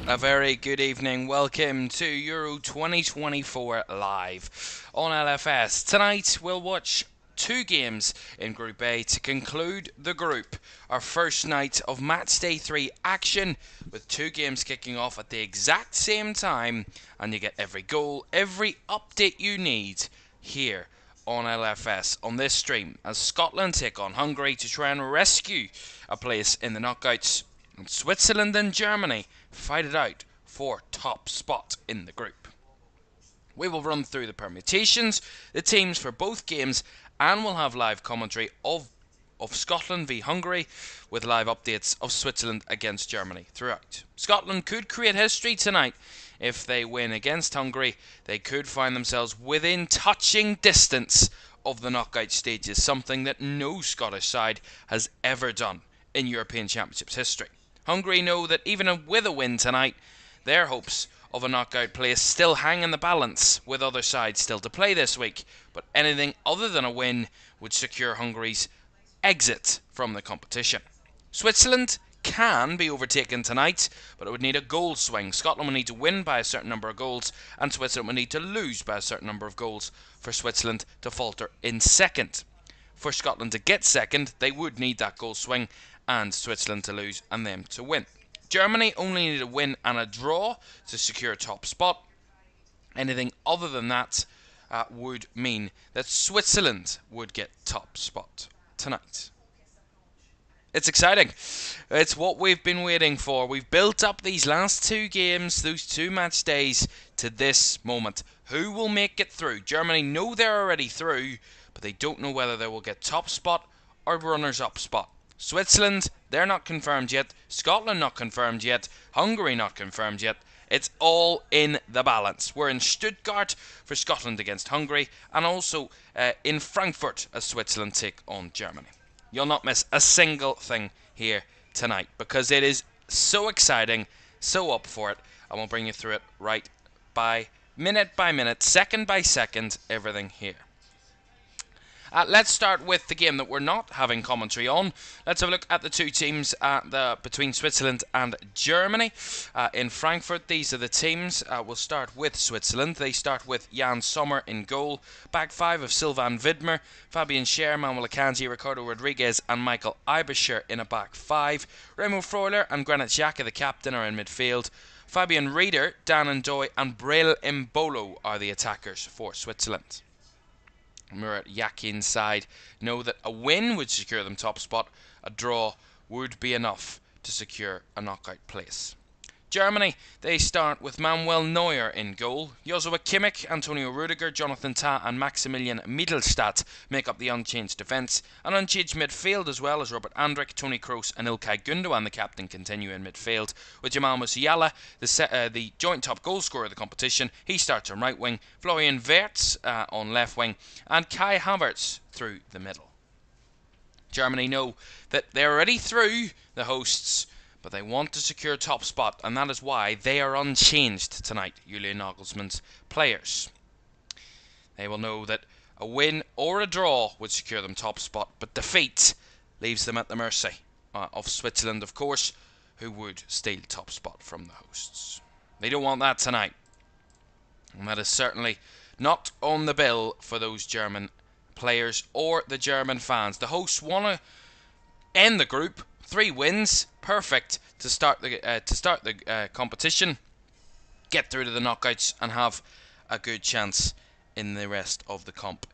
A very good evening. Welcome to Euro 2024 live on LFS. Tonight we'll watch two games in Group A to conclude the group. Our first night of Match Day 3 action, with two games kicking off at the exact same time, and you get every goal, every update you need here on LFS on this stream as Scotland take on Hungary to try and rescue a place in the knockouts. And Switzerland and Germany fight it out for top spot in the group. We will run through the permutations, the teams for both games, and we'll have live commentary of Scotland v Hungary with live updates of Switzerland against Germany throughout. Scotland could create history tonight. If they win against Hungary, they could find themselves within touching distance of the knockout stages, something that no Scottish side has ever done in European Championships history. Hungary know that even with a win tonight, their hopes of a knockout place still hang in the balance, with other sides still to play this week, but anything other than a win would secure Hungary's exit from the competition. Switzerland can be overtaken tonight, but it would need a goal swing. Scotland would need to win by a certain number of goals, and Switzerland would need to lose by a certain number of goals for Switzerland to falter in second. For Scotland to get second, they would need that goal swing, and Switzerland to lose and them to win. Germany only need a win and a draw to secure a top spot. Anything other than that would mean that Switzerland would get top spot tonight. It's exciting. It's what we've been waiting for. We've built up these last two games, those two match days, to this moment. Who will make it through? Germany know they're already through, but they don't know whether they will get top spot or runners-up spot. Switzerland, they're not confirmed yet. Scotland not confirmed yet. Hungary not confirmed yet. It's all in the balance. We're in Stuttgart for Scotland against Hungary, and also in Frankfurt as Switzerland take on Germany. You'll not miss a single thing here tonight, because it is so exciting, so up for it, and we'll bring you through it right by minute, second by second, everything here. Let's start with the game that we're not having commentary on. Let's have a look at the two teams between Switzerland and Germany. In Frankfurt, these are the teams. We'll start with Switzerland. They start with Jan Sommer in goal. Back five of Sylvain Widmer, Fabian Schär, Manuel Akanji, Ricardo Rodriguez and Michael Eibischer in a back five. Remo Freuler and Granit Xhaka, the captain, are in midfield. Fabian Rieder, Dan Ndoye and Brel Mbolo are the attackers for Switzerland. Murat Yakin's side know that a win would secure them top spot. A draw would be enough to secure a knockout place. Germany, they start with Manuel Neuer in goal. Joshua Kimmich, Antonio Rudiger, Jonathan Tah and Maximilian Mittelstadt make up the unchanged defence. An unchanged midfield as well as Robert Andrich, Toni Kroos and Ilkay Gundogan, the captain, continue in midfield. With Jamal Musiala, the joint top goal scorer of the competition, he starts on right wing, Florian Wirtz on left wing and Kai Havertz through the middle. Germany know that they're already through, the hosts, but they want to secure top spot, and that is why they are unchanged tonight, Julian Nagelsmann's players. They will know that a win or a draw would secure them top spot, but defeat leaves them at the mercy of Switzerland, of course, who would steal top spot from the hosts. They don't want that tonight, and that is certainly not on the bill for those German players or the German fans. The hosts want to end the group. 3 wins, perfect to start the competition, get through to the knockouts, and have a good chance in the rest of the comp.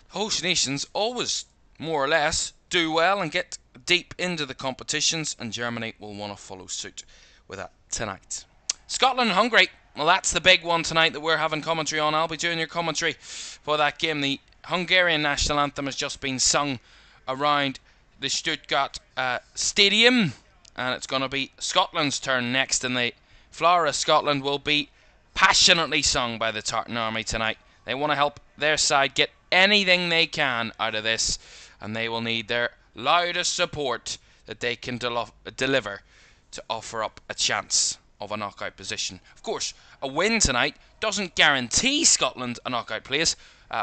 Host nations always, more or less, do well and get deep into the competitions, and Germany will want to follow suit with that tonight. Scotland, Hungary. Well, that's the big one tonight that we're having commentary on. I'll be doing your commentary for that game. The Hungarian national anthem has just been sung around the Stuttgart stadium, and it's going to be Scotland's turn next, and the Flower of Scotland will be passionately sung by the Tartan Army tonight. They want to help their side get anything they can out of this, and they will need their loudest support that they can deliver to offer up a chance of a knockout position. Of course, a win tonight doesn't guarantee Scotland a knockout place,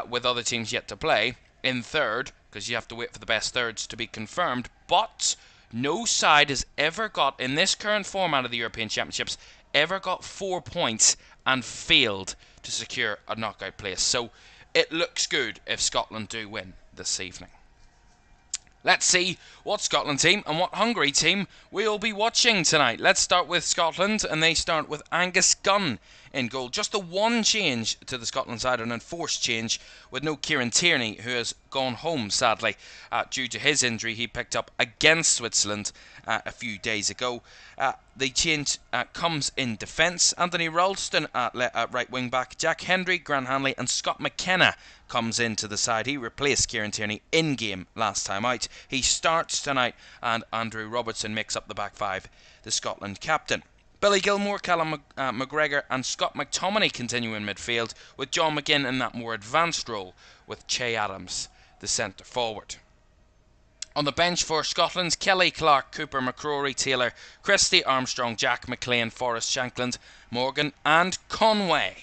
with other teams yet to play in third, because you have to wait for the best thirds to be confirmed, but no side has ever got, in this current format of the European Championships, ever got 4 points and failed to secure a knockout place. So it looks good if Scotland do win this evening. Let's see what Scotland team and what Hungary team we'll be watching tonight. Let's start with Scotland, and they start with Angus Gunn in goal. Just the one change to the Scotland side, an enforced change, with no Kieran Tierney, who has gone home sadly due to his injury he picked up against Switzerland a few days ago. The change comes in defence. Anthony Ralston at right wing back, Jack Hendry, Grant Hanley and Scott McKenna comes into the side. He replaced Kieran Tierney in game last time out. He starts tonight, and Andrew Robertson makes up the back five, the Scotland captain. Billy Gilmore, Callum McGregor and Scott McTominay continue in midfield, with John McGinn in that more advanced role, with Che Adams the centre forward. On the bench for Scotland, Kelly, Clark, Cooper, McCrory, Taylor, Christie, Armstrong, Jack, McLean, Forrest, Shankland, Morgan and Conway.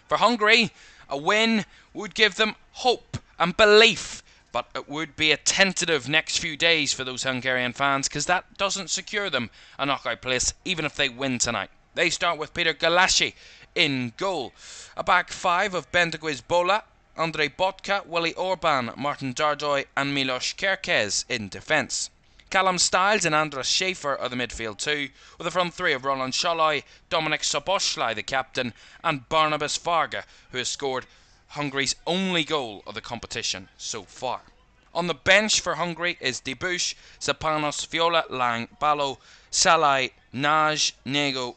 For Hungary, a win would give them hope and belief, but it would be a tentative next few days for those Hungarian fans, because that doesn't secure them a knockout place even if they win tonight. They start with Peter Galassi in goal. A back five of Benteguiz Bola, Andrei Botka, Willie Orban, Martin Dardoy and Milos Kerkez in defence. Callum Stiles and Andras Schaefer are the midfield two, with a front three of Roland Scholloy, Dominic Soboschlai the captain and Barnabas Varga, who has scored Hungary's only goal of the competition so far. On the bench for Hungary is Debush, Zapanos, Viola, Lang, Ballo, Salai, Naj, Nego,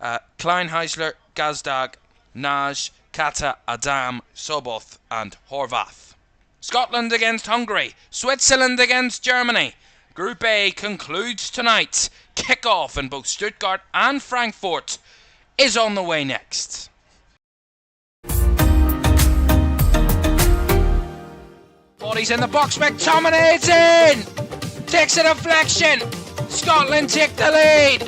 Kleinheisler, Gazdag, Naj, Kata, Adam, Soboth and Horvath. Scotland against Hungary, Switzerland against Germany. Group A concludes tonight. Kick-off in both Stuttgart and Frankfurt is on the way next. Bodies in the box, McTominay's in! Takes a deflection! Scotland take the lead!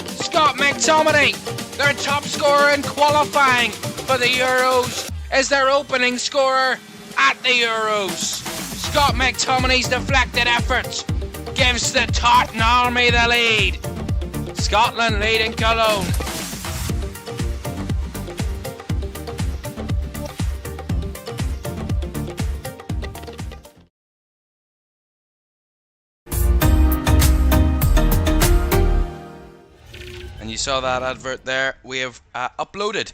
Scott McTominay, their top scorer in qualifying for the Euros, is their opening scorer at the Euros. Scott McTominay's deflected effort gives the Tartan Army the lead. Scotland leading Cologne. And you saw that advert there. We have uploaded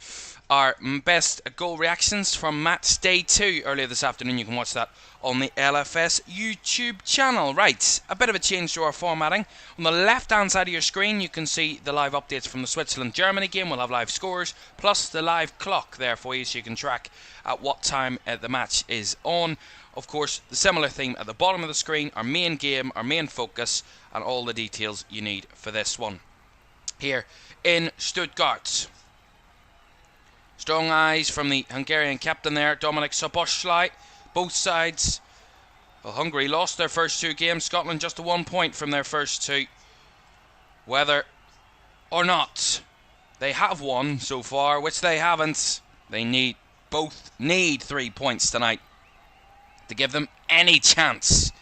our best goal reactions from match day 2 earlier this afternoon. You can watch that on the LFS YouTube channel. Right, a bit of a change to our formatting. On the left hand side of your screen you can see the live updates from the Switzerland-Germany game. We'll have live scores plus the live clock there for you, so you can track at what time the match is on. Of course, the similar theme at the bottom of the screen, our main game, our main focus and all the details you need for this one here in Stuttgart. Strong eyes from the Hungarian captain there, Dominic Soboschlai. Both sides. Well, Hungary lost their first 2 games. Scotland just a 1 point from their first 2. Whether or not they have won so far, which they haven't, they both need 3 points tonight to give them any chance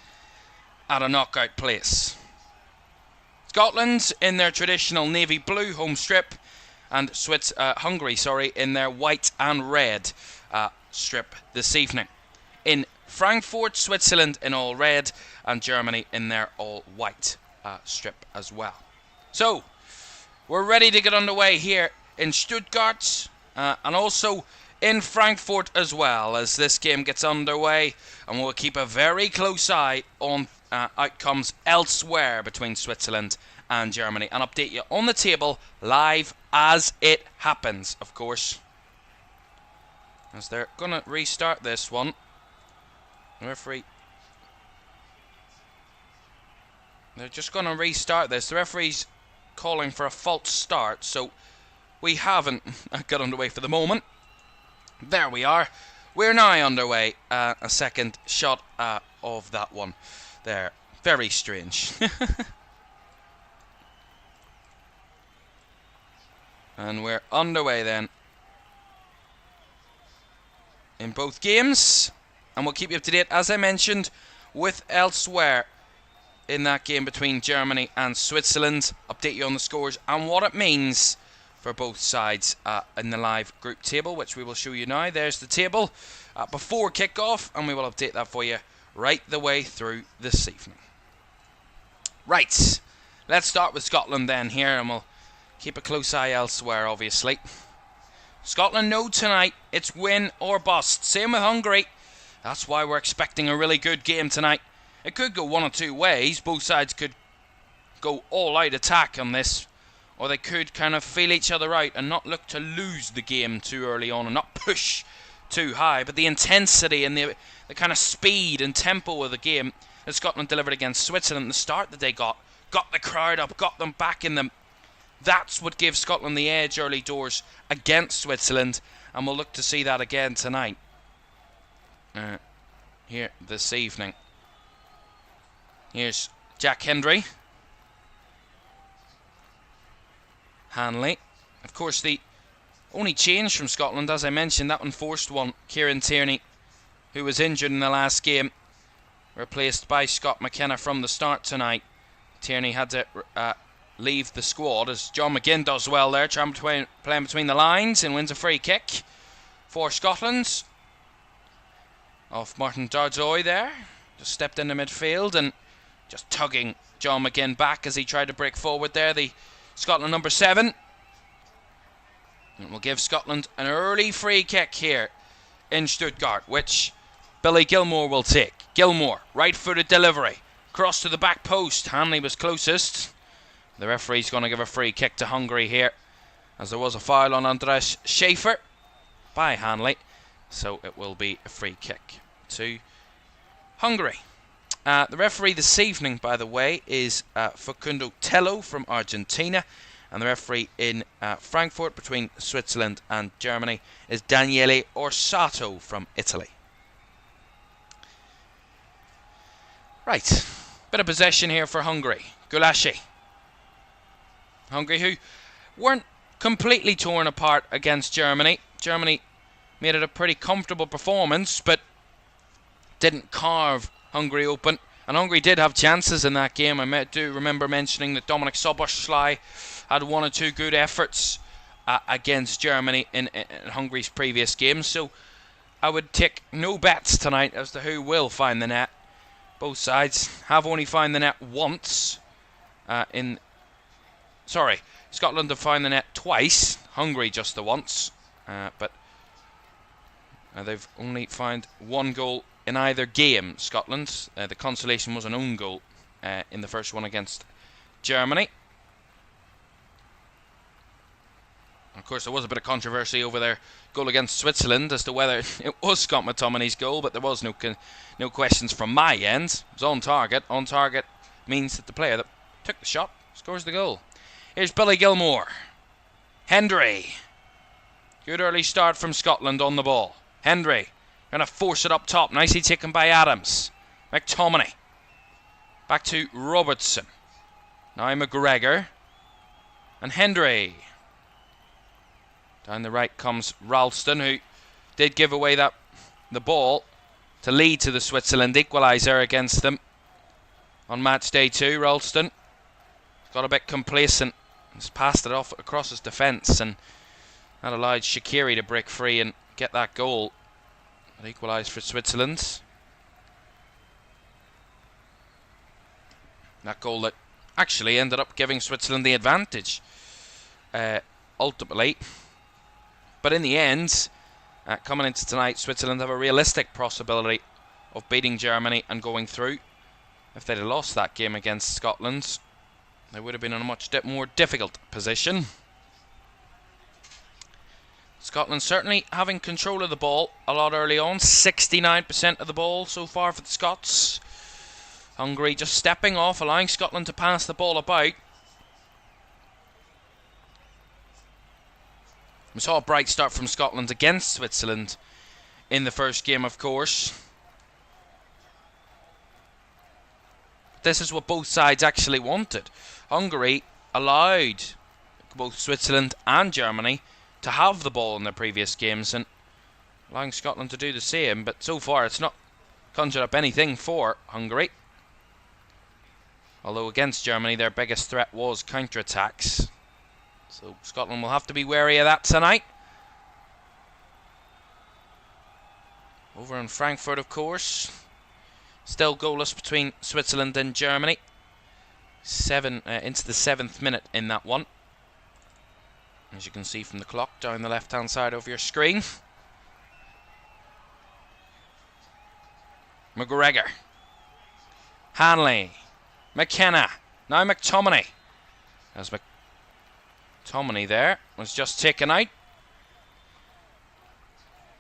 at a knockout place. Scotland in their traditional navy blue home strip, and Hungary in their white and red strip this evening. In Frankfurt, Switzerland in all red, and Germany in their all white strip as well. So, we're ready to get underway here in Stuttgart, and also in Frankfurt as well, as this game gets underway, and we'll keep a very close eye on outcomes elsewhere between Switzerland and Germany, and update you on the table live as it happens, of course. As they're going to restart this one. The referee. They're just going to restart this. The referee's calling for a false start, so we haven't got underway for the moment. There we are. We're now underway. A second shot of that one there. Very strange. And we're underway then in both games. And we'll keep you up to date, as I mentioned, with elsewhere in that game between Germany and Switzerland. Update you on the scores and what it means for both sides in the live group table, which we will show you now. There's the table before kickoff, and we will update that for you right the way through this evening. Right, let's start with Scotland then here, and we'll keep a close eye elsewhere, obviously. Scotland know tonight it's win or bust. Same with Hungary. That's why we're expecting a really good game tonight. It could go one or two ways. Both sides could go all-out attack on this, or they could kind of feel each other out and not look to lose the game too early on and not push too high. But the intensity and the kind of speed and tempo of the game that Scotland delivered against Switzerland, the start that they got the crowd up, got them back in them. That's what gives Scotland the edge early doors against Switzerland, and we'll look to see that again tonight. Here this evening. Here's Jack Hendry. Hanley. Of course, the only change from Scotland, as I mentioned, that enforced one. Kieran Tierney, who was injured in the last game, replaced by Scott McKenna from the start tonight. Tierney had to leave the squad, as John McGinn does well there, playing between the lines and wins a free kick for Scotland. Off Martin Darzoy there, just stepped into midfield and just tugging John McGinn back as he tried to break forward there, the Scotland number 7. And we'll give Scotland an early free kick here in Stuttgart, which Billy Gilmour will take. Gilmour, right-footed delivery, cross to the back post. Hanley was closest. The referee's going to give a free kick to Hungary here, as there was a foul on Andres Schaefer by Hanley. So it will be a free kick to Hungary. The referee this evening, by the way, is Facundo Tello from Argentina. And the referee in Frankfurt between Switzerland and Germany is Daniele Orsato from Italy. Right, bit of possession here for Hungary. Gulaschi. Hungary, who weren't completely torn apart against Germany. Germany made it a pretty comfortable performance, but didn't carve Hungary open. And Hungary did have chances in that game. I do remember mentioning that Dominik Szoboszlai had one or two good efforts against Germany in Hungary's previous games. So I would take no bets tonight as to who will find the net. Both sides have only found the net once. Scotland have found the net twice. Hungary just the once. But they've only found one goal in either game, Scotland. The consolation was an own goal in the first one against Germany. Of course, there was a bit of controversy over their goal against Switzerland as to whether it was Scott McTominay's goal, but there was no questions from my end. It was on target. On target means that the player that took the shot scores the goal. Here's Billy Gilmour. Hendry. Good early start from Scotland on the ball. Hendry going to force it up top. Nicely taken by Adams. McTominay. Back to Robertson. Now McGregor. And Hendry. Down the right comes Ralston, who did give away the ball to lead to the Switzerland equaliser against them on match day 2. Ralston got a bit complacent. He's passed it off across his defence, and that allowed Shaqiri to break free and get that goal. That equalised for Switzerland. That goal that actually ended up giving Switzerland the advantage, ultimately. But in the end, coming into tonight, Switzerland have a realistic possibility of beating Germany and going through. If they'd have lost that game against Scotland, they would have been in a much more difficult position. Scotland certainly having control of the ball a lot early on. 69% of the ball so far for the Scots. Hungary just stepping off, allowing Scotland to pass the ball about. We saw a bright start from Scotland against Switzerland in the first game, of course. This is what both sides actually wanted. Hungary allowed both Switzerland and Germany to have the ball in their previous games and allowing Scotland to do the same, but so far it's not conjured up anything for Hungary. Although against Germany their biggest threat was counter-attacks. So Scotland will have to be wary of that tonight. Over in Frankfurt, of course. Still goalless between Switzerland and Germany. Into the 7th minute in that one. As you can see from the clock down the left-hand side of your screen. McGregor. Hanley. McKenna. Now McTominay. As McTominay there was just taken out.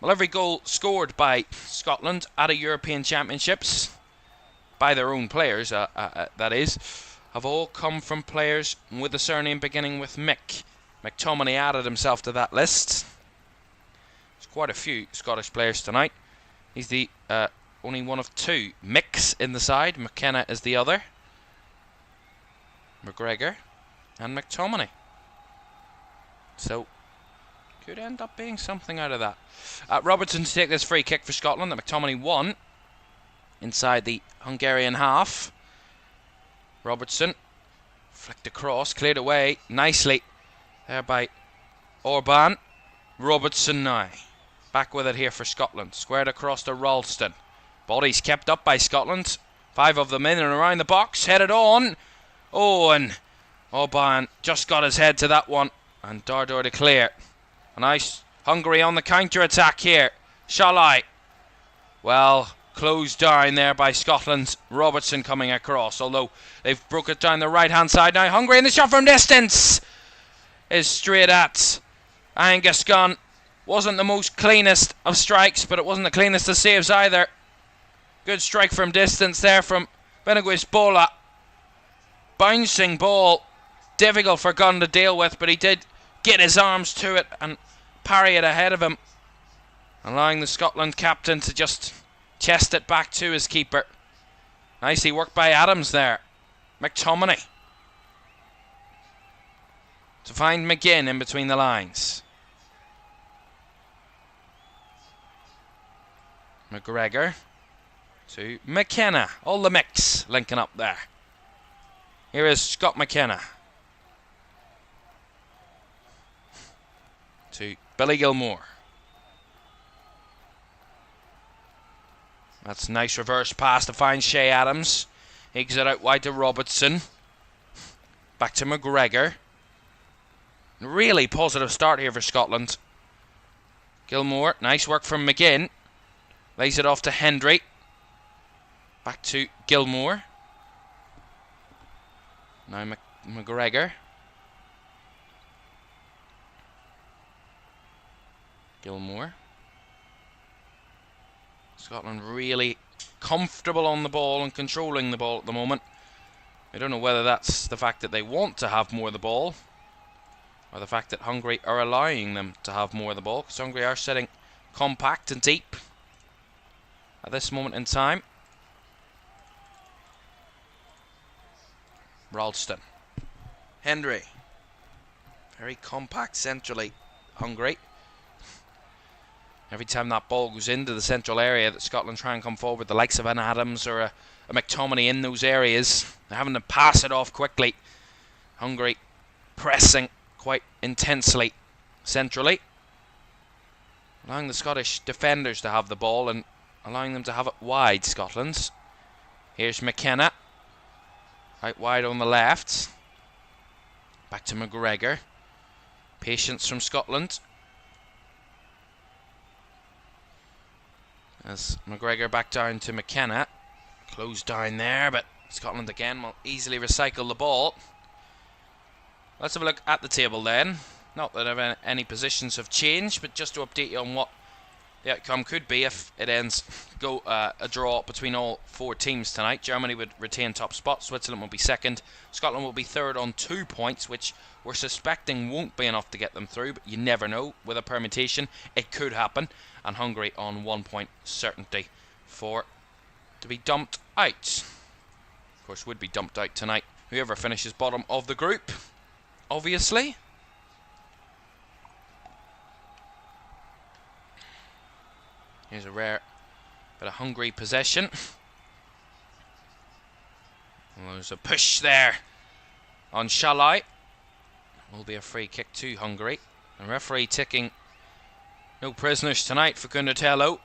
Well, every goal scored by Scotland at a European Championships, by their own players, that is, have all come from players with a surname beginning with Mick. McTominay added himself to that list. There's quite a few Scottish players tonight. He's the only one of two Micks in the side. McKenna is the other. McGregor and McTominay. So, could end up being something out of that. Robertson to take this free kick for Scotland that McTominay won inside the Hungarian half. Robertson flicked across, cleared away nicely there by Orban. Robertson now back with it here for Scotland, squared across to Ralston. Bodies kept up by Scotland, 5 of them in and around the box, headed on. Oh, and Orban just got his head to that one, and Dardor to clear. A nice Hungary on the counter-attack here. Shalai. Well, closed down there by Scotland. Robertson coming across, although they've broke it down the right-hand side now. Hungary, and the shot from distance is straight at Angus Gunn. Wasn't the most cleanest of strikes, but it wasn't the cleanest of saves either. Good strike from distance there from Beneguis Bola. Bouncing ball. Difficult for Gunn to deal with, but he did get his arms to it and parry it ahead of him, allowing the Scotland captain to just chest it back to his keeper. Nicely worked by Adams there. McTominay to find McGinn in between the lines. McGregor to McKenna. All the mix linking up there. Here is Scott McKenna to Billy Gilmour. That's a nice reverse pass to find Shea Adams. Higs it out wide to Robertson. Back to McGregor. Really positive start here for Scotland. Gilmour, nice work from McGinn. Lays it off to Hendry. Back to Gilmour. Now McGregor. Gilmour. Scotland really comfortable on the ball and controlling the ball at the moment. I don't know whether that's the fact that they want to have more of the ball or the fact that Hungary are allowing them to have more of the ball, because Hungary are sitting compact and deep at this moment in time. Ralston. Hendry. Very compact centrally, Hungary. Every time that ball goes into the central area that Scotland try and come forward, the likes of an Adams or a McTominay in those areas, they're having to pass it off quickly. Hungary pressing quite intensely centrally. allowing the Scottish defenders to have the ball and allowing them to have it wide, Scotland. Here's McKenna. Out wide on the left. Back to McGregor. Patience from Scotland. As McGregor back down to McKenna. Closed down there, but Scotland again will easily recycle the ball. Let's have a look at the table then. Not that any positions have changed, but just to update you on what the outcome could be if it ends a draw between all four teams tonight. Germany would retain top spot, Switzerland will be second, Scotland will be third on 2 points, which we're suspecting won't be enough to get them through, but you never know. With a permutation, it could happen. And Hungary on 1 point certainty to be dumped out. Of course, would be dumped out tonight whoever finishes bottom of the group, obviously. Here's a rare bit of Hungary possession. Well, there's a push there on Shalai. Will be a free kick to Hungary. The referee ticking no prisoners tonight for Kundatello.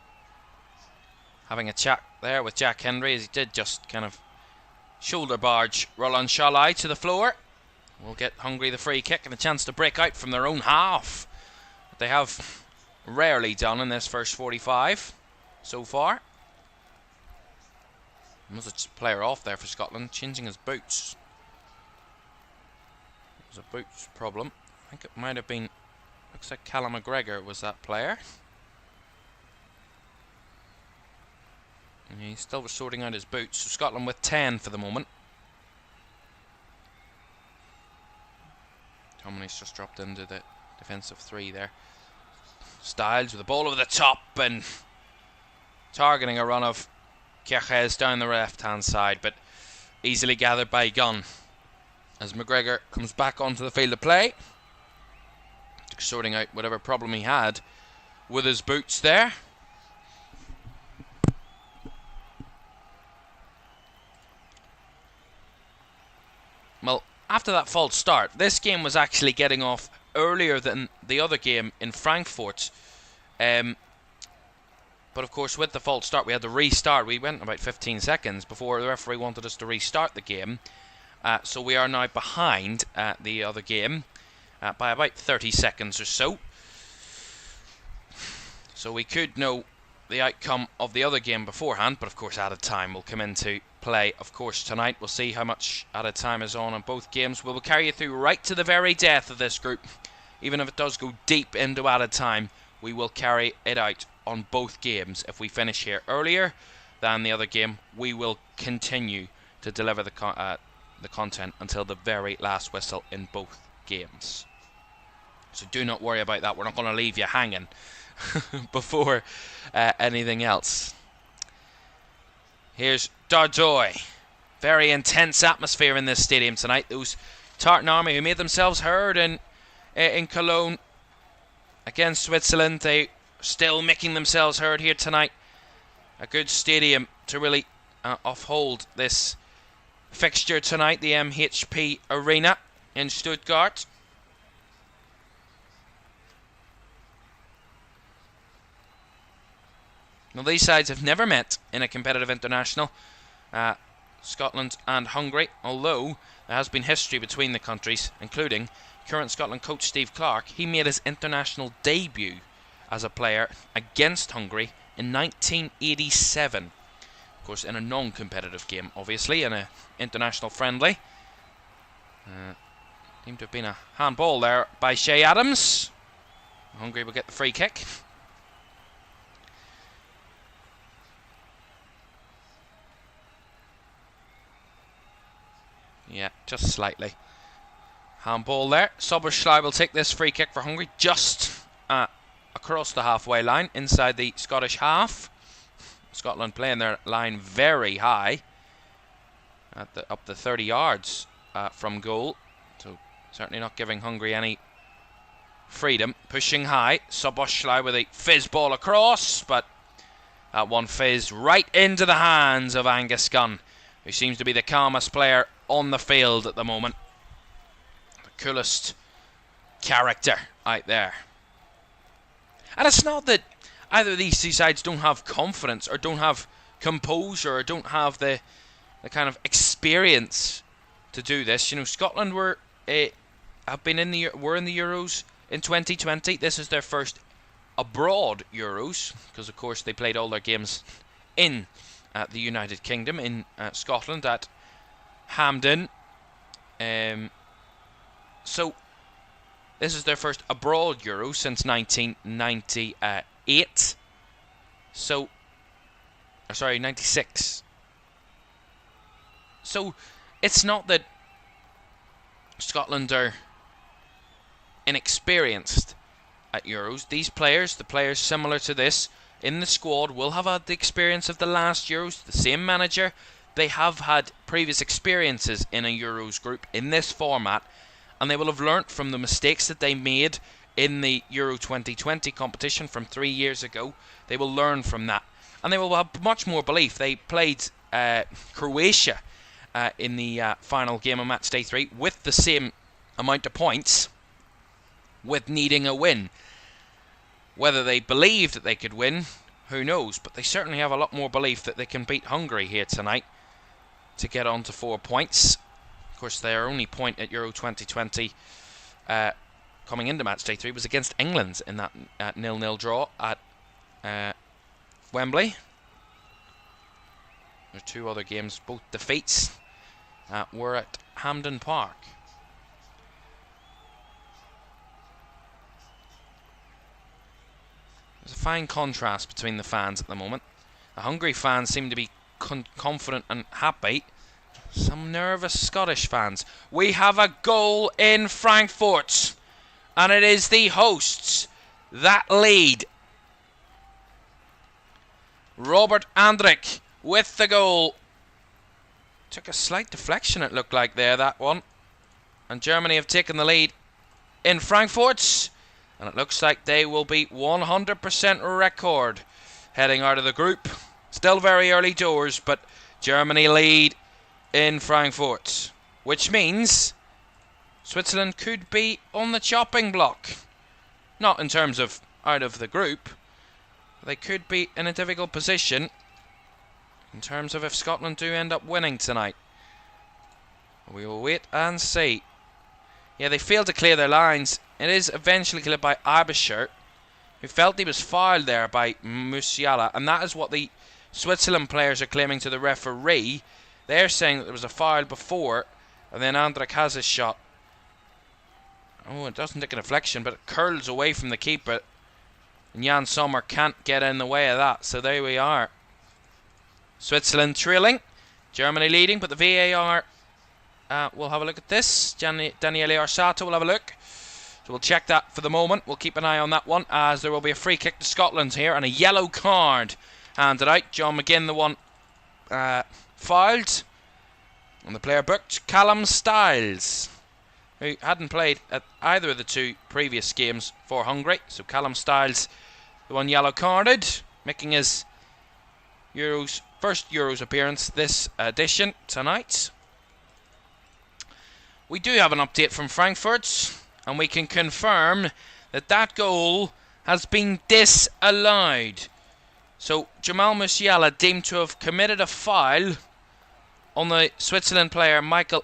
Having a chat there with Jack Hendry as he did just kind of shoulder barge Roland Shalai to the floor. We'll get Hungary the free kick and a chance to break out from their own half. They have rarely done in this first 45 so far. There's a player off there for Scotland, changing his boots. There's a boots problem. I think it might have been, looks like Callum McGregor was that player. And he's still sorting out his boots, so Scotland with 10 for the moment. Tomley's just dropped into the defensive 3 there. Styles with the ball over the top and targeting a run of Kirches down the left-hand side, but easily gathered by Gunn as McGregor comes back onto the field of play, sorting out whatever problem he had with his boots there. Well, after that false start, this game was actually getting off earlier than the other game in Frankfurt. But of course, with the false start, we had to restart. We went about 15 seconds before the referee wanted us to restart the game. So we are now behind the other game by about 30 seconds or so. So we could know the outcome of the other game beforehand, but of course added time will come into play. Of course tonight we'll see how much added time is on both games. We will carry you through right to the very death of this group. Even if it does go deep into added time, we will carry it out on both games. If we finish here earlier than the other game, we will continue to deliver the content until the very last whistle in both games. So do not worry about that. We're not going to leave you hanging before anything else. Here's Dardoy. Very intense atmosphere in this stadium tonight. Those Tartan Army who made themselves heard in Cologne against Switzerland, they are still making themselves heard here tonight. A good stadium to really uphold this fixture tonight, the MHP Arena in Stuttgart. Well, these sides have never met in a competitive international, Scotland and Hungary, although there has been history between the countries, including current Scotland coach Steve Clarke. He made his international debut as a player against Hungary in 1987. Of course, in a non-competitive game, obviously, in an international friendly. Seemed to have been a handball there by Shay Adams. Hungary will get the free kick. Yeah, just slightly. Handball there. Soberschlei will take this free kick for Hungary just across the halfway line, inside the Scottish half. Scotland playing their line very high, up to 30 yards from goal. So certainly not giving Hungary any freedom. Pushing high. Soberschlei with a fizz ball across, but that one fizzed right into the hands of Angus Gunn, who seems to be the calmest player on the field at the moment. The coolest character out there. And it's not that either of these two sides don't have confidence or don't have composure or don't have the kind of experience to do this. You know, Scotland were in the Euros in 2020. This is their first abroad Euros because, of course, they played all their games in the United Kingdom, in Scotland at Hampden. So this is their first abroad Euro since 1998. So, sorry, 96. So it's not that Scotland are inexperienced at Euros. These players, the players similar to this in the squad, will have had the experience of the last Euros. The same manager. They have had previous experiences in a Euros group in this format, and they will have learnt from the mistakes that they made in the Euro 2020 competition from 3 years ago. They will learn from that, and they will have much more belief. They played Croatia in the final game of match day 3 with the same amount of points, with needing a win. Whether they believed that they could win, who knows, but they certainly have a lot more belief that they can beat Hungary here tonight to get on to 4 points. Of course, their only point at Euro 2020 coming into match day 3 was against England in that 0-0 draw at Wembley. There are 2 other games, both defeats, were at Hampden Park. There's a fine contrast between the fans at the moment. The Hungary fans seem to be confident and happy. Some nervous Scottish fans. We have a goal in Frankfurt, and it is the hosts that lead. Robert Andrich with the goal. Took a slight deflection, it looked like there, that one. And Germany have taken the lead in Frankfurt, and it looks like they will be 100% record heading out of the group. Still very early doors, but Germany lead in Frankfurt, which means Switzerland could be on the chopping block. Not in terms of out of the group. They could be in a difficult position in terms of if Scotland do end up winning tonight. We will wait and see. Yeah, they failed to clear their lines. It is eventually cleared by Aebischer, who felt he was fouled there by Musiala, and that is what the Switzerland players are claiming to the referee. They're saying that there was a foul before, and then Andrich has his shot. Oh, it doesn't take a deflection, but it curls away from the keeper, and Jan Sommer can't get in the way of that. So there we are. Switzerland trailing, Germany leading, but the VAR we'll have a look at this. Daniele Orsato will have a look. So we'll check that for the moment. We'll keep an eye on that one, as there will be a free kick to Scotland here and a yellow card handed out. John McGinn, the one fouled. And the player booked, Callum Styles, who hadn't played at either of the 2 previous games for Hungary. So Callum Styles, the one yellow carded, making his first Euros appearance this edition tonight. We do have an update from Frankfurt, and we can confirm that that goal has been disallowed. So Jamal Musiala deemed to have committed a foul on the Switzerland player Michel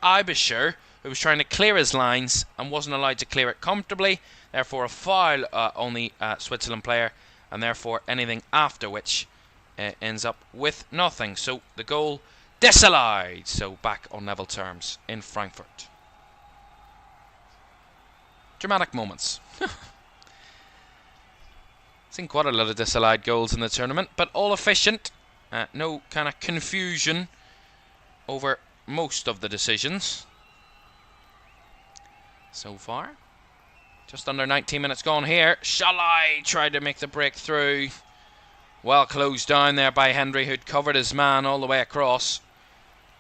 Aebischer, who was trying to clear his lines and wasn't allowed to clear it comfortably. Therefore a foul on the Switzerland player, and therefore anything after which ends up with nothing. So the goal disallowed. So back on level terms in Frankfurt. Dramatic moments. Seen quite a lot of disallowed goals in the tournament, but all efficient. No kind of confusion over most of the decisions so far. Just under 19 minutes gone here. Shalai tried to make the breakthrough. Well closed down there by Hendry, who'd covered his man all the way across.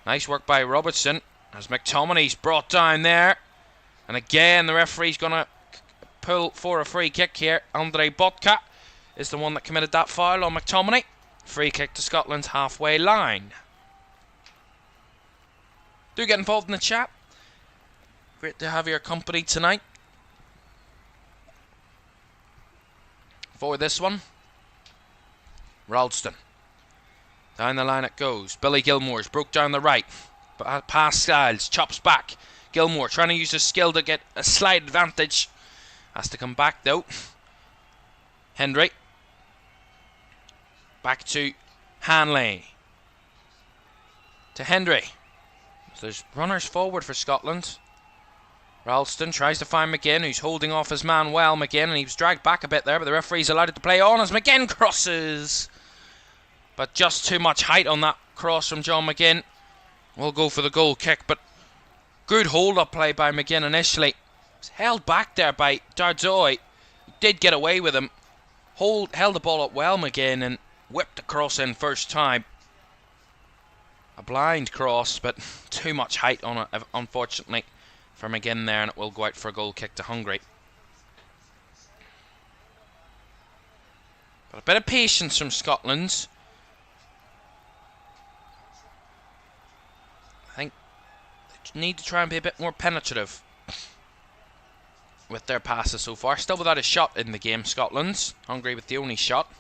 Nice work by Robertson, as McTominay's brought down there. And again, the referee's going to pull for a free kick here. Andre Botka is the one that committed that foul on McTominay. Free kick to Scotland's halfway line. Do get involved in the chat. Great to have your company tonight. for this one. Ralston. Down the line it goes. Billy Gilmore's broke down the right. But past Styles. Chops back. Gilmore trying to use his skill to get a slight advantage. Has to come back though. Hendry. Back to Hanley. To Hendry. So there's runners forward for Scotland. Ralston tries to find McGinn, who's holding off his man well. McGinn, and he was dragged back a bit there, but the referee's allowed it to play on as McGinn crosses. But just too much height on that cross from John McGinn. We'll go for the goal kick, but good hold-up play by McGinn initially. Was held back there by Dardoy. Did get away with him. Held the ball up well, McGinn, and whipped the cross in first time. A blind cross, but too much height on it, unfortunately, for McGinn there, and it will go out for a goal kick to Hungary. But a bit of patience from Scotland. I think they need to try and be a bit more penetrative with their passes so far. Still without a shot in the game, Scotland. Hungary with the only shot.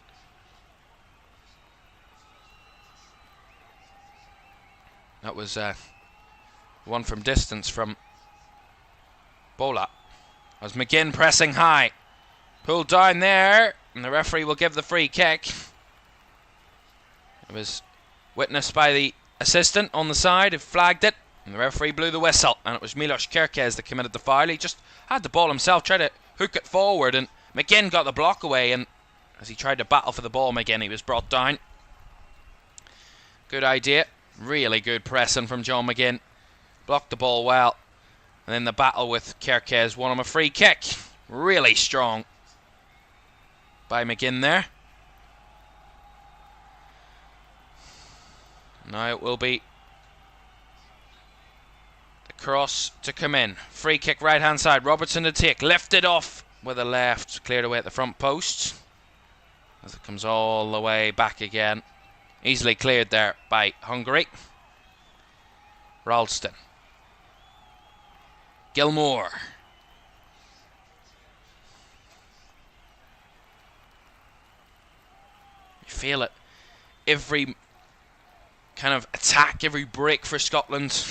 That was one from distance from Bola. As McGinn pressing high. Pulled down there, and the referee will give the free kick. It was witnessed by the assistant on the side who flagged it, and the referee blew the whistle, and it was Milos Kerkez that committed the foul. He just had the ball himself, tried to hook it forward, and McGinn got the block away, and as he tried to battle for the ball, McGinn, he was brought down. Good idea. Really good pressing from John McGinn. Blocked the ball well. And then the battle with Kerkez won him a free kick. Really strong by McGinn there. Now it will be the cross to come in. Free kick right hand side. Robertson to take. Lifted off with a left. Cleared away at the front post. As it comes all the way back again. Easily cleared there by Hungary. Ralston. Gilmore. You feel it. Every kind of attack, every break for Scotland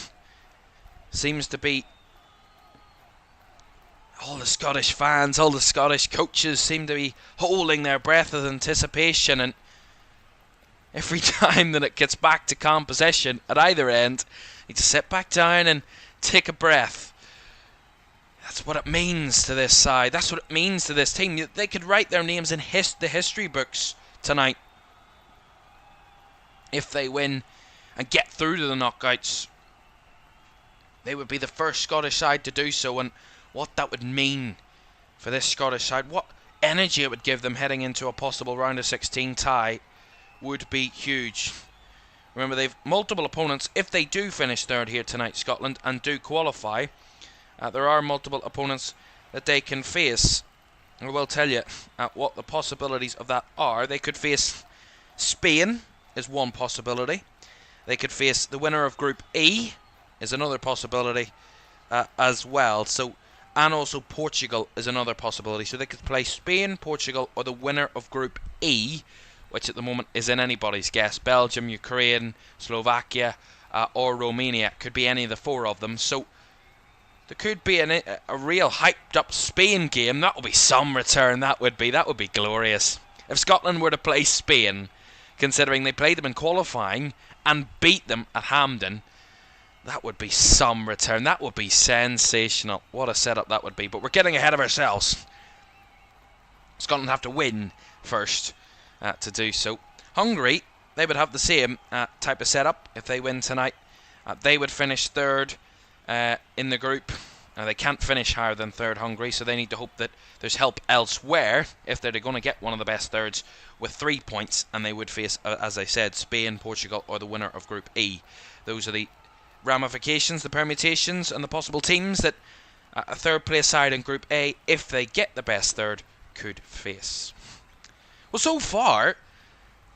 seems to be... all the Scottish fans, all the Scottish coaches seem to be holding their breath with anticipation, and every time that it gets back to calm possession at either end, you just sit back down and take a breath. That's what it means to this side. That's what it means to this team. They could write their names in the history books tonight if they win and get through to the knockouts. They would be the first Scottish side to do so, and what that would mean for this Scottish side, what energy it would give them heading into a possible round of 16 tie would be huge. Remember, they've multiple opponents. If they do finish third here tonight, Scotland, and do qualify, there are multiple opponents that they can face. I will tell you what the possibilities of that are. They could face Spain, is one possibility. They could face the winner of Group E, is another possibility as well. So, and also Portugal is another possibility. So they could play Spain, Portugal, or the winner of Group E, which at the moment is in anybody's guess. Belgium, Ukraine, Slovakia, or Romania. Could be any of the four of them. So there could be a real hyped up Spain game. That would be some return. That would be glorious. If Scotland were to play Spain, considering they played them in qualifying and beat them at Hampden, that would be some return. That would be sensational. What a setup that would be. But we're getting ahead of ourselves. Scotland have to win first to do so. Hungary, they would have the same type of setup if they win tonight. They would finish third in the group. They can't finish higher than third, Hungary, so they need to hope that there's help elsewhere if they're going to get one of the best thirds with 3 points, and they would face, as I said, Spain, Portugal, or the winner of Group E. Those are the ramifications, the permutations, and the possible teams that a third place side in Group A, if they get the best third, could face. Well, so far,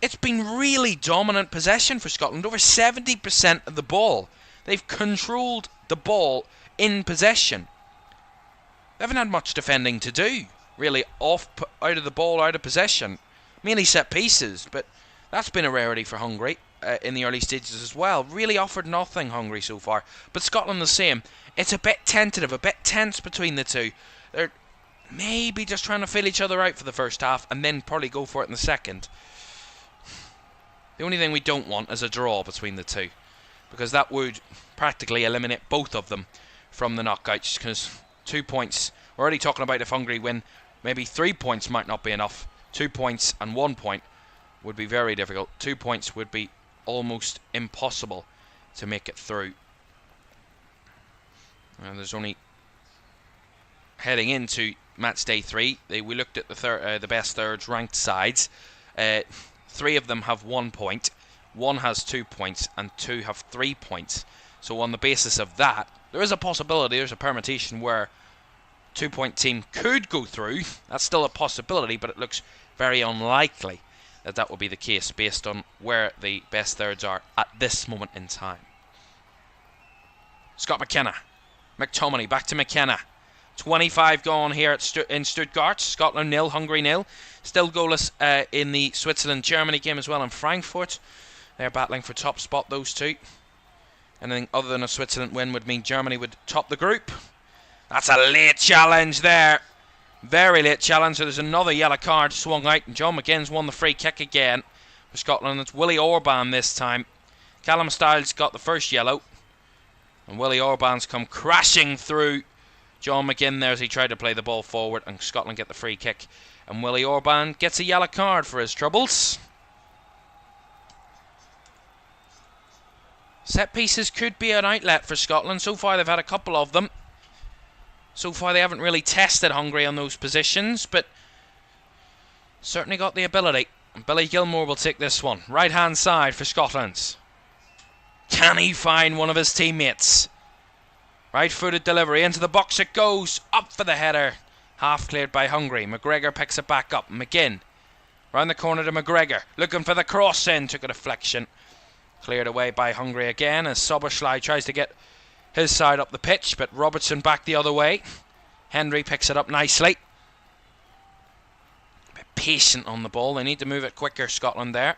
it's been really dominant possession for Scotland. Over 70% of the ball. They've controlled the ball in possession. They haven't had much defending to do. really out of the ball, out of possession. Mainly set pieces, but that's been a rarity for Hungary in the early stages as well. Really offered nothing, Hungary, so far. But Scotland the same. It's a bit tentative, a bit tense between the two. They're maybe just trying to feel each other out for the first half and then probably go for it in the second. The only thing we don't want is a draw between the two, because that would practically eliminate both of them from the knockouts, because 2 points, we're already talking about if Hungary win, maybe 3 points might not be enough. 2 points and 1 point would be very difficult. 2 points would be almost impossible to make it through. And there's only, heading into match day 3, we looked at the best thirds ranked sides. 3 of them have 1 point, 1 has 2 points, and 2 have 3 points. So on the basis of that, there is a possibility, there's a permutation where 2 point team could go through. That's still a possibility, but it looks very unlikely that that will be the case based on where the best thirds are at this moment in time. Scott McKenna, McTominay, back to McKenna. 25 gone here in Stuttgart. Scotland 0, Hungary 0. Still goalless in the Switzerland-Germany game as well in Frankfurt. They're battling for top spot, those two. Anything other than a Switzerland win would mean Germany would top the group. That's a late challenge there. Very late challenge. So there's another yellow card swung out, and John McGinn's won the free kick again for Scotland. It's Willie Orban this time. Callum Styles got the first yellow, and Willie Orban's come crashing through John McGinn there as he tried to play the ball forward, and Scotland get the free kick, and Willie Orban gets a yellow card for his troubles. Set pieces could be an outlet for Scotland. So far they've had a couple of them. So far they haven't really tested Hungary on those positions, but certainly got the ability. And Billy Gilmore will take this one. Right hand side for Scotland. Can he find one of his teammates? Right footed delivery, into the box it goes, up for the header. Half cleared by Hungary. McGregor picks it back up. McGinn round the corner to McGregor, looking for the cross in, took a deflection. Cleared away by Hungary again as Soboslai tries to get his side up the pitch, but Robertson back the other way. Henry picks it up nicely. A bit patient on the ball. They need to move it quicker, Scotland there.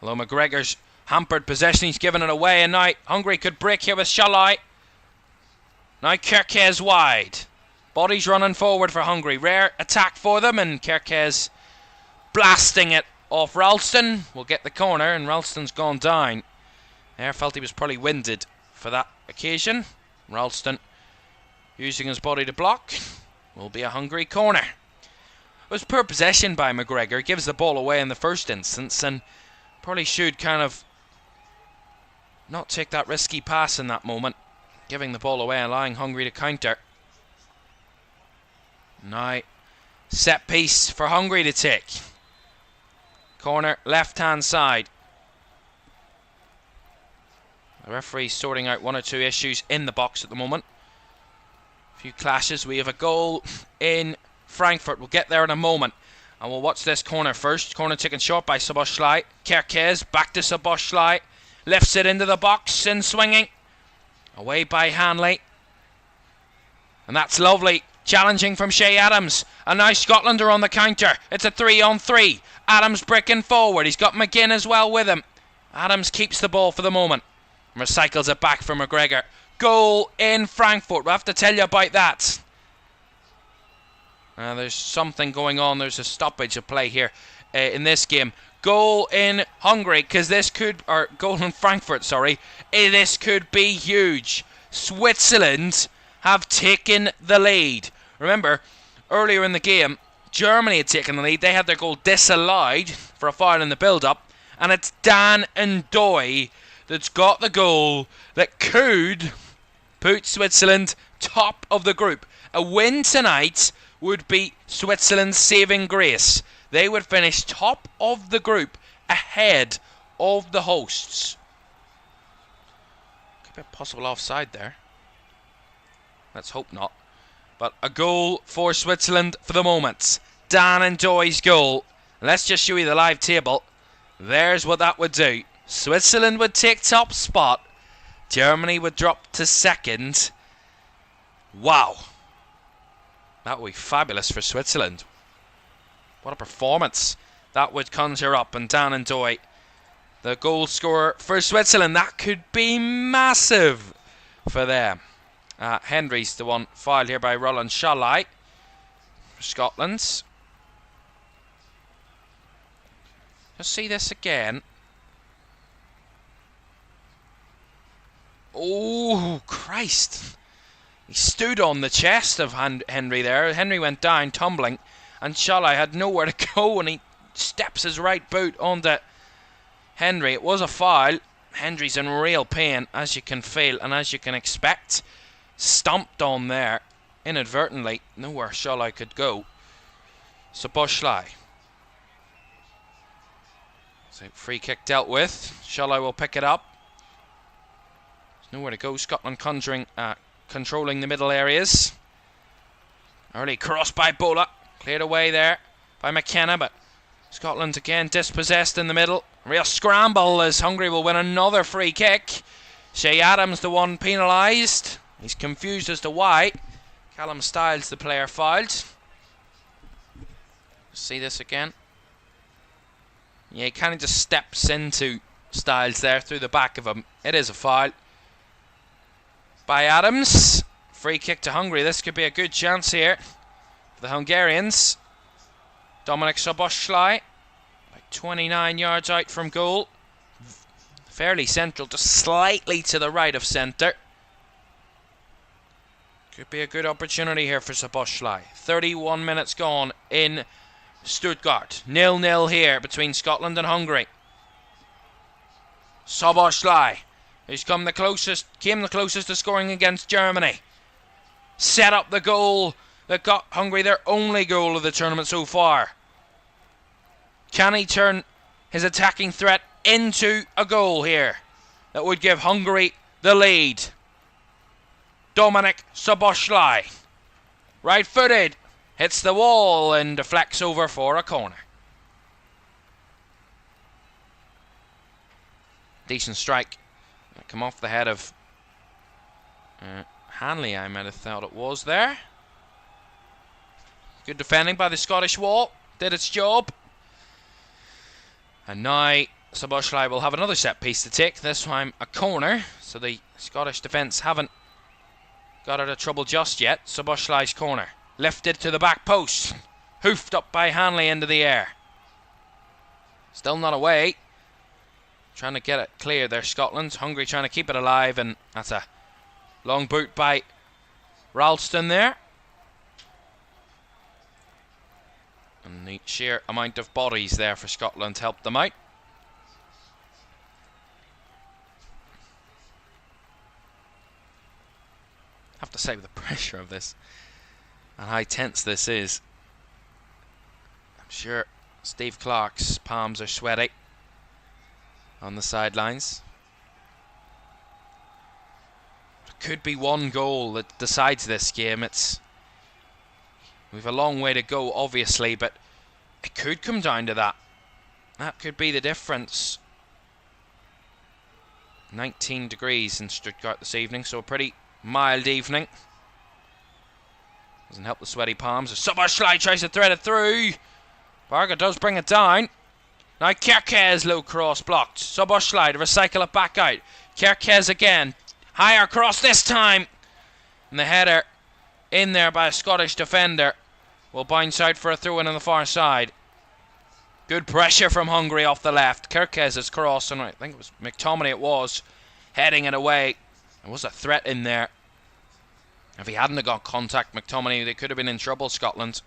Although McGregor's hampered possession, he's given it away, and now Hungary could break here with Shalai. Now Kerkez wide. Bodies running forward for Hungary. Rare attack for them, and Kerkez blasting it off Ralston. Will get the corner, and Ralston's gone down. There, felt he was probably winded for that occasion. Ralston using his body to block. Will be a Hungary corner. It was poor possession by McGregor. Gives the ball away in the first instance, and probably should kind of not take that risky pass in that moment, giving the ball away, allowing Hungary to counter. Now set piece for Hungary to take. Corner left hand side. The referee's sorting out 1 or 2 issues in the box at the moment. A few clashes. We have a goal in Frankfurt. We'll get there in a moment. And we'll watch this corner first. Corner taken short by Soboslai. Kerkez back to Soboslai. Lifts it into the box and swinging. Away by Hanley. And that's lovely. Challenging from Shea Adams. And now Scotland are on the counter. It's a 3-on-3. Adams breaking forward. He's got McGinn as well with him. Adams keeps the ball for the moment. Recycles it back for McGregor. Goal in Frankfurt. We'll have to tell you about that. There's something going on. There's a stoppage of play here in this game. Goal in Hungary, because this could, or goal in Frankfurt, sorry. This could be huge. Switzerland have taken the lead. Remember, earlier in the game, Germany had taken the lead. They had their goal disallowed for a foul in the build-up. And it's Dan Ndoye that's got the goal that could put Switzerland top of the group. A win tonight would be Switzerland's saving grace. They would finish top of the group ahead of the hosts. Could be a possible offside there. Let's hope not. But a goal for Switzerland for the moment. Dan Ndoye's goal. Let's just show you the live table. There's what that would do. Switzerland would take top spot. Germany would drop to second. Wow. That would be fabulous for Switzerland. What a performance that would conjure up. And Dan and Doy, the goal scorer for Switzerland. That could be massive for them. Henry's the one fouled here by Roland Shalai for Scotland. Let's see this again. Oh, Christ. He stood on the chest of Henry there. Henry went down, tumbling, and Shalai had nowhere to go, and he steps his right boot onto Henry. It was a foul. Henry's in real pain, as you can feel and as you can expect. Stomped on there, inadvertently. Nowhere Shalai could go. Szoboszlai. So free kick dealt with. Shalai will pick it up. There's nowhere to go. Scotland controlling the middle areas. Early cross by Bola. Cleared away there by McKenna, but Scotland again dispossessed in the middle. Real scramble as Hungary will win another free kick. Shea Adams the one penalised. He's confused as to why. Callum Styles the player fouled. See this again. Yeah, he kind of just steps into Styles there through the back of him. It is a foul by Adams. Free kick to Hungary. This could be a good chance here for the Hungarians. Dominik Szoboszlai, about 29 yards out from goal. Fairly central, just slightly to the right of centre. Could be a good opportunity here for Szoboszlai. 31 minutes gone in Stuttgart. 0-0 here between Scotland and Hungary. Szoboszlai, who's came the closest to scoring against Germany. Set up the goal that got Hungary their only goal of the tournament so far. Can he turn his attacking threat into a goal here that would give Hungary the lead? Dominik Szoboszlai, right-footed, hits the wall and deflects over for a corner. Decent strike. Come off the head of Hanley, I might have thought it was there. Good defending by the Scottish wall. Did its job. And now Szoboszlai will have another set piece to take. This time a corner. So the Scottish defence haven't got out of trouble just yet. Szoboszlai's corner. Lifted to the back post. Hoofed up by Hanley into the air. Still not away. Trying to get it clear there, Scotland. Hungary trying to keep it alive, and that's a long boot by Ralston there. And the sheer amount of bodies there for Scotland helped them out. I have to say, with the pressure of this and how tense this is, I'm sure Steve Clarke's palms are sweaty on the sidelines. There could be one goal that decides this game. We've a long way to go, obviously, but it could come down to that. That could be the difference. 19 degrees in Stuttgart this evening, so a pretty mild evening. Doesn't help the sweaty palms. Szoboszlai tries to thread it through. Varga does bring it down. Now Kerkez, low cross blocked. Szoboszlai to recycle it back out. Kerkez again. Higher cross this time. And the header in there by a Scottish defender will bounce out for a throw-in on the far side. Good pressure from Hungary off the left. Kerkez's cross, and I think it was McTominay it was, heading it away. There was a threat in there. If he hadn't have got contact, McTominay, they could have been in trouble, Scotland.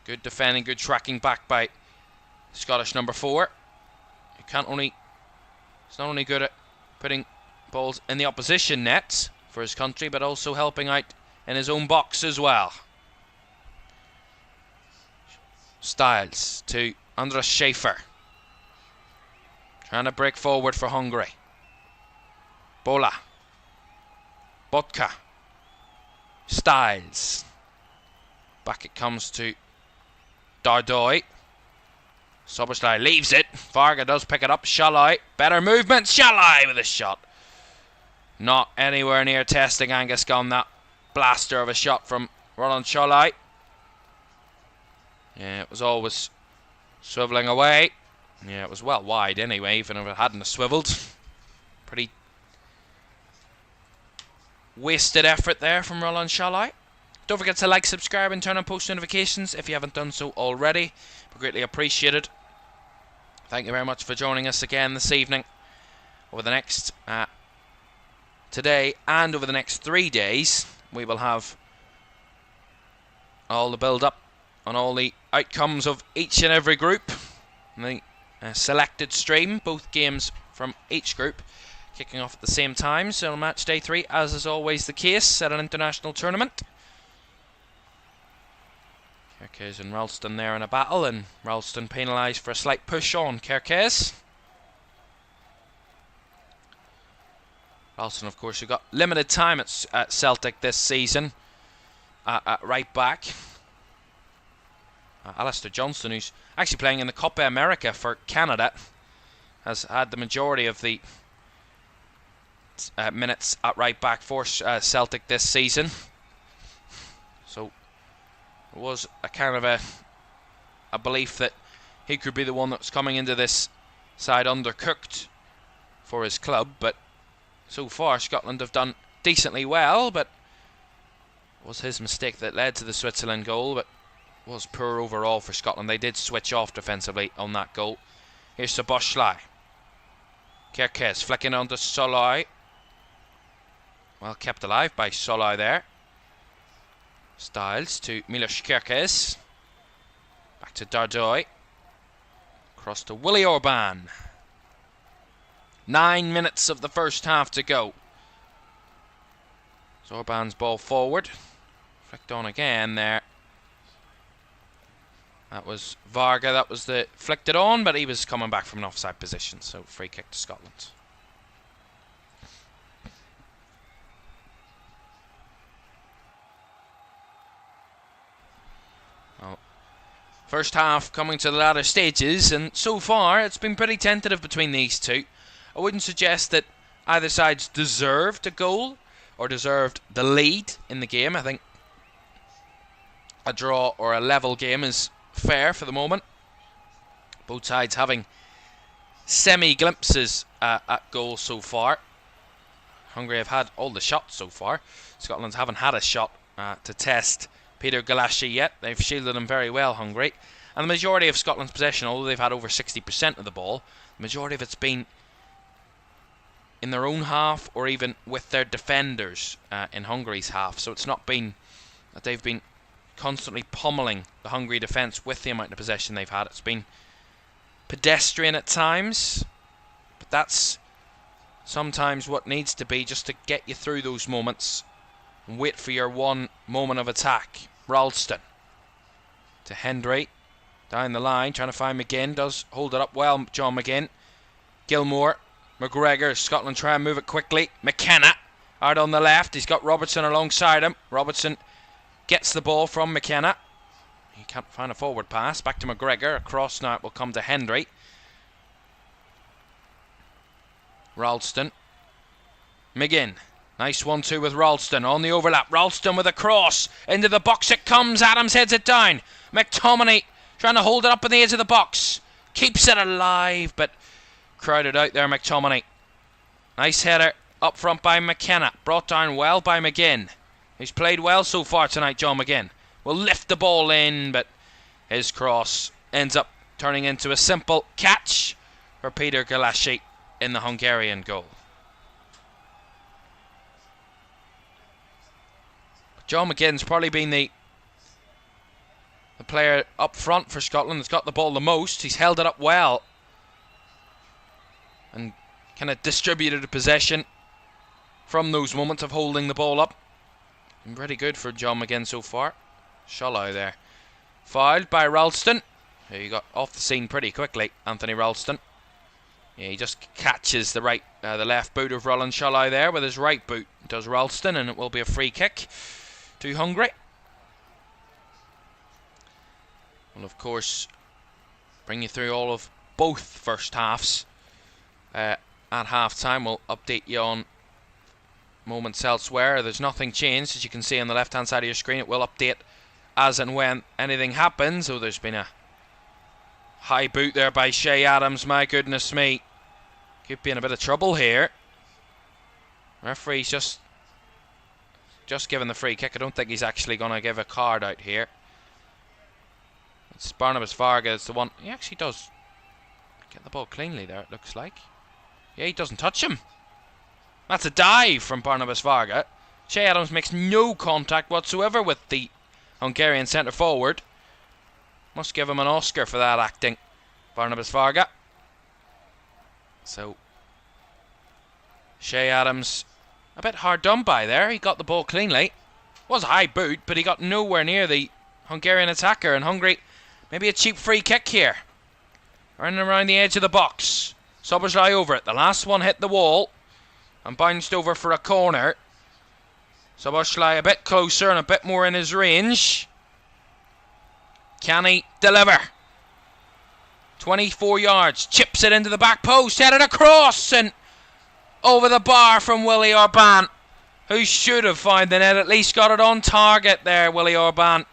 Good defending, good tracking back by Scottish number 4. He's not only good at putting balls in the opposition net for his country, but also helping out in his own box as well. Styles to Andras Schaefer. Trying to break forward for Hungary. Bola. Botka. Styles. Back it comes to Dardoy. Szoboszlai leaves it. Varga does pick it up. Shalai. Better movement. Shalai with a shot. Not anywhere near testing Angus Gunn. That blaster of a shot from Roland Shalai. Yeah, it was always swivelling away. Yeah, it was well wide anyway, even if it hadn't swiveled. Pretty wasted effort there from Roland Shalai. Don't forget to like, subscribe and turn on post notifications if you haven't done so already. Be greatly appreciated. Thank you very much for joining us again this evening. Over the next today and over the next 3 days, we will have all the build-up on all the outcomes of each and every group. The selected stream, both games from each group, kicking off at the same time. So match day 3, as is always the case at an international tournament. Kerkez and Ralston there in a battle, and Ralston penalised for a slight push on Kerkez. Ralston, of course, who got limited time at Celtic this season at right back. Alistair Johnston, who's actually playing in the Copa America for Canada, has had the majority of the minutes at right back for Celtic this season. So it was a kind of a belief that he could be the one that's coming into this side undercooked for his club, but so far Scotland have done decently well, but it was his mistake that led to the Switzerland goal, but was poor overall for Scotland. They did switch off defensively on that goal. Here's Szoboszlai. Kerkez flicking onto Solai. Well kept alive by Solai there. Styles to Milos Kerkez. Back to Dardoy. Cross to Willie Orban. 9 minutes of the first half to go. Orban's ball forward. Flicked on again there. That was Varga, that was the flicked it on, but he was coming back from an offside position, so free kick to Scotland. Well, first half coming to the latter stages, and so far it's been pretty tentative between these two. I wouldn't suggest that either side's deserved a goal or deserved the lead in the game. I think a draw or a level game is fair for the moment. Both sides having semi-glimpses at goals so far. Hungary have had all the shots so far. Scotland haven't had a shot to test Peter Galassi yet. They've shielded him very well, Hungary. And the majority of Scotland's possession, although they've had over 60% of the ball, the majority of it's been in their own half or even with their defenders in Hungary's half. So it's not been that they've been constantly pummeling the Hungary defence with the amount of possession they've had. It's been pedestrian at times, but that's sometimes what needs to be, just to get you through those moments and wait for your one moment of attack. Ralston to Hendry down the line, trying to find McGinn. Does hold it up well, John McGinn. Gilmour, McGregor. Scotland try and move it quickly. McKenna out on the left. He's got Robertson alongside him. Robertson gets the ball from McKenna. He can't find a forward pass. Back to McGregor. Across now it will come to Hendry. Ralston. McGinn. Nice 1-2 with Ralston on the overlap. Ralston with a cross. Into the box it comes. Adams heads it down. McTominay trying to hold it up in the edge of the box. Keeps it alive, but crowded out there, McTominay. Nice header up front by McKenna. Brought down well by McGinn. He's played well so far tonight, John McGinn. Will lift the ball in, but his cross ends up turning into a simple catch for Peter Galassi in the Hungarian goal. John McGinn's probably been the player up front for Scotland that's got the ball the most. He's held it up well and kind of distributed a possession from those moments of holding the ball up. Been pretty good for John McGinn so far. Shallow there. Fouled by Ralston. He got off the scene pretty quickly, Anthony Ralston. Yeah, he just catches the left boot of Roland Shallow there with his right boot. Does Ralston, and it will be a free kick to Hungary. We'll of course bring you through all of both first halves at half time. We'll update you on moments elsewhere. There's nothing changed, as you can see on the left hand side of your screen. It will update as and when anything happens. Oh, there's been a high boot there by Shea Adams. My goodness me. Could be in a bit of trouble here. Referee's just given the free kick. I don't think he's actually going to give a card out here. It's Barnabas Vargas, the one. He actually does get the ball cleanly there, it looks like. Yeah, he doesn't touch him. That's a dive from Barnabas Varga. Shea Adams makes no contact whatsoever with the Hungarian centre forward. Must give him an Oscar for that acting, Barnabas Varga. So Shea Adams a bit hard done by there. He got the ball cleanly. Was a high boot, but he got nowhere near the Hungarian attacker. And Hungary, maybe a cheap free kick here. Running around the edge of the box. Soboslai over it. The last one hit the wall and bounced over for a corner. Soboslai a bit closer and a bit more in his range. Can he deliver? 24 yards. Chips it into the back post. Headed across and over the bar from Willie Orban, who should have found the net. At least got it on target there, Willie Orban.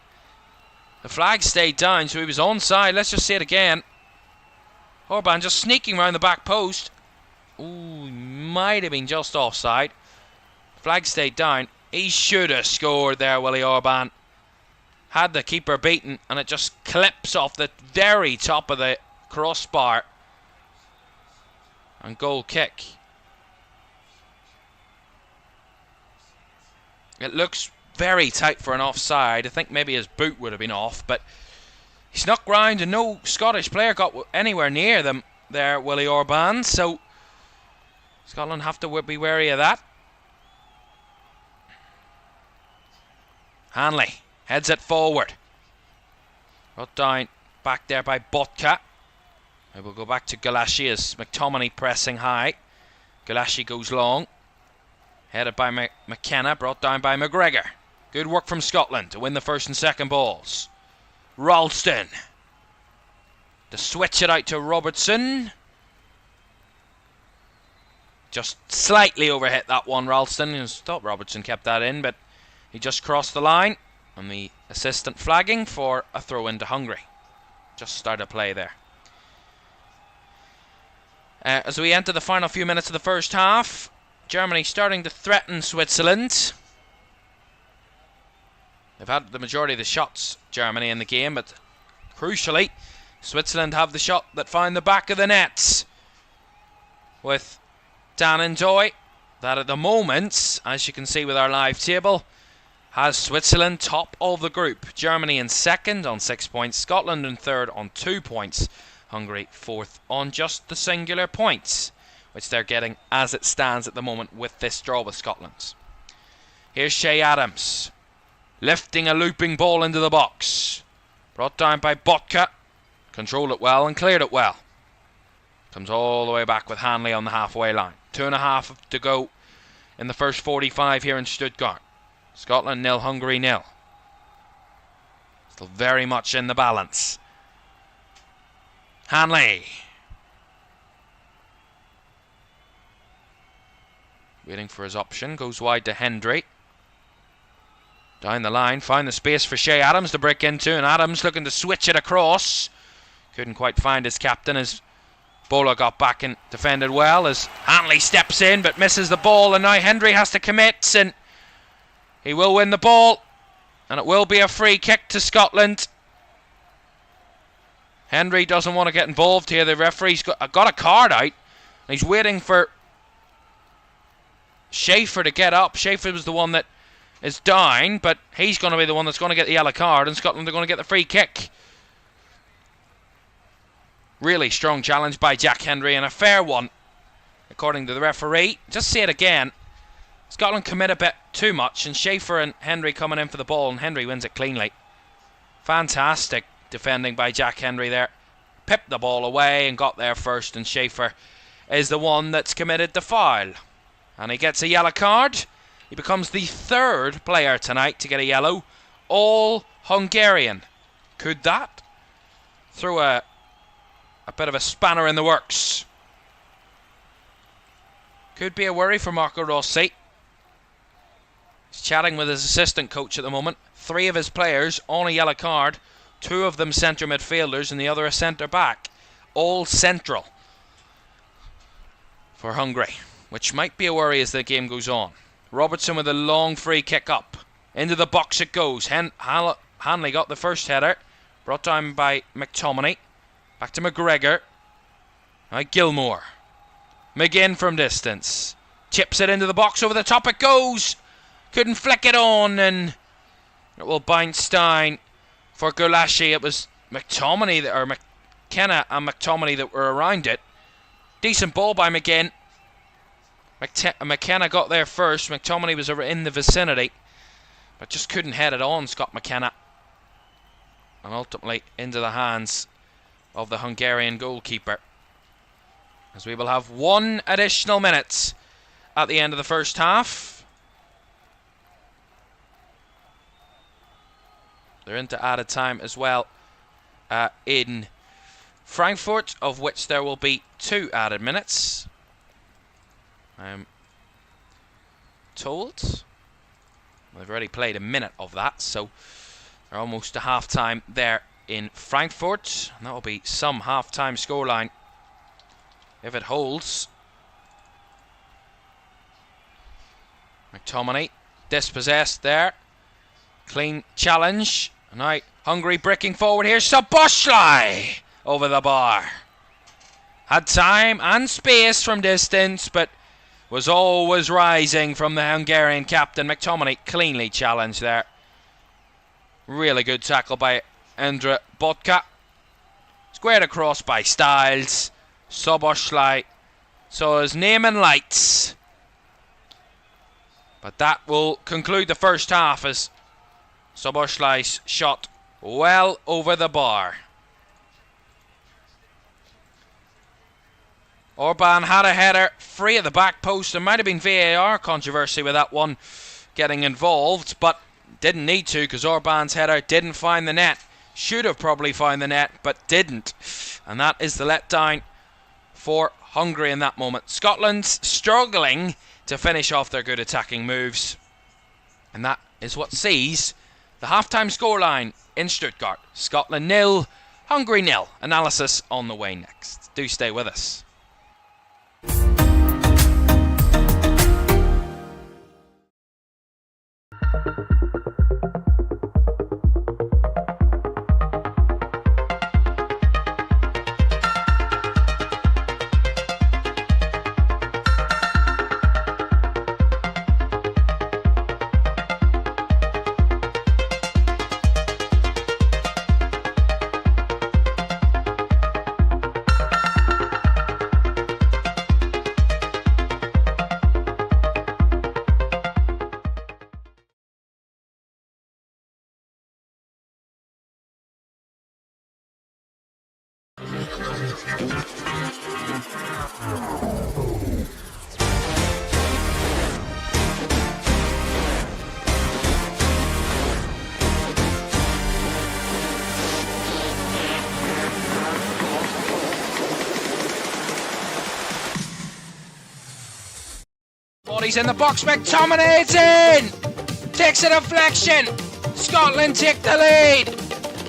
The flag stayed down, so he was onside. Let's just see it again. Orban just sneaking around the back post. Ooh, might have been just offside. Flag stayed down. He should have scored there, Willie Orban. Had the keeper beaten, and it just clips off the very top of the crossbar. And goal kick. It looks very tight for an offside. I think maybe his boot would have been off, but he snuck round and no Scottish player got anywhere near them there, Willie Orban. So Scotland have to be wary of that. Hanley heads it forward. Brought down back there by Botka. We will go back to Galashi as McTominay pressing high. Galashi goes long. Headed by McKenna, brought down by McGregor. Good work from Scotland to win the first and second balls. Ralston to switch it out to Robertson. Just slightly overhit that one, Ralston. I thought Robertson kept that in, but he just crossed the line. And the assistant flagging for a throw into Hungary. Just started play there. As we enter the final few minutes of the first half, Germany starting to threaten Switzerland. They've had the majority of the shots, Germany, in the game, but crucially, Switzerland have the shot that found the back of the nets. With Dan and Doy, that at the moment, as you can see with our live table, has Switzerland top of the group. Germany in second on 6 points, Scotland in third on 2 points, Hungary fourth on just the singular points, which they're getting as it stands at the moment with this draw with Scotland. Here's Shea Adams, lifting a looping ball into the box. Brought down by Botka. Controlled it well and cleared it well. Comes all the way back with Hanley on the halfway line. 2.5 to go in the first 45 here in Stuttgart. Scotland 0, Hungary 0. Still very much in the balance. Hanley. Waiting for his option. Goes wide to Hendry. Down the line. Found the space for Shea Adams to break into. And Adams looking to switch it across. Couldn't quite find his captain as Bowler got back and defended well. As Hanley steps in but misses the ball. And now Hendry has to commit. And he will win the ball. And it will be a free kick to Scotland. Hendry doesn't want to get involved here. The referee's got a card out. He's waiting for Schaefer to get up. Schaefer was the one that is down, but he's going to be the one that's going to get the yellow card, and Scotland are going to get the free kick. Really strong challenge by Jack Hendry, and a fair one, according to the referee. Just see it again. Scotland commit a bit too much, and Schaefer and Hendry coming in for the ball, and Hendry wins it cleanly. Fantastic defending by Jack Hendry there. Pipped the ball away and got there first, and Schaefer is the one that's committed the foul. And he gets a yellow card. He becomes the third player tonight to get a yellow. All Hungarian. Could that throw a bit of a spanner in the works? Could be a worry for Marco Rossi. chatting with his assistant coach at the moment. 3 of his players on a yellow card. 2 of them centre midfielders and the other a centre back. All central for Hungary, which might be a worry as the game goes on. Robertson with a long free kick up. Into the box it goes. Hanley got the first header. Brought down by McTominay. Back to McGregor. Now Gilmore. McGinn from distance. Chips it into the box. Over the top it goes. Couldn't flick it on, and it will bounce down for Gulashi. It was McTominay or McKenna and McTominay that were around it. Decent ball by McGinn. McKenna got there first. McTominay was in the vicinity, but just couldn't head it on, Scott McKenna. And ultimately into the hands of the Hungarian goalkeeper. As we will have 1 additional minute at the end of the first half. They're into added time as well in Frankfurt, of which there will be 2 added minutes, I'm told. They've already played a minute of that, so they're almost to half-time there in Frankfurt. And that will be some half-time scoreline if it holds. McTominay dispossessed there. Clean challenge. And now Hungary breaking forward here. Szoboszlai over the bar. Had time and space from distance, but was always rising from the Hungarian captain. McTominay cleanly challenged there. Really good tackle by Endre Botka. Squared across by Styles. Szoboszlai saw his name in lights. But that will conclude the first half as Szoboszlai's shot well over the bar. Orban had a header free at the back post. There might have been VAR controversy with that one getting involved, but didn't need to because Orban's header didn't find the net. Should have probably found the net, but didn't. And that is the letdown for Hungary in that moment. Scotland's struggling to finish off their good attacking moves. And that is what sees the halftime scoreline in Stuttgart. Scotland 0, Hungary 0. Analysis on the way next. Do stay with us. Bodies in the box, McTominay, it's in! Takes a deflection! Scotland take the lead!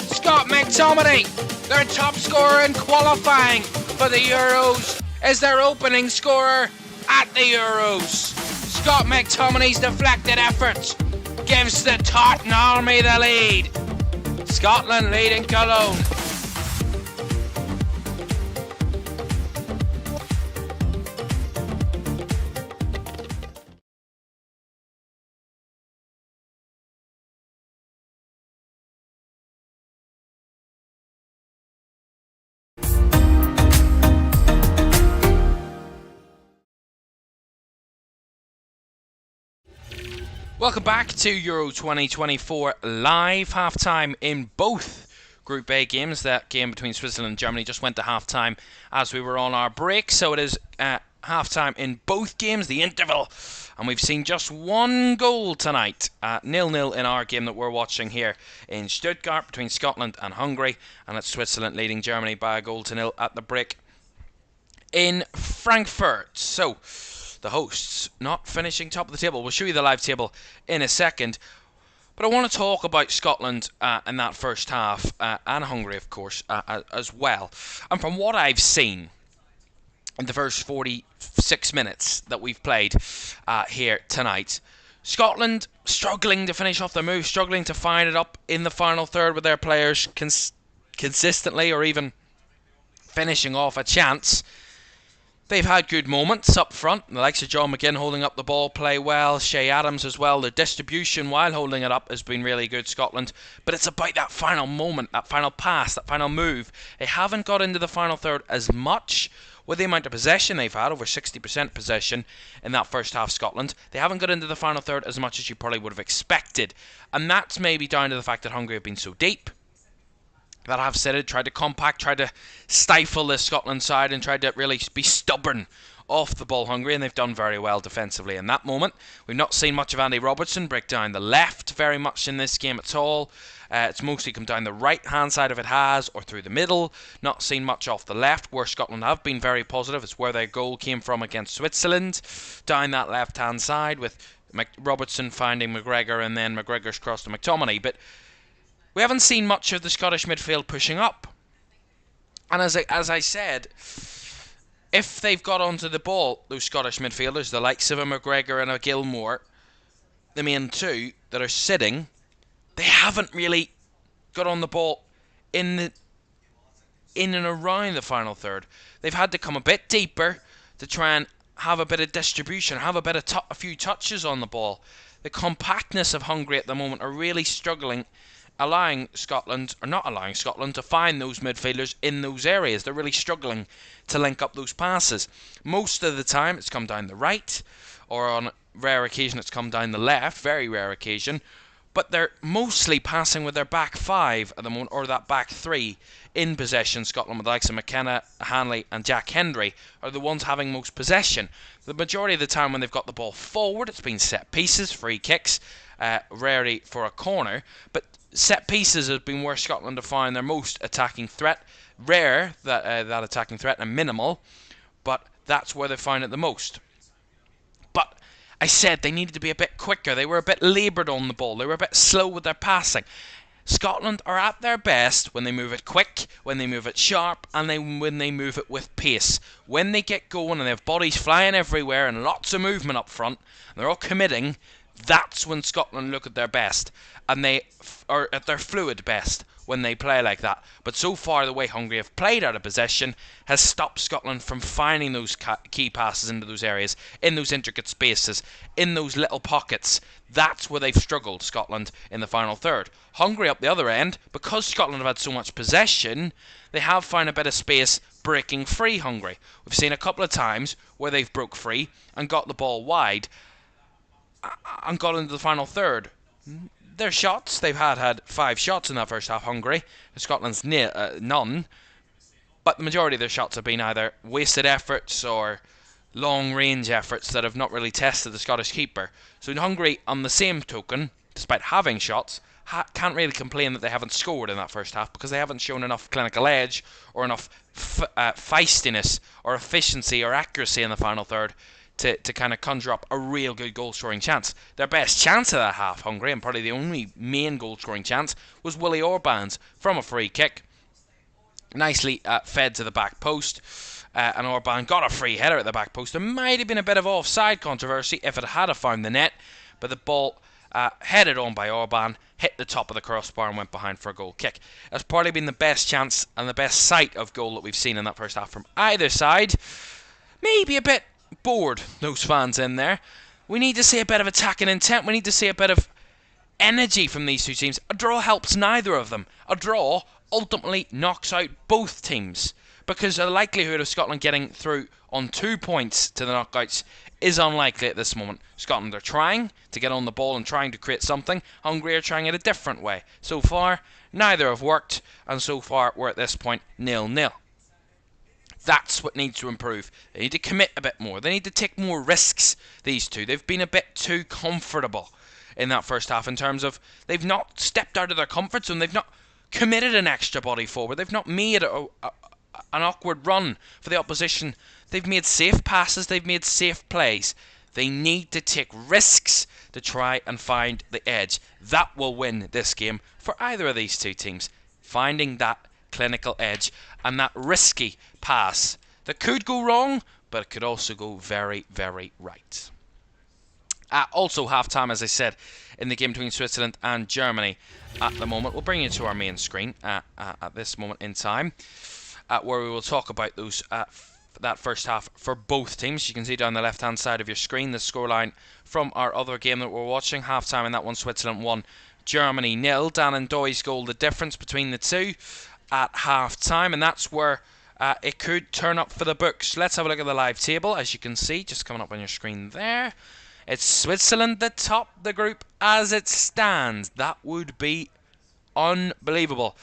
Scott McTominay, their top scorer in qualifying for the Euros, is their opening scorer at the Euros. Scott McTominay's deflected effort gives the Tartan Army the lead. Scotland leading Cologne. Welcome back to Euro 2024 live. Half-time in both Group A games. That game between Switzerland and Germany just went to half-time as we were on our break. So it is half-time in both games, the interval. And we've seen just 1 goal tonight. 0-0 in our game that we're watching here in Stuttgart between Scotland and Hungary. And it's Switzerland leading Germany by 1-0 at the break in Frankfurt. So the hosts, not finishing top of the table. We'll show you the live table in a second. But I want to talk about Scotland in that first half, and Hungary, of course, as well. And from what I've seen in the first 46 minutes that we've played here tonight, Scotland struggling to finish off their move, struggling to find it up in the final third with their players consistently, or even finishing off a chance. They've had good moments up front. The likes of John McGinn holding up the ball play well. Shea Adams as well. The distribution while holding it up has been really good, Scotland. But it's about that final moment, that final pass, that final move. They haven't got into the final third as much with the amount of possession they've had, over 60% possession in that first half, Scotland. They haven't got into the final third as much as you probably would have expected. And that's maybe down to the fact that Hungary have been so deep. That have said it, tried to compact, tried to stifle this Scotland side and tried to really be stubborn off the ball, Hungary, and they've done very well defensively in that moment. We've not seen much of Andy Robertson break down the left very much in this game at all. It's mostly come down the right-hand side if it has, or through the middle. Not seen much off the left, where Scotland have been very positive. It's where their goal came from against Switzerland, down that left-hand side with Robertson finding McGregor and then McGregor's cross to McTominay. But we haven't seen much of the Scottish midfield pushing up. And as I said, if they've got onto the ball, those Scottish midfielders, the likes of a McGregor and a Gilmore, the main two that are sitting, they haven't really got on the ball in and around the final third. They've had to come a bit deeper to try and have a bit of distribution, have a few touches on the ball. The compactness of Hungary at the moment are really struggling, not allowing Scotland to find those midfielders in those areas. They're really struggling to link up those passes. Most of the time it's come down the right, or on rare occasion it's come down the left, very rare occasion, but they're mostly passing with their back five at the moment, or that back three in possession. Scotland, with the likes of McKenna, Hanley and Jack Hendry, are the ones having most possession. The majority of the time when they've got the ball forward, it's been set pieces, free kicks, rarely for a corner, but set pieces has been where Scotland have found their most attacking threat. Rare that attacking threat, and minimal, but that's where they found it the most. But I said they needed to be a bit quicker. They were a bit laboured on the ball. They were a bit slow with their passing. Scotland are at their best when they move it quick, when they move it sharp, and when they move it with pace. When they get going and they have bodies flying everywhere and lots of movement up front, and they're all committing, that's when Scotland look at their best. And they are at their fluid best when they play like that. But so far, the way Hungary have played out of possession has stopped Scotland from finding those key passes into those areas, in those intricate spaces, in those little pockets. That's where they've struggled, Scotland, in the final third. Hungary up the other end, because Scotland have had so much possession, they have found a bit of space breaking free, Hungary. We've seen a couple of times where they've broke free and got the ball wide and got into the final third. Their shots, they've had 5 shots in that first half, Hungary. Scotland's none. But the majority of their shots have been either wasted efforts or long-range efforts that have not really tested the Scottish keeper. So in Hungary, on the same token, despite having shots, can't really complain that they haven't scored in that first half, because they haven't shown enough clinical edge or enough feistiness or efficiency or accuracy in the final third to kind of conjure up a real good goal-scoring chance. Their best chance of that half, Hungary, and probably the only main goal-scoring chance, was Willie Orban's from a free kick. Nicely fed to the back post, and Orban got a free header at the back post. There might have been a bit of offside controversy if it had found the net, but the ball headed on by Orban, hit the top of the crossbar and went behind for a goal kick. That's probably been the best chance and the best sight of goal that we've seen in that first half from either side. Maybe a bit bored, those fans in there. We need to see a bit of attacking intent. We need to see a bit of energy from these two teams. A draw helps neither of them. A draw ultimately knocks out both teams, because the likelihood of Scotland getting through on 2 points to the knockouts is unlikely at this moment. Scotland are trying to get on the ball and trying to create something. Hungary are trying it a different way. So far, neither have worked, and so far we're at this point 0-0. That's what needs to improve. They need to commit a bit more. They need to take more risks, these two. They've been a bit too comfortable in that first half in terms of they've not stepped out of their comfort zone. They've not committed an extra body forward. They've not made an awkward run for the opposition. They've made safe passes, they've made safe plays. They need to take risks to try and find the edge. That will win this game for either of these two teams. Finding that clinical edge and that risky pass that could go wrong, but it could also go very, very right. Also, half-time, as I said, in the game between Switzerland and Germany at the moment. We'll bring you to our main screen at this moment in time, where we will talk about those that first half for both teams. You can see down the left-hand side of your screen the scoreline from our other game that we're watching. Half-time in that one, Switzerland 1, Germany 0. Dan and Doy's goal, the difference between the two at half-time, and that's where it could turn up for the books. Let's have a look at the live table. As you can see, just coming up on your screen there, it's Switzerland that top the group as it stands. That would be unbelievable.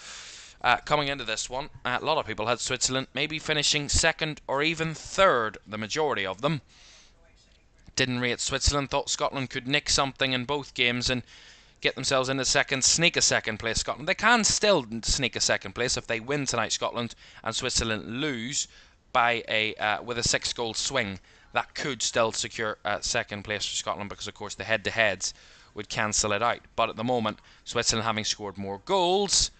Coming into this one, a lot of people had Switzerland maybe finishing second or even third, the majority of them. Didn't rate Switzerland, thought Scotland could nick something in both games and get themselves into second, sneak a second place. Scotland, they can still sneak a second place if they win tonight, Scotland, and Switzerland lose by with a 6-goal swing. That could still secure second place for Scotland because, of course, the head-to-heads would cancel it out. But at the moment, Switzerland, having scored more goals,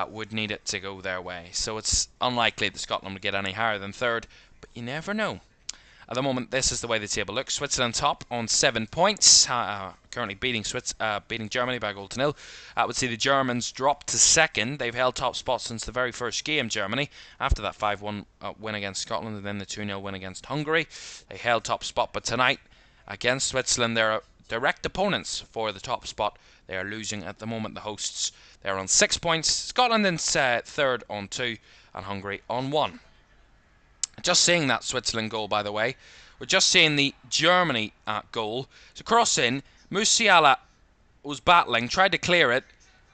would need it to go their way. So it's unlikely that Scotland would get any higher than third, but you never know. At the moment, this is the way the table looks. Switzerland top on 7 points, currently beating Germany by a goal to nil. I would see the Germans drop to second. They've held top spot since the very first game, Germany, after that 5-1 win against Scotland and then the 2-0 win against Hungary. They held top spot, but tonight, against Switzerland, they're direct opponents for the top spot. They are losing at the moment, the hosts. They're on 6 points. Scotland in third on 2 and Hungary on 1. Just seeing that Switzerland goal, by the way. We're just seeing the Germany goal. It's a cross-in. Musiala was battling, tried to clear it,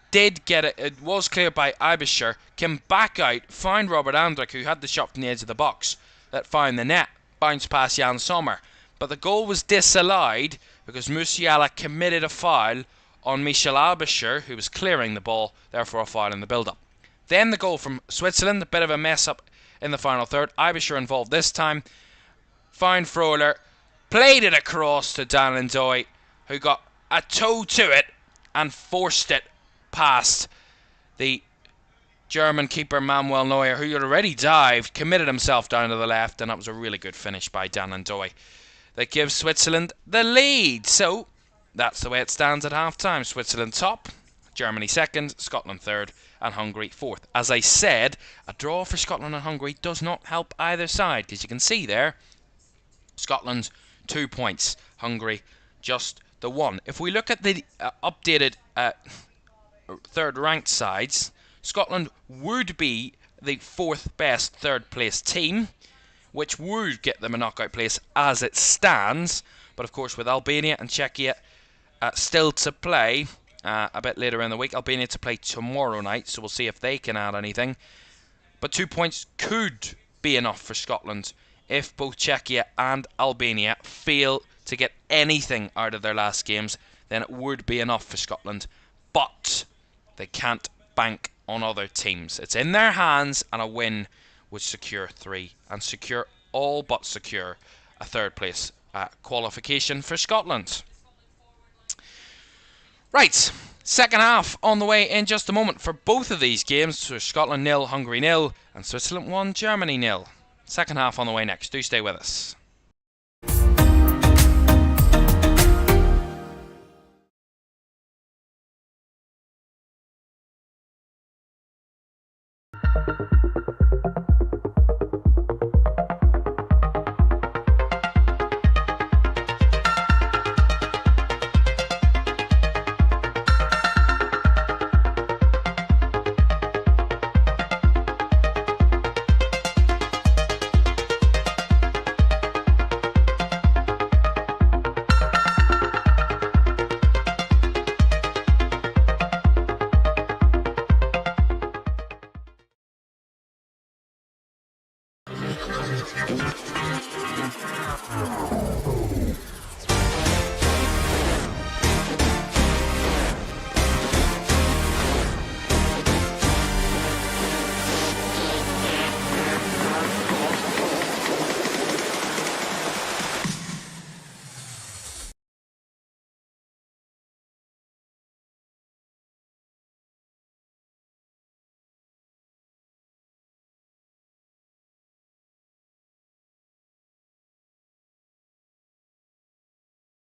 did get it. It was cleared by Ibischer. Came back out, found Robert Andrich, who had the shot from the edge of the box, that found the net. Bounced past Jan Sommer. But the goal was disallowed because Musiala committed a foul on Michel Ibischer, who was clearing the ball, therefore a foul in the build-up. Then the goal from Switzerland, a bit of a mess-up in the final third. Ibischer involved this time. Found Fröhler. Played it across to Dan and Doy, who got a toe to it and forced it past the German keeper Manuel Neuer, who had already dived, committed himself down to the left, and that was a really good finish by Dan and Doy. That gives Switzerland the lead. So that's the way it stands at half-time. Switzerland top, Germany second, Scotland third, and Hungary fourth. As I said, a draw for Scotland and Hungary does not help either side, because you can see there, Scotland 2 points, Hungary just the 1. If we look at the updated third-ranked sides, Scotland would be the 4th best third-place team, which would get them a knockout place as it stands. But of course, with Albania and Czechia still to play a bit later in the week, Albania to play tomorrow night, so we'll see if they can add anything. But 2 points could be enough for Scotland if both Czechia and Albania fail to get anything out of their last games. Then it would be enough for Scotland, but they can't bank on other teams. It's in their hands, and a win would secure 3 and secure all but secure a third place qualification for Scotland. Right, second half on the way in just a moment for both of these games. So Scotland 0, Hungary 0, and Switzerland 1, Germany 0. Second half on the way next. Do stay with us.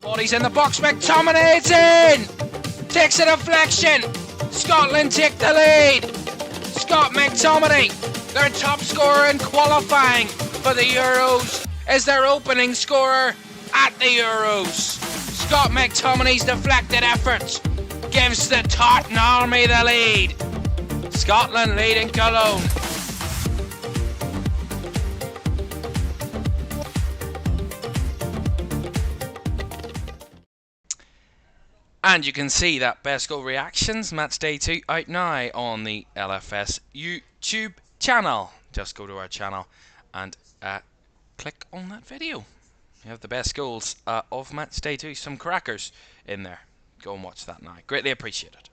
Bodies in the box, McTominay's in! Takes a deflection! Scotland take the lead! Scott McTominay, their top scorer in qualifying for the Euros, is their opening scorer at the Euros. Scott McTominay's deflected effort gives the Tartan Army the lead. Scotland leading Cologne. And you can see that best goal reactions match day 2 out now on the LFS YouTube channel. Just go to our channel and click on that video. You have the best goals of match day 2. Some crackers in there. Go and watch that now. Greatly appreciated.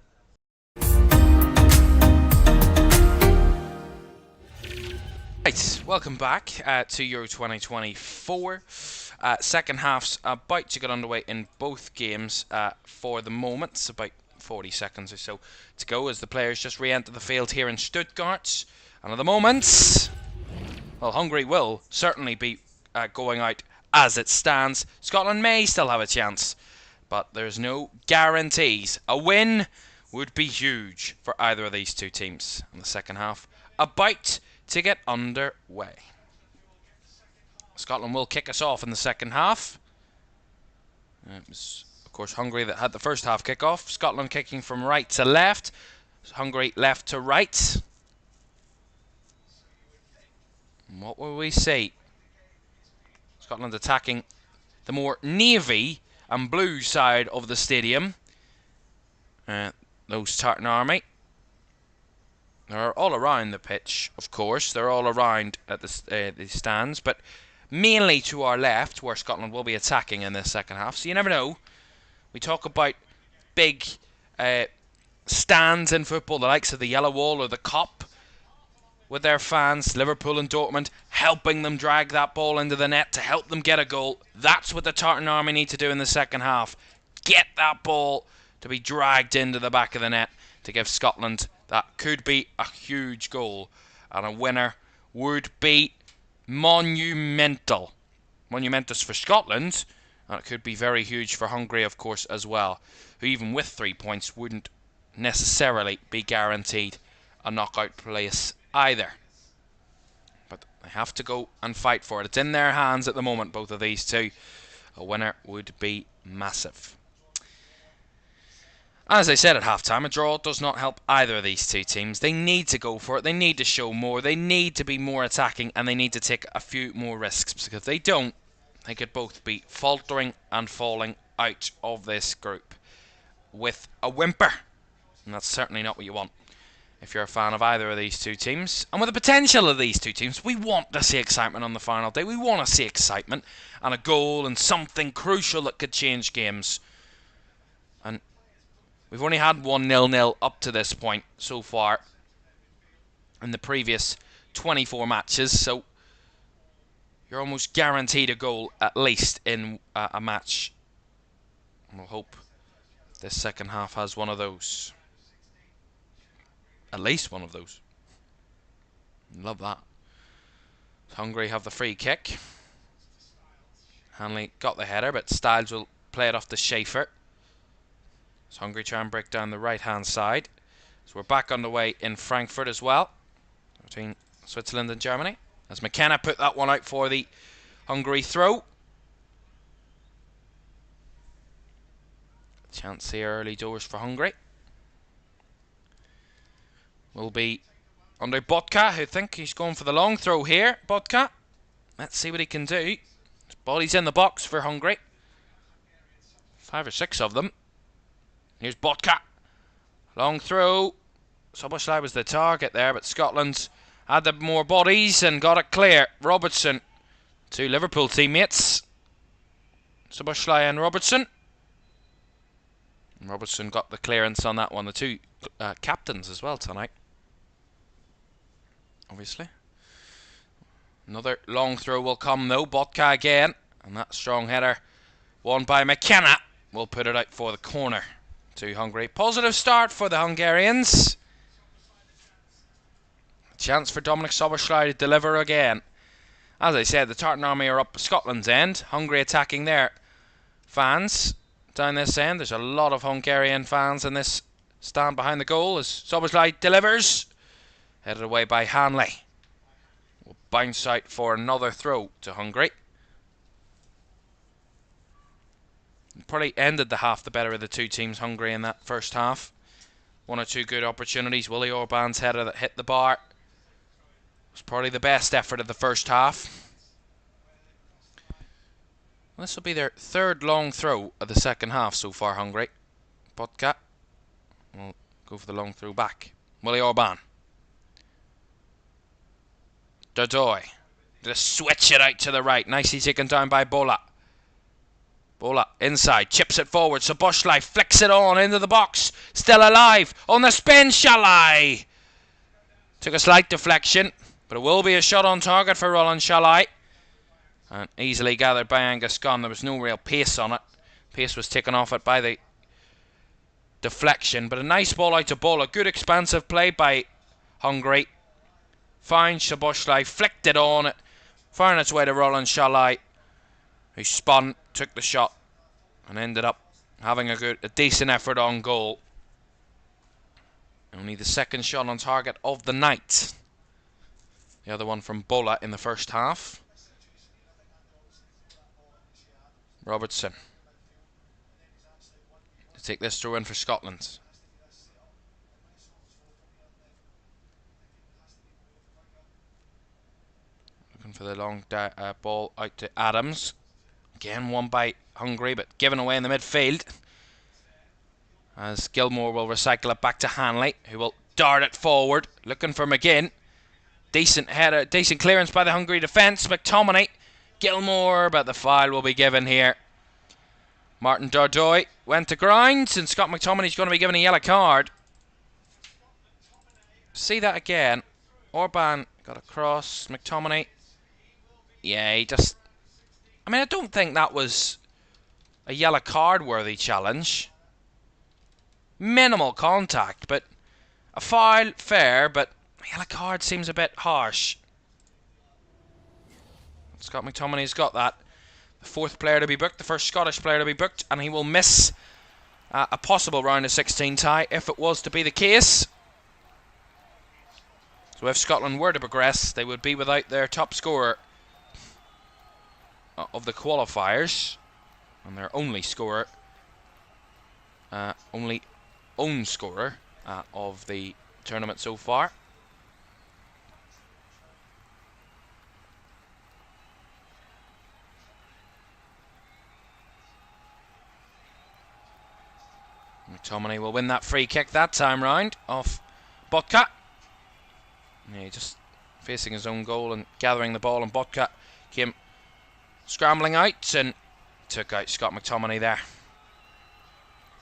Right, welcome back to Euro 2024. Second half's about to get underway in both games for the moment. It's about 40 seconds or so to go as the players just re-enter the field here in Stuttgart. And at the moment, well, Hungary will certainly be going out as it stands. Scotland may still have a chance, but there's no guarantees. A win would be huge for either of these two teams in the second half. About to get underway. Scotland will kick us off in the second half. It was, of course, Hungary that had the first half kick-off. Scotland kicking from right to left. Hungary left to right. And what will we see? Scotland attacking the more navy and blue side of the stadium. Those Tartan Army. They're all around the pitch, of course. They're all around at the stands, but mainly to our left, where Scotland will be attacking in this second half. So you never know. We talk about big stands in football, the likes of the Yellow Wall or the Kop, with their fans, Liverpool and Dortmund, helping them drag that ball into the net to help them get a goal. That's what the Tartan Army need to do in the second half. Get that ball to be dragged into the back of the net to give Scotland that could be a huge goal. And a winner would be monumental. Monumentous for Scotland. And it could be very huge for Hungary, of course, as well. Who even with 3 points wouldn't necessarily be guaranteed a knockout place either. But they have to go and fight for it. It's in their hands at the moment, both of these two. A winner would be massive. As I said at halftime, a draw does not help either of these two teams. They need to go for it. They need to show more. They need to be more attacking, and they need to take a few more risks. Because if they don't, they could both be faltering and falling out of this group with a whimper. And that's certainly not what you want if you're a fan of either of these two teams. And with the potential of these two teams, we want to see excitement on the final day. We want to see excitement and a goal and something crucial that could change games. And we've only had 1-0 up to this point so far in the previous 24 matches, so you're almost guaranteed a goal at least in a match. And we'll hope this second half has one of those. At least one of those. Love that. Hungary have the free kick. Hanley got the header, but Styles will play it off to Schaefer. So Hungary try and break down the right-hand side. So we're back on the way in Frankfurt as well, between Switzerland and Germany. As McKenna put that one out for the Hungary throw. Chance here early doors for Hungary. Will be under Botka, who think he's going for the long throw here. Botka, let's see what he can do. His body's in the box for Hungary. 5 or 6 of them. Here's Botka. Long throw. Soboslai was the target there, but Scotland had the more bodies and got it clear. Robertson, 2 Liverpool teammates. Soboslai and Robertson. And Robertson got the clearance on that one. The 2 captains as well tonight. Obviously. Another long throw will come though. Botka again. And that strong header won by McKenna will put it out for the corner to Hungary. Positive start for the Hungarians. Chance for Dominic Soboslai to deliver again. As I said, the Tartan Army are up Scotland's end. Hungary attacking there fans down this end. There's a lot of Hungarian fans in this stand behind the goal as Szoboszlai delivers. Headed away by Hanley. Will bounce out for another throw to Hungary. Probably ended the half the better of the two teams, Hungary, in that first half. One or two good opportunities. Willie Orban's header that hit the bar was probably the best effort of the first half. This will be their third long throw of the second half so far, Hungary. Botka will go for the long throw back. Willie Orban. Dodoy. Just switch it out to the right. Nicely taken down by Bola. Bola inside, chips it forward. Szoboszlai flicks it on into the box. Still alive on the spin. Shalai took a slight deflection, but it will be a shot on target for Roland Shalai. And easily gathered by Angus Gunn. There was no real pace on it. Pace was taken off it by the deflection, but a nice ball out to Bola. Good expansive play by Hungary. Fine, Szoboszlai flicked it on it, firing its way to Roland Shalai, who spun, took the shot, and ended up having a decent effort on goal. Only the second shot on target of the night. The other one from Bola in the first half. Robertson to take this throw in for Scotland. Looking for the long ball out to Adams. Again, won by Hungary, but given away in the midfield. As Gilmore will recycle it back to Hanley, who will dart it forward, looking for McGinn. Decent header, decent clearance by the Hungary defence. McTominay, Gilmore, but the foul will be given here. Martin Dodoy went to ground, and Scott McTominay's going to be given a yellow card. See that again. Orban got across. McTominay. Yeah, he just... I mean, I don't think that was a yellow card worthy challenge. Minimal contact, but a foul, fair, but a yellow card seems a bit harsh. Scott McTominay's got that. The fourth player to be booked, the first Scottish player to be booked, and he will miss a possible round of 16 tie if it was to be the case. So if Scotland were to progress, they would be without their top scorer of the qualifiers, and their only scorer, only own scorer of the tournament so far. McTominay will win that free kick that time round off Botka. Yeah, just facing his own goal and gathering the ball, and Botka came scrambling out and took out Scott McTominay there.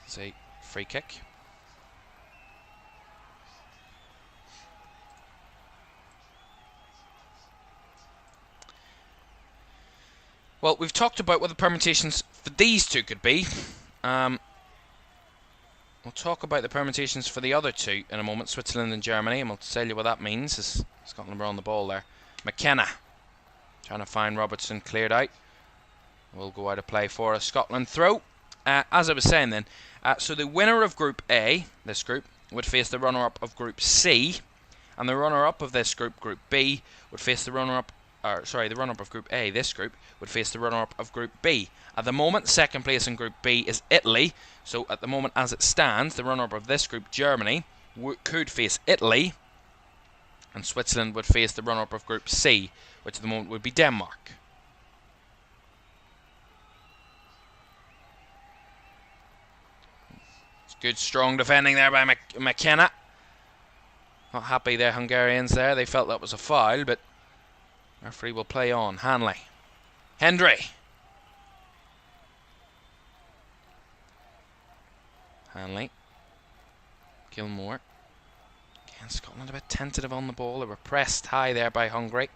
It's a free kick. Well, we've talked about what the permutations for these two could be. We'll talk about the permutations for the other two in a moment, Switzerland and Germany, and we'll tell you what that means as Scotland were on the ball there. McKenna trying to find Robertson, cleared out. Will go out of play for a Scotland throw. As I was saying then, so the winner of Group A, this group, would face the runner-up of Group C, and the runner-up of this group, Group B, would face the runner-up, the runner-up of Group A, this group, would face the runner-up of Group B. At the moment, second place in Group B is Italy, so at the moment as it stands, the runner-up of this group, Germany, could face Italy, and Switzerland would face the runner-up of Group C, which at the moment would be Denmark. It's good, strong defending there by McKenna. Not happy there, Hungarians there. They felt that was a foul, but referee will play on. Hanley. Hendry. Hanley. Gilmore. Again, Scotland a bit tentative on the ball. They were pressed high there by Hungary.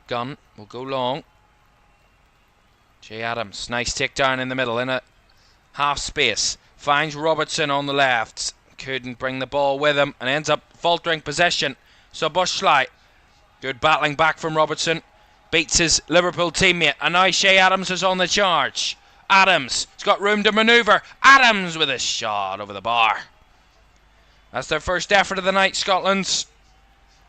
Gunn will go long. Jay Adams, nice takedown in the middle in a half space. Finds Robertson on the left. Couldn't bring the ball with him and ends up faltering possession. Szoboszlai. Good battling back from Robertson. beats his Liverpool teammate, and now Shea Adams is on the charge. Adams has got room to manoeuvre. Adams with a shot over the bar. That's their first effort of the night, Scotland's.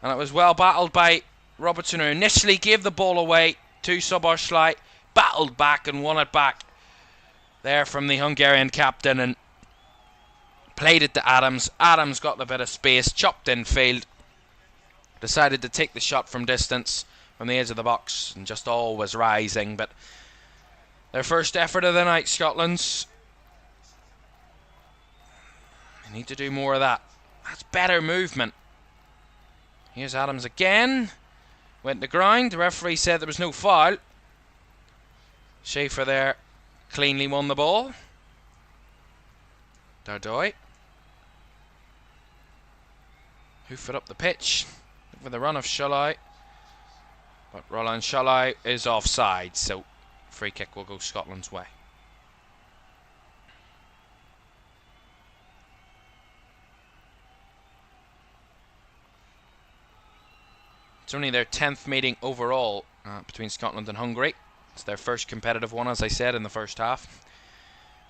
And it was well battled by Robertson, who initially gave the ball away to Szoboszlai, battled back and won it back there from the Hungarian captain, and played it to Adams. Adams got a bit of space, chopped in field, decided to take the shot from distance from the edge of the box, and just always rising. But their first effort of the night, Scotland's. They need to do more of that. That's better movement. Here's Adams again. Went to ground. The referee said there was no foul. Schaefer there cleanly won the ball. Dardoy. Hoof it up the pitch with a run of Szoboszlai. But Roland Szoboszlai is offside, so free kick will go Scotland's way. It's only their 10th meeting overall between Scotland and Hungary. It's their first competitive one, as I said, in the first half.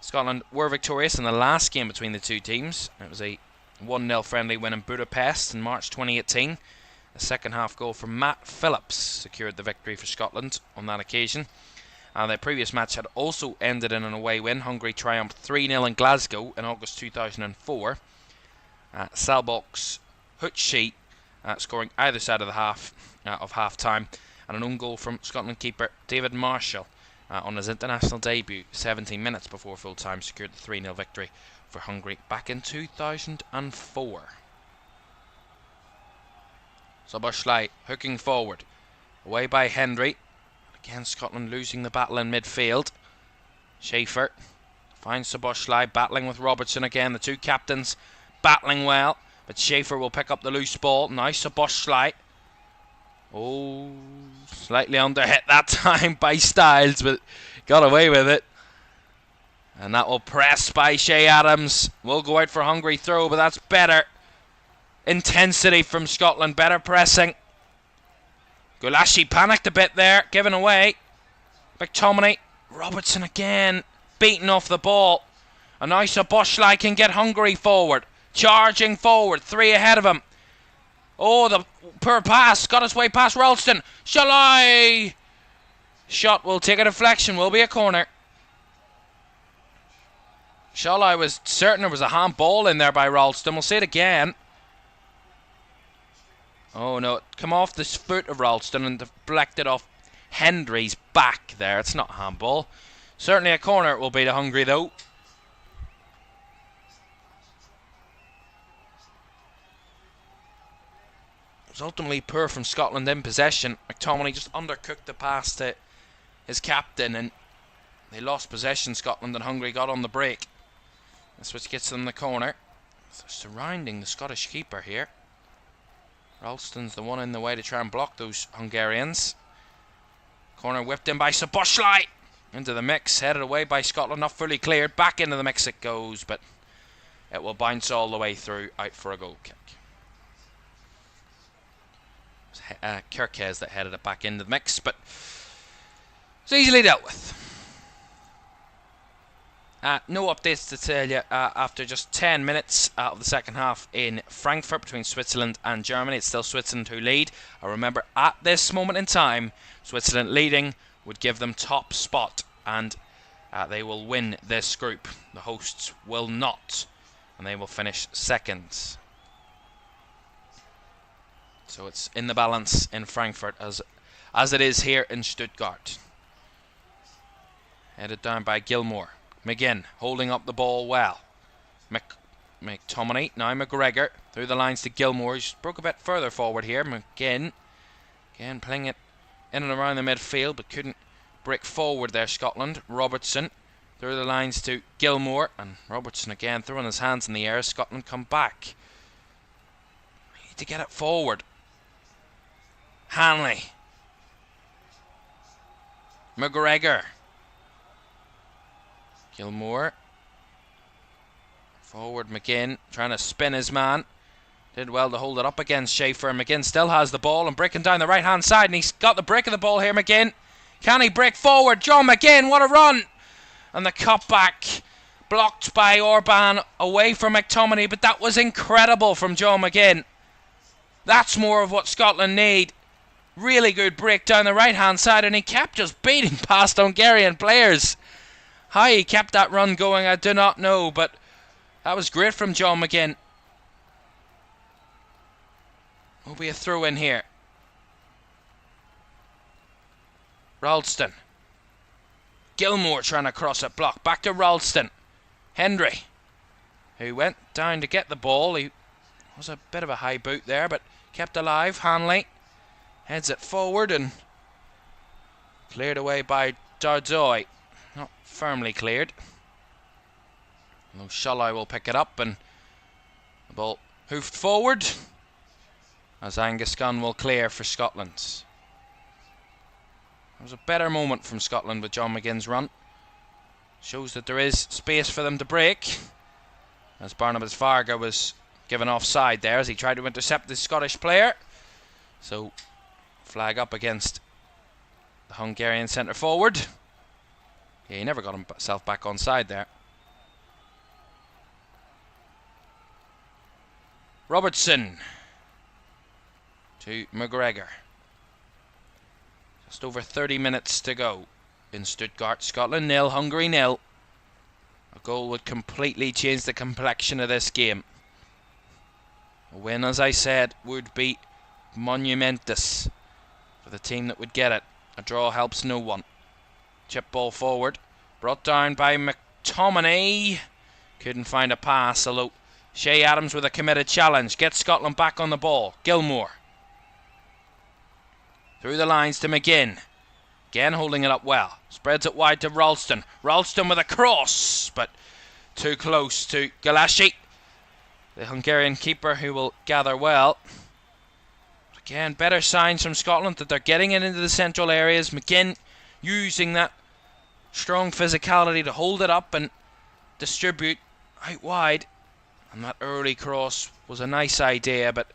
Scotland were victorious in the last game between the two teams. It was a 1-0 friendly win in Budapest in March 2018. A second half goal from Matt Phillips secured the victory for Scotland on that occasion. Their previous match had also ended in an away win. Hungary triumphed 3-0 in Glasgow in August 2004. Salbok's Hutchi scoring either side of the half time, and an own goal from Scotland keeper David Marshall on his international debut 17 minutes before full time secured the 3-0 victory for Hungary back in 2004. Szoboszlai hooking forward, away by Hendry. Again, Scotland losing the battle in midfield. Schaefer finds Szoboszlai battling with Robertson again. The two captains battling well, but Schaefer will pick up the loose ball. Now Szoboszlai. Oh, slightly underhit that time by Styles, but got away with it. And that will press by Shea Adams. Will go out for Hungary throw, but that's better intensity from Scotland. Better pressing. Gulashi panicked a bit there, given away. McTominay. Robertson again, beaten off the ball. And now Szoboszlai can get Hungary forward. Charging forward, 3 ahead of him. Oh, the poor pass. Got his way past Ralston. Szoboszlai. Shot will take a deflection. Will be a corner. Szoboszlai was certain there was a handball in there by Ralston. We'll see it again. Oh no, it come off the foot of Ralston and deflected off Hendry's back there. It's not a handball. Certainly a corner it will be to Hungary though. It was ultimately poor from Scotland in possession. McTominay just undercooked the pass to his captain, and they lost possession. Scotland and Hungary got on the break. That's what gets them the corner. They're surrounding the Scottish keeper here. Ralston's the one in the way to try and block those Hungarians. Corner whipped in by Szoboszlai. Into the mix, headed away by Scotland, not fully cleared. Back into the mix it goes, but it will bounce all the way through, out for a goal kick. Kirkes that headed it back into the mix, but it's easily dealt with. No updates to tell you after just 10 minutes of the second half in Frankfurt between Switzerland and Germany. It's still Switzerland who lead. I remember at this moment in time, Switzerland leading would give them top spot, and they will win this group. The hosts will not, and they will finish second. So it's in the balance in Frankfurt as it is here in Stuttgart. Headed down by Gilmour. McGinn holding up the ball well. McTominay, now McGregor, through the lines to Gilmour. He's broke a bit further forward here. McGinn, again playing it in and around the midfield, but couldn't break forward there, Scotland. Robertson, through the lines to Gilmour, and Robertson again throwing his hands in the air. Scotland come back. Need to get it forward. Hanley. McGregor. Gilmour. Forward McGinn, trying to spin his man. Did well to hold it up against Schaefer. McGinn still has the ball and breaking down the right hand side, and he's got the break of the ball here. McGinn, can he break forward? John McGinn, what a run! And the cutback blocked by Orban away from McTominay, but that was incredible from John McGinn. That's more of what Scotland need. Really good break down the right hand side, and he kept just beating past Hungarian players. How he kept that run going, I do not know, but that was great from John McGinn. Will be a throw in here. Ralston. Gilmour trying to cross it, block. Back to Ralston. Hendry, who went down to get the ball. He was a bit of a high boot there, but kept alive. Hanley heads it forward and cleared away by Dardoy. Not firmly cleared. No, Shulley will pick it up and the ball hoofed forward as Angus Gunn will clear for Scotland. It was a better moment from Scotland with John McGinn's run. Shows that there is space for them to break, as Barnabas Varga was given offside there as he tried to intercept the Scottish player. So flag up against the Hungarian centre forward. Yeah, he never got himself back onside there. Robertson to McGregor. Just over 30 minutes to go in Stuttgart. Scotland 0, Hungary 0. A goal would completely change the complexion of this game. A win, as I said, would be monumentous for the team that would get it. A draw helps no one. Chip ball forward, brought down by McTominay. Couldn't find a pass, although Shea Adams with a committed challenge. Gets Scotland back on the ball. Gilmour. Through the lines to McGinn. Again holding it up well. Spreads it wide to Ralston. Ralston with a cross, but too close to Galashi, the Hungarian keeper, who will gather well. Again, better signs from Scotland that they're getting it into the central areas. McGinn using that strong physicality to hold it up and distribute out wide. And that early cross was a nice idea, but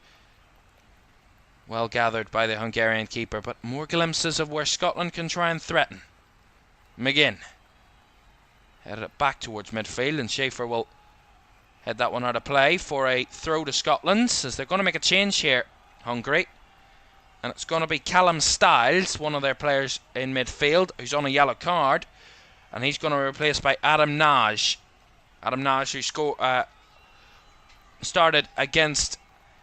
well gathered by the Hungarian keeper. But more glimpses of where Scotland can try and threaten. McGinn headed it back towards midfield, and Schaefer will head that one out of play for a throw to Scotland, as they're going to make a change here, Hungary. And it's going to be Callum Styles, one of their players in midfield, who's on a yellow card, and he's going to be replaced by Adam Nagy. Adam Nagy, who started against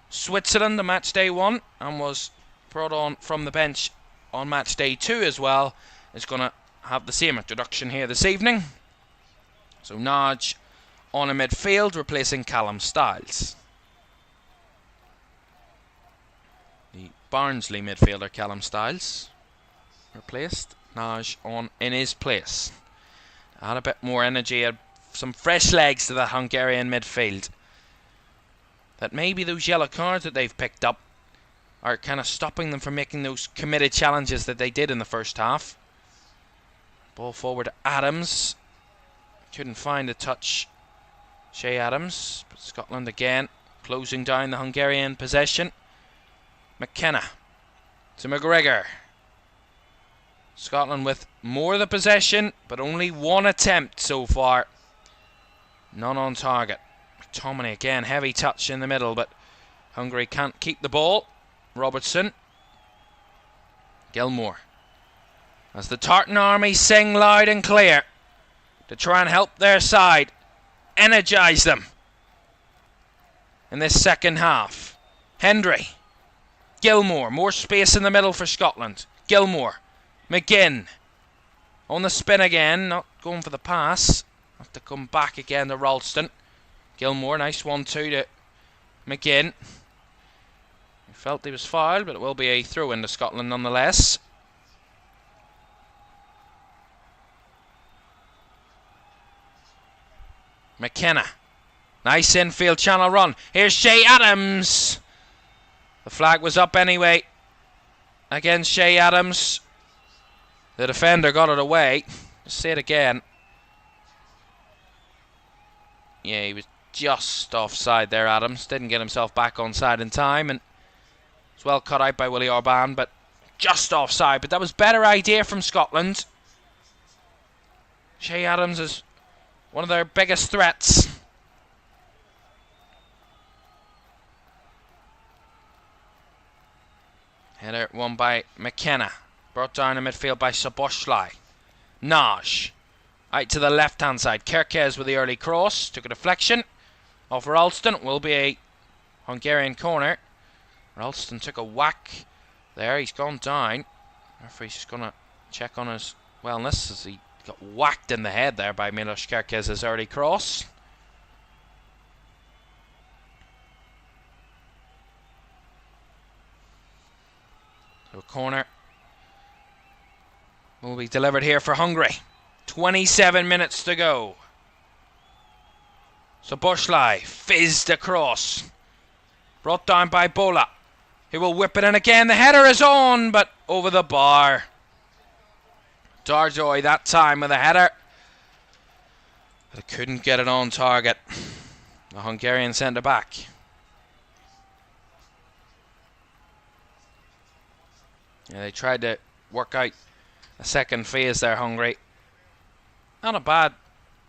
Switzerland on match day 1 and was brought on from the bench on match day 2 as well, is going to have the same introduction here this evening. So Nagy on a midfield, replacing Callum Styles. The Barnsley midfielder Callum Styles replaced. Nagy on in his place. Add a bit more energy, add some fresh legs to the Hungarian midfield. That maybe those yellow cards that they've picked up are kind of stopping them from making those committed challenges that they did in the first half. Ball forward to Adams. Couldn't find a touch. Shea Adams. But Scotland again closing down the Hungarian possession. McKenna to McGregor. Scotland with more of the possession, but only one attempt so far. None on target. McTominay again, heavy touch in the middle, but Hungary can't keep the ball. Robertson. Gilmour. As the Tartan Army sing loud and clear to try and help their side, energise them in this second half. Hendry. Gilmour, more space in the middle for Scotland. Gilmour. McGinn. On the spin again, not going for the pass. Have to come back again to Ralston. Gilmour, nice 1-2 to McGinn. He felt he was fouled, but it will be a throw into Scotland nonetheless. McKenna. Nice infield channel run. Here's Shea Adams. The flag was up anyway against Shea Adams. The defender got it away. Just say it again. Yeah, he was just offside there, Adams. Didn't get himself back on side in time, and was well cut out by Willie Orban, but just offside. But that was better idea from Scotland. Che Adams is one of their biggest threats. Header won by McKenna. Brought down in midfield by Soboslai. Naj. Out to the left-hand side. Kerkez with the early cross. Took a deflection. Off Ralston. Will be a Hungarian corner. Ralston took a whack there. He's gone down. Referee's just going to check on his wellness as he got whacked in the head there by Milos Kerkez's early cross. So a corner will be delivered here for Hungary. 27 minutes to go. So Boslai fizzed across. Brought down by Bola. He will whip it in again. The header is on, but over the bar. Darjoy that time with a header. But couldn't get it on target. The Hungarian centre back. Yeah, they tried to work out a second phase there, Hungary. Not a bad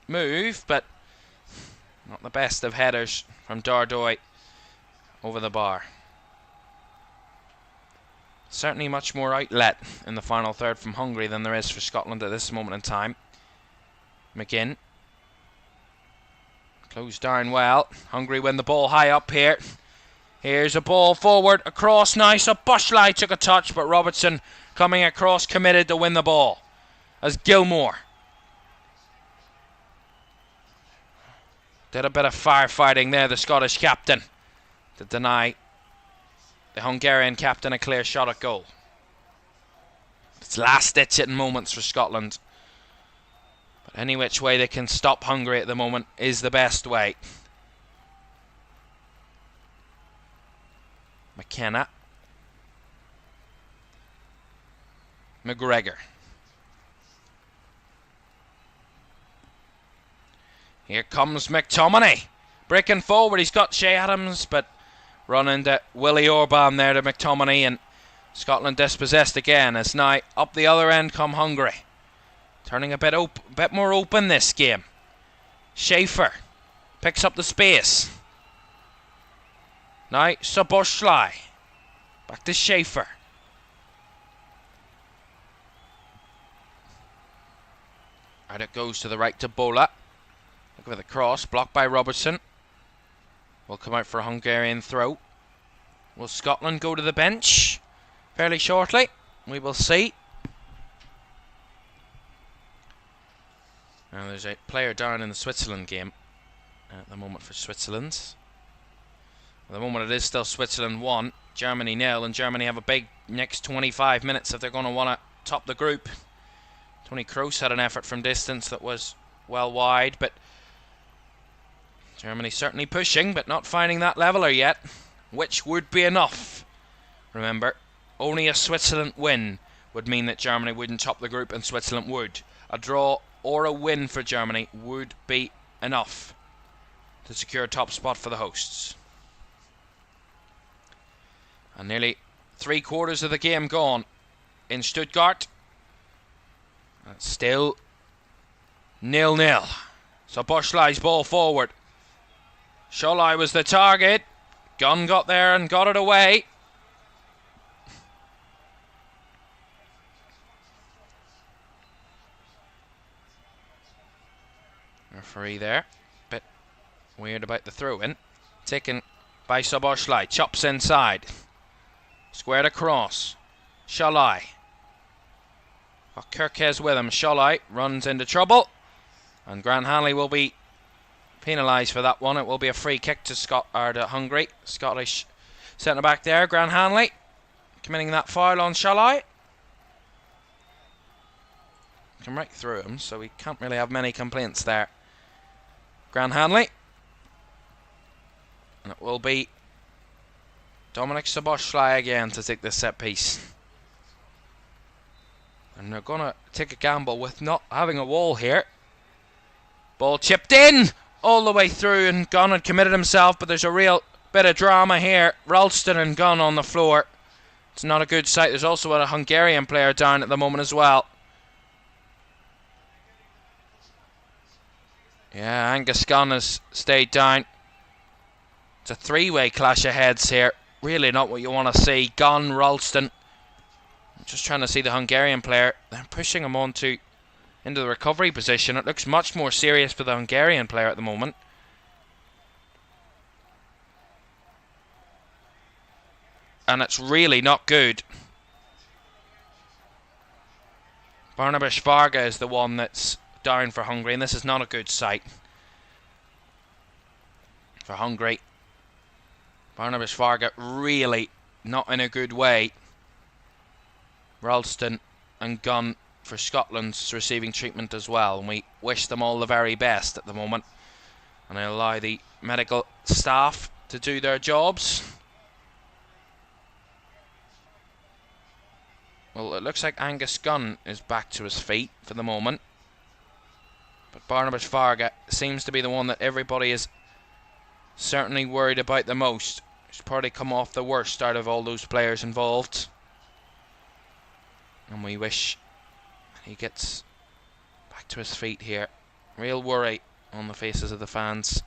move, but not the best of headers from Dardoy over the bar. Certainly much more outlet in the final third from Hungary than there is for Scotland at this moment in time. McGinn. Closed down well. Hungary win the ball high up here. Here's a ball forward, across, nice. Boslai took a touch, but Robertson coming across, committed to win the ball. As Gilmore did a bit of firefighting there, the Scottish captain, to deny the Hungarian captain a clear shot at goal. It's last-ditch moments for Scotland. But any which way they can stop Hungary at the moment is the best way. McKenna. McGregor. Here comes McTominay. Breaking forward, he's got Che Adams, but run into Willie Orban there to McTominay, and Scotland dispossessed again. As now up the other end come Hungary. Turning a bit more open this game. Schaefer picks up the space. Now Soboslai. Back to Schaefer. Out it goes to the right to Bola. Look at the cross, blocked by Robertson. Will come out for a Hungarian throw. Will Scotland go to the bench fairly shortly? We will see. Now there's a player down in the Switzerland game at the moment for Switzerland. At the moment it is still Switzerland 1, Germany 0, and Germany have a big next 25 minutes if they're going to want to top the group. Tony Kroos had an effort from distance that was well wide, but Germany certainly pushing, but not finding that leveler yet, which would be enough. Remember, only a Switzerland win would mean that Germany wouldn't top the group and Switzerland would. A draw or a win for Germany would be enough to secure a top spot for the hosts. And nearly 3/4 of the game gone in Stuttgart. It's still 0-0. So Boslai's ball forward. Sholai was the target. Gunn got there and got it away. Referee there. Bit weird about the throw-in. Taken by Soboslai. Chops inside. Squared across. Sholai. Kerkez with him. Sholai runs into trouble. And Grant Hanley will be penalised for that one. It will be a free kick to Hungary. Scottish centre back there. Grant Hanley committing that foul on Sholai. Come right through him, so we can't really have many complaints there. Grant Hanley. And it will be Dominic Soboslai again to take this set piece. And they're going to take a gamble with not having a wall here. Ball chipped in. all the way through, and Gunn had committed himself, but there's a real bit of drama here. Ralston and Gunn on the floor. It's not a good sight. There's also a Hungarian player down at the moment as well. Yeah, Angus Gunn has stayed down. It's a three-way clash of heads here. Really not what you want to see. Gunn, Ralston. Just trying to see the Hungarian player. They're pushing him into the recovery position. It looks much more serious for the Hungarian player at the moment. And it's really not good. Barnabas Varga is the one that's down for Hungary, and this is not a good sight for Hungary. Barnabas Varga really not in a good way. Ralston and Gunn for Scotland's receiving treatment as well, and we wish them all the very best at the moment, and I allow the medical staff to do their jobs. Well, it looks like Angus Gunn is back to his feet for the moment, but Barnabas Varga seems to be the one that everybody is certainly worried about the most. He's probably come off the worst out of all those players involved, and we wish he gets back to his feet here. Real worry on the faces of the fans.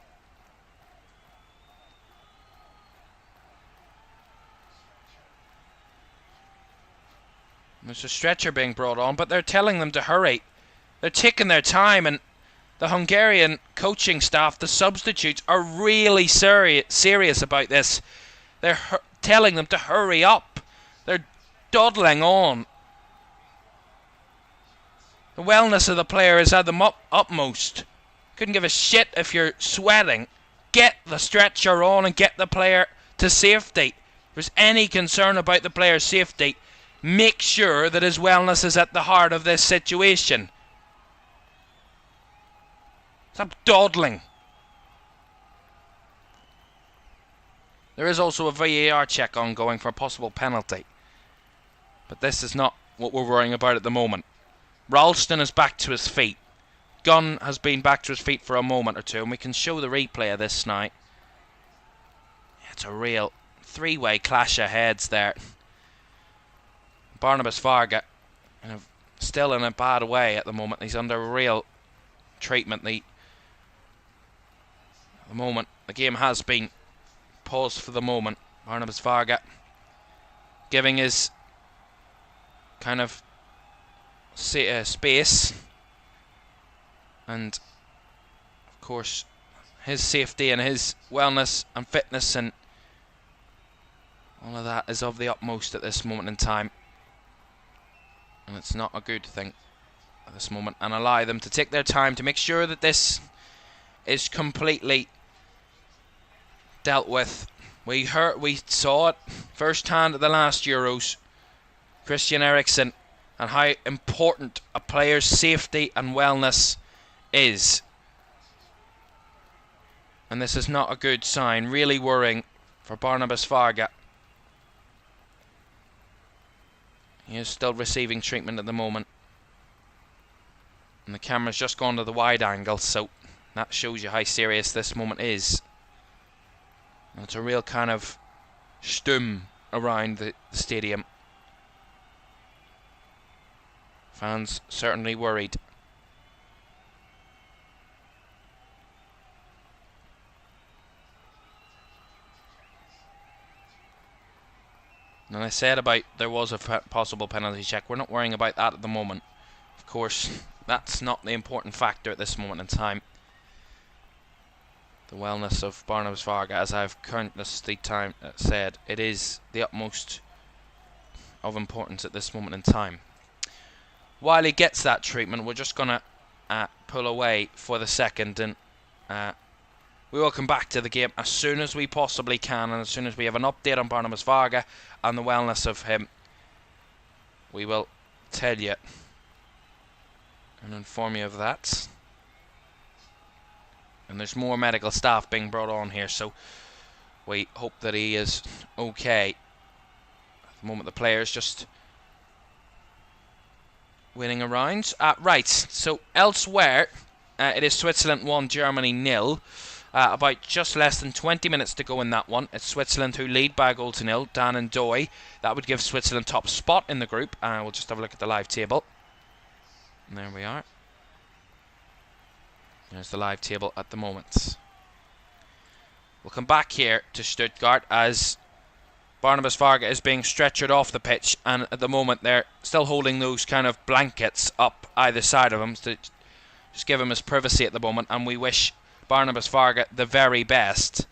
There's a stretcher being brought on, but they're telling them to hurry. They're taking their time, and the Hungarian coaching staff, the substitutes, are really serious about this. They're telling them to hurry up. They're dawdling on. The wellness of the player is at the utmost. Couldn't give a shit if you're sweating. Get the stretcher on and get the player to safety. If there's any concern about the player's safety, make sure that his wellness is at the heart of this situation. Stop dawdling. There is also a VAR check ongoing for a possible penalty, but this is not what we're worrying about at the moment. Ralston is back to his feet. Gunn has been back to his feet for a moment or two, and we can show the replay of this now. It's a real three-way clash of heads there. Barnabas Varga still in a bad way at the moment. He's under real treatment. The game has been paused for the moment. Barnabas Varga giving his kind of space, and of course his safety and his wellness and fitness and all of that is of the utmost at this moment in time. And it's not a good thing at this moment, and allow them to take their time to make sure that this is completely dealt with. We saw it firsthand at the last Euros, Christian Eriksen, and how important a player's safety and wellness is. And this is not a good sign. Really worrying for Barnabas Varga. He is still receiving treatment at the moment. And the camera's just gone to the wide angle, so that shows you how serious this moment is. And it's a real kind of stum around the stadium. Fans certainly worried. And I said about there was a possible penalty check. We're not worrying about that at the moment. Of course, that's not the important factor at this moment in time. The wellness of Barnabas Varga, as I've countlessly time said, it is the utmost of importance at this moment in time. While he gets that treatment, we're just going to pull away for the second, and we will come back to the game as soon as we possibly can, and as soon as we have an update on Barnabas Varga and the wellness of him, we will tell you and inform you of that. And there's more medical staff being brought on here, so we hope that he is okay. At the moment the player's just waiting around. Right, so elsewhere It is Switzerland 1, Germany 0. About just less than 20 minutes to go in that one. It's Switzerland who lead by a goal to 0. Dan and Doy. That would give Switzerland top spot in the group. We'll just have a look at the live table. And there we are. There's the live table at the moment. We'll come back here to Stuttgart as Barnabas Varga is being stretchered off the pitch, and at the moment they're still holding those kind of blankets up either side of him to just give him his privacy at the moment, and we wish Barnabas Varga the very best.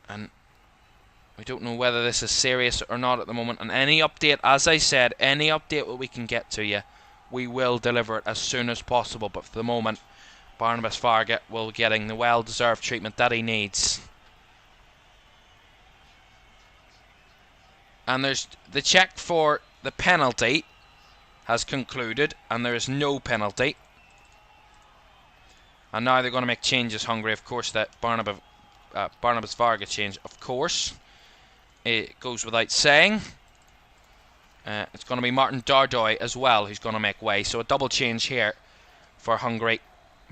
And we don't know whether this is serious or not at the moment, and any update, as I said, any update that we can get to you, we will deliver it as soon as possible. But for the moment, Barnabas Varga will getting the well-deserved treatment that he needs. And there's the check for the penalty has concluded, and there is no penalty. And now they're going to make changes, Hungary. Of course, that Barnabas Varga change, of course. It goes without saying. It's going to be Martin Dardoy as well who's going to make way. So a double change here for Hungary.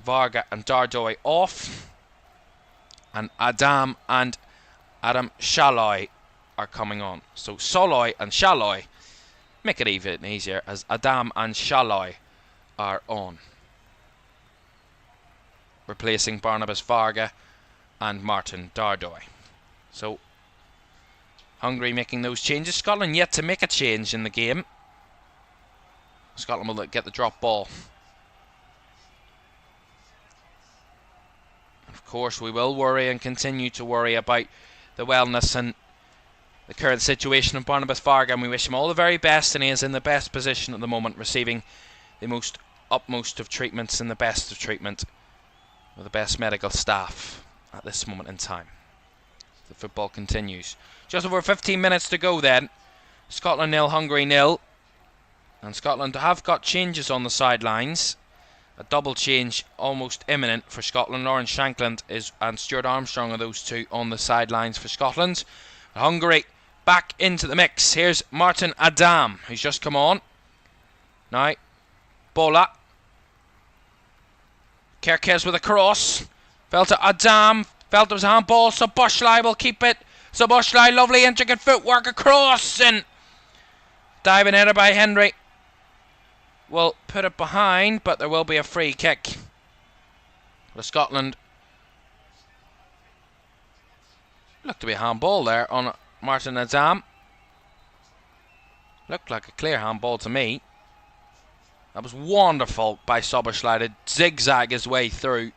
Varga and Dardoy off. And Adam Szalai are coming on. So Szalai and Szalai make it even easier as Adam and Szalai are on, replacing Barnabas Varga and Martin Dardoy. So Hungary making those changes. Scotland yet to make a change in the game. Scotland will get the drop ball. Of course, we will worry and continue to worry about the wellness and the current situation of Barnabas Varga, and we wish him all the very best, and he is in the best position at the moment, receiving the utmost of treatments and the best of treatment with the best medical staff at this moment in time. The football continues. Just over 15 minutes to go then. Scotland 0, Hungary 0. And Scotland have got changes on the sidelines. A double change almost imminent for Scotland. Lawrence Shankland and Stuart Armstrong are those two on the sidelines for Scotland. Hungary back into the mix. Here's Martin Adam, who's just come on. Now, Bola. Kerkez with a cross. Fell to Adam. Felt it was a handball. Szoboszlai will keep it. Szoboszlai, lovely intricate footwork across. And diving header by Henry. Will put it behind, but there will be a free kick for Scotland. Looked to be a handball there on Martin Adam. Looked like a clear handball to me. That was wonderful by Szoboszlai to zigzag his way through.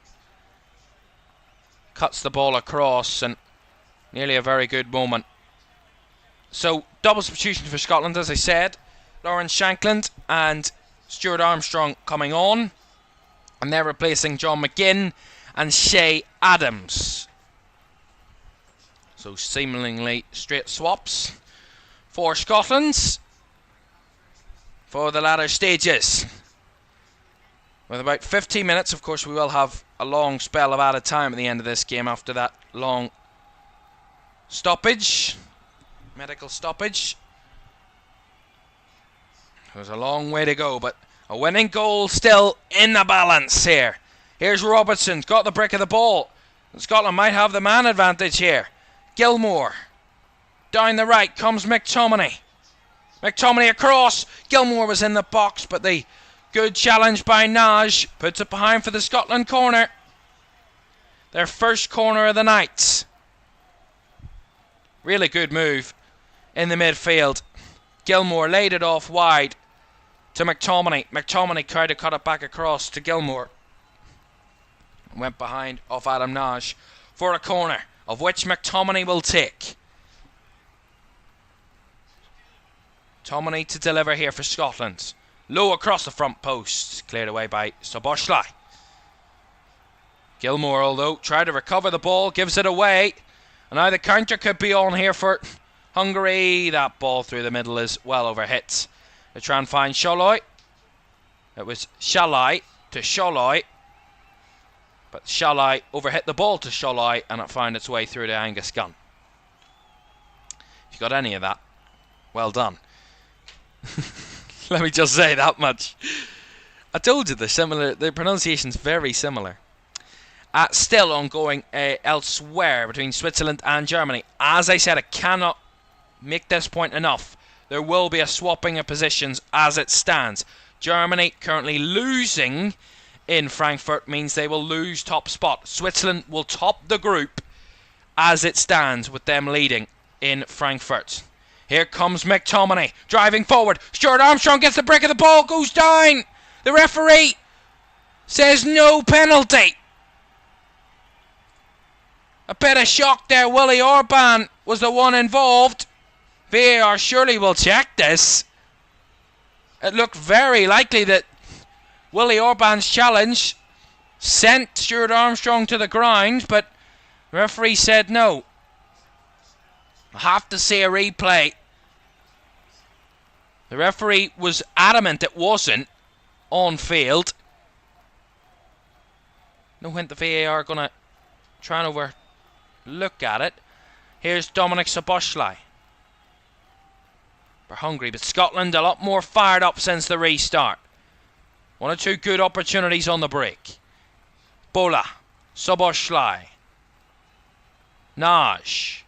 Cuts the ball across, and nearly a very good moment. So, double substitution for Scotland, as I said. Lawrence Shankland and Stuart Armstrong coming on. And they're replacing John McGinn and Shay Adams. So, seemingly straight swaps for Scotland for the latter stages. With about 15 minutes, of course, we will have a long spell of added time at the end of this game after that long stoppage, medical stoppage. There's a long way to go, but a winning goal still in the balance here. Here's Robertson, got the break of the ball. Scotland might have the man advantage here. Gilmour. Down the right comes McTominay. McTominay across. Gilmour was in the box, but the good challenge by Naj puts it behind for the Scotland corner. Their first corner of the night. Really good move in the midfield. Gilmour laid it off wide to McTominay. McTominay tried to cut it back across to Gilmour. Went behind off Adam Naj for a corner, of which McTominay will take. Tominay to deliver here for Scotland. Low across the front post. Cleared away by Szoboszlai. Gilmour, although, tried to recover the ball. Gives it away. And now the counter could be on here for Hungary. That ball through the middle is well over hit. They try and find Szalai. It was Szalai to Szalai. But Szalai overhit the ball to Szalai, and it found its way through to Angus Gunn. If you got any of that, well done. Let me just say that much. I told you the pronunciation's very similar. Still ongoing elsewhere between Switzerland and Germany. As I said, I cannot make this point enough. There will be a swapping of positions as it stands. Germany currently losing in Frankfurt means they will lose top spot. Switzerland will top the group as it stands with them leading in Frankfurt. Here comes McTominay driving forward. Stuart Armstrong gets the break of the ball, goes down. The referee says no penalty. A bit of shock there. Willie Orban was the one involved. VAR surely will check this. It looked very likely that Willie Orban's challenge sent Stuart Armstrong to the ground, but the referee said no. I have to see a replay. The referee was adamant it wasn't on field. No hint the VAR are going to try and overlook at it. Here's Dominik Szoboszlai for Hungary, but Scotland a lot more fired up since the restart. One or two good opportunities on the break. Bola, Szoboszlai, Naj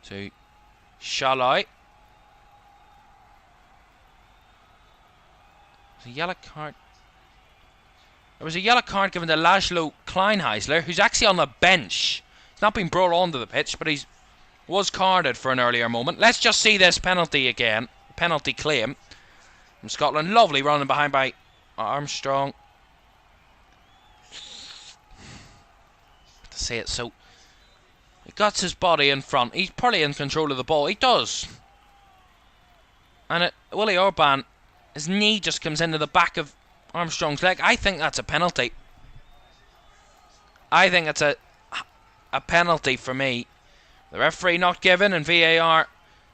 to Shalai. A yellow card. There was a yellow card given to Laszlo Kleinheisler, who's actually on the bench. He's not been brought onto the pitch, but he was carded for an earlier moment. Let's just see this penalty again. Penalty claim from Scotland. Lovely running behind by Armstrong. To say it so. He got his body in front. He's probably in control of the ball. He does. And Willie Orban, his knee just comes into the back of Armstrong's leg. I think that's a penalty. I think it's a penalty for me. The referee not given and VAR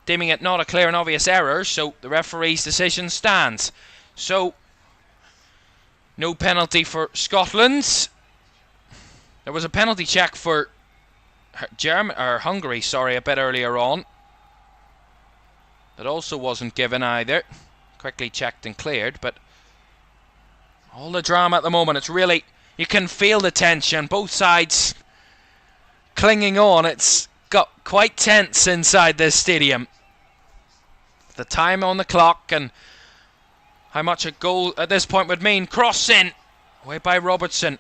deeming it not a clear and obvious error, so the referee's decision stands. So, no penalty for Scotland. There was a penalty check for Hungary, a bit earlier on. That also wasn't given either. Quickly checked and cleared, but all the drama at the moment, it's really, you can feel the tension, both sides clinging on. It's got quite tense inside this stadium. The time on the clock and how much a goal at this point would mean. Cross in, away by Robertson.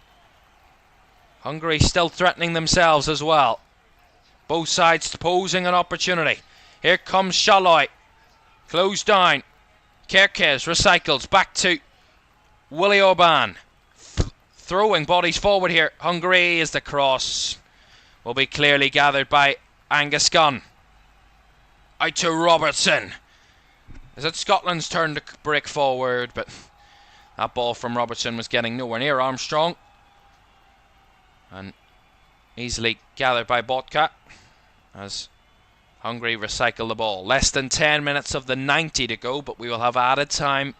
Hungary still threatening themselves as well. Both sides posing an opportunity. Here comes Shalai. Closed down. Kerkez recycles back to Willie Orban. Throwing bodies forward here. Hungary is the cross. Will be clearly gathered by Angus Gunn. Out to Robertson. Is it Scotland's turn to break forward? But that ball from Robertson was getting nowhere near Armstrong. And easily gathered by Botka as Hungary recycle the ball. Less than 10 minutes of the 90 to go, but we will have added time.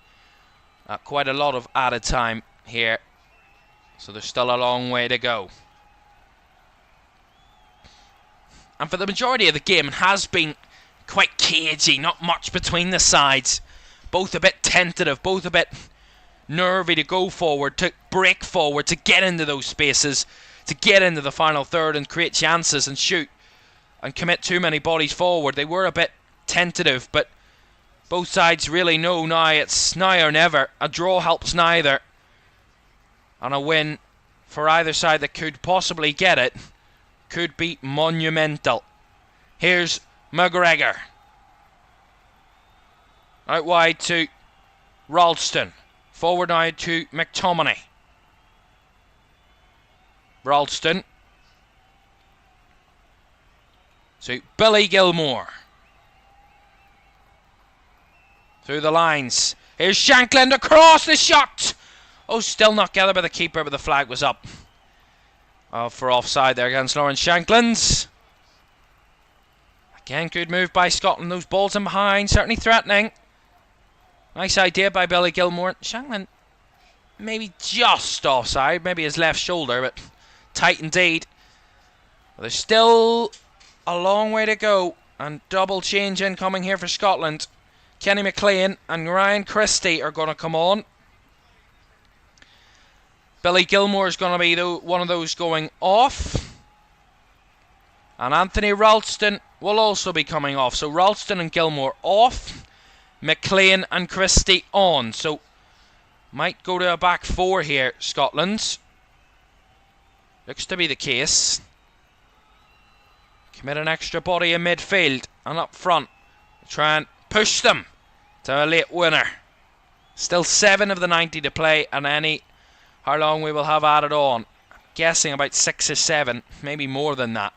Quite a lot of added time here. So there's still a long way to go. And for the majority of the game, it has been quite cagey. Not much between the sides. Both a bit tentative, both a bit nervy to go forward, to break forward, to get into those spaces, to get into the final third and create chances and shoot and commit too many bodies forward. They were a bit tentative, but both sides really know now it's now or never. A draw helps neither, and a win for either side that could possibly get it could be monumental. Here's McGregor. Out wide to Ralston. Forward now to McTominay. Ralston. To Billy Gilmore. Through the lines. Here's Shankland across the shot. Oh, still not gathered by the keeper, but the flag was up. For offside there against Lawrence Shankland. Again, good move by Scotland. Those balls in behind, certainly threatening. Nice idea by Billy Gilmore. Shankland maybe just offside, maybe his left shoulder, but tight indeed. But there's still a long way to go, and double change incoming here for Scotland. Kenny McLean and Ryan Christie are going to come on. Billy Gilmore is going to be one of those going off. And Anthony Ralston will also be coming off. So Ralston and Gilmore off. McLean and Christie on. So might go to a back four here, Scotland. Looks to be the case. Commit an extra body in midfield and up front. Try and push them to a late winner. Still 7 of the 90 to play, and how long we will have added on. I'm guessing about 6 or 7, maybe more than that,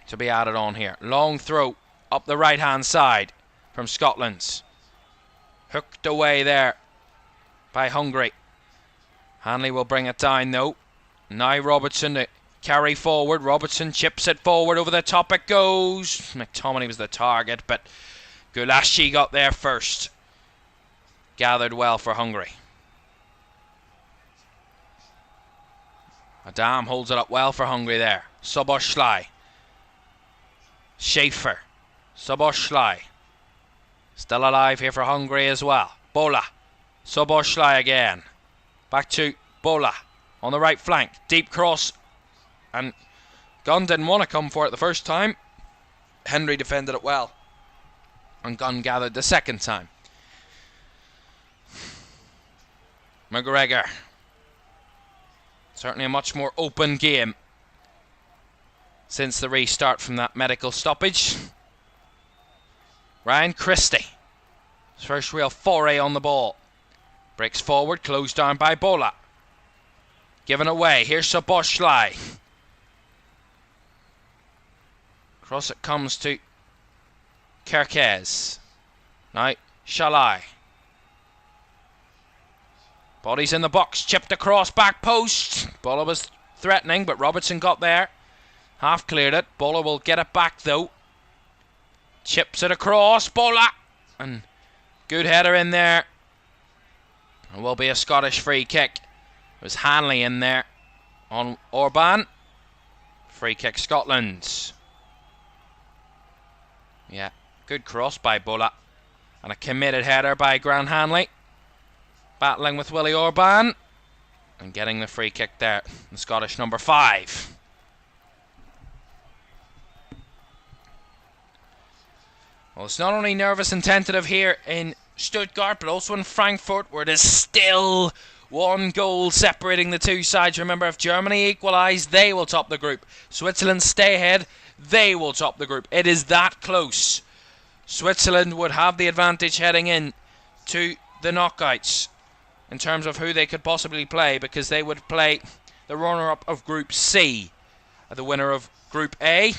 to be added on here. Long throw up the right hand side from Scotland. Hooked away there by Hungary. Hanley will bring it down though. Now Robertson to carry forward. Robertson chips it forward. Over the top it goes. McTominay was the target, but Gulashi got there first. Gathered well for Hungary. Adam holds it up well for Hungary there. Soboslai. Schaefer. Soboslai. Still alive here for Hungary as well. Bola. Soboslai again. Back to Bola on the right flank. Deep cross. And Gunn didn't want to come for it the first time. Henry defended it well. And Gunn gathered the second time. McGregor. Certainly a much more open game since the restart from that medical stoppage. Ryan Christie. His first real foray on the ball. Breaks forward, closed down by Bola. Given away. Here's Soboslai. Cross it comes to Kerkez. Now Shalai. Bodies in the box, chipped across, back post. Bola was threatening, but Robertson got there. Half cleared it. Bola will get it back though. Chips it across. Bola. And good header in there. It will be a Scottish free kick. It was Hanley in there on Orban. Free kick Scotland. Yeah, good cross by Bola. And a committed header by Grant Hanley. Battling with Willie Orban. And getting the free kick there. The Scottish number 5. Well, it's not only nervous and tentative here in Stuttgart, but also in Frankfurt, where there's still 1 goal separating the two sides. Remember, if Germany equalise, they will top the group. Switzerland stay ahead, they will top the group. It is that close. Switzerland would have the advantage heading in to the knockouts in terms of who they could possibly play, because they would play the runner-up of Group C, the winner of Group A.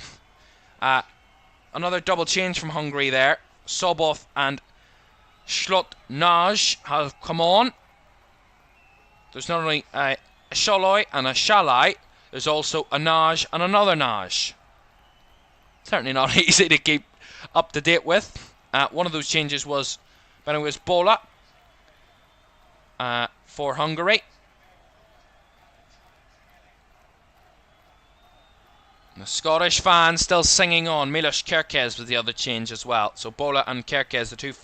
Another double change from Hungary there. Soboth and Schlotnaj have come on. There's not only a Shaloi and a Shalai, there's also a Naj and another Naj. Certainly not easy to keep up to date with. One of those changes was when it was Bola for Hungary. The Scottish fans still singing on. Milos Kerkez was the other change as well. So Bola and Kerkez, the two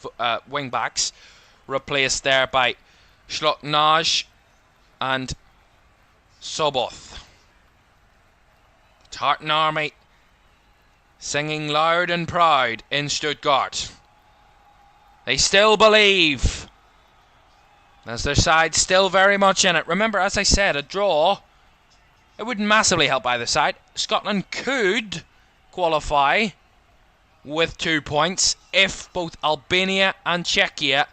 wing backs, replaced there by Schlotnaj and Soboth. The Tartan Army singing loud and proud in Stuttgart. They still believe, as their side still very much in it. Remember, as I said, a draw, it wouldn't massively help either side. Scotland could qualify with 2 points if both Albania and Czechia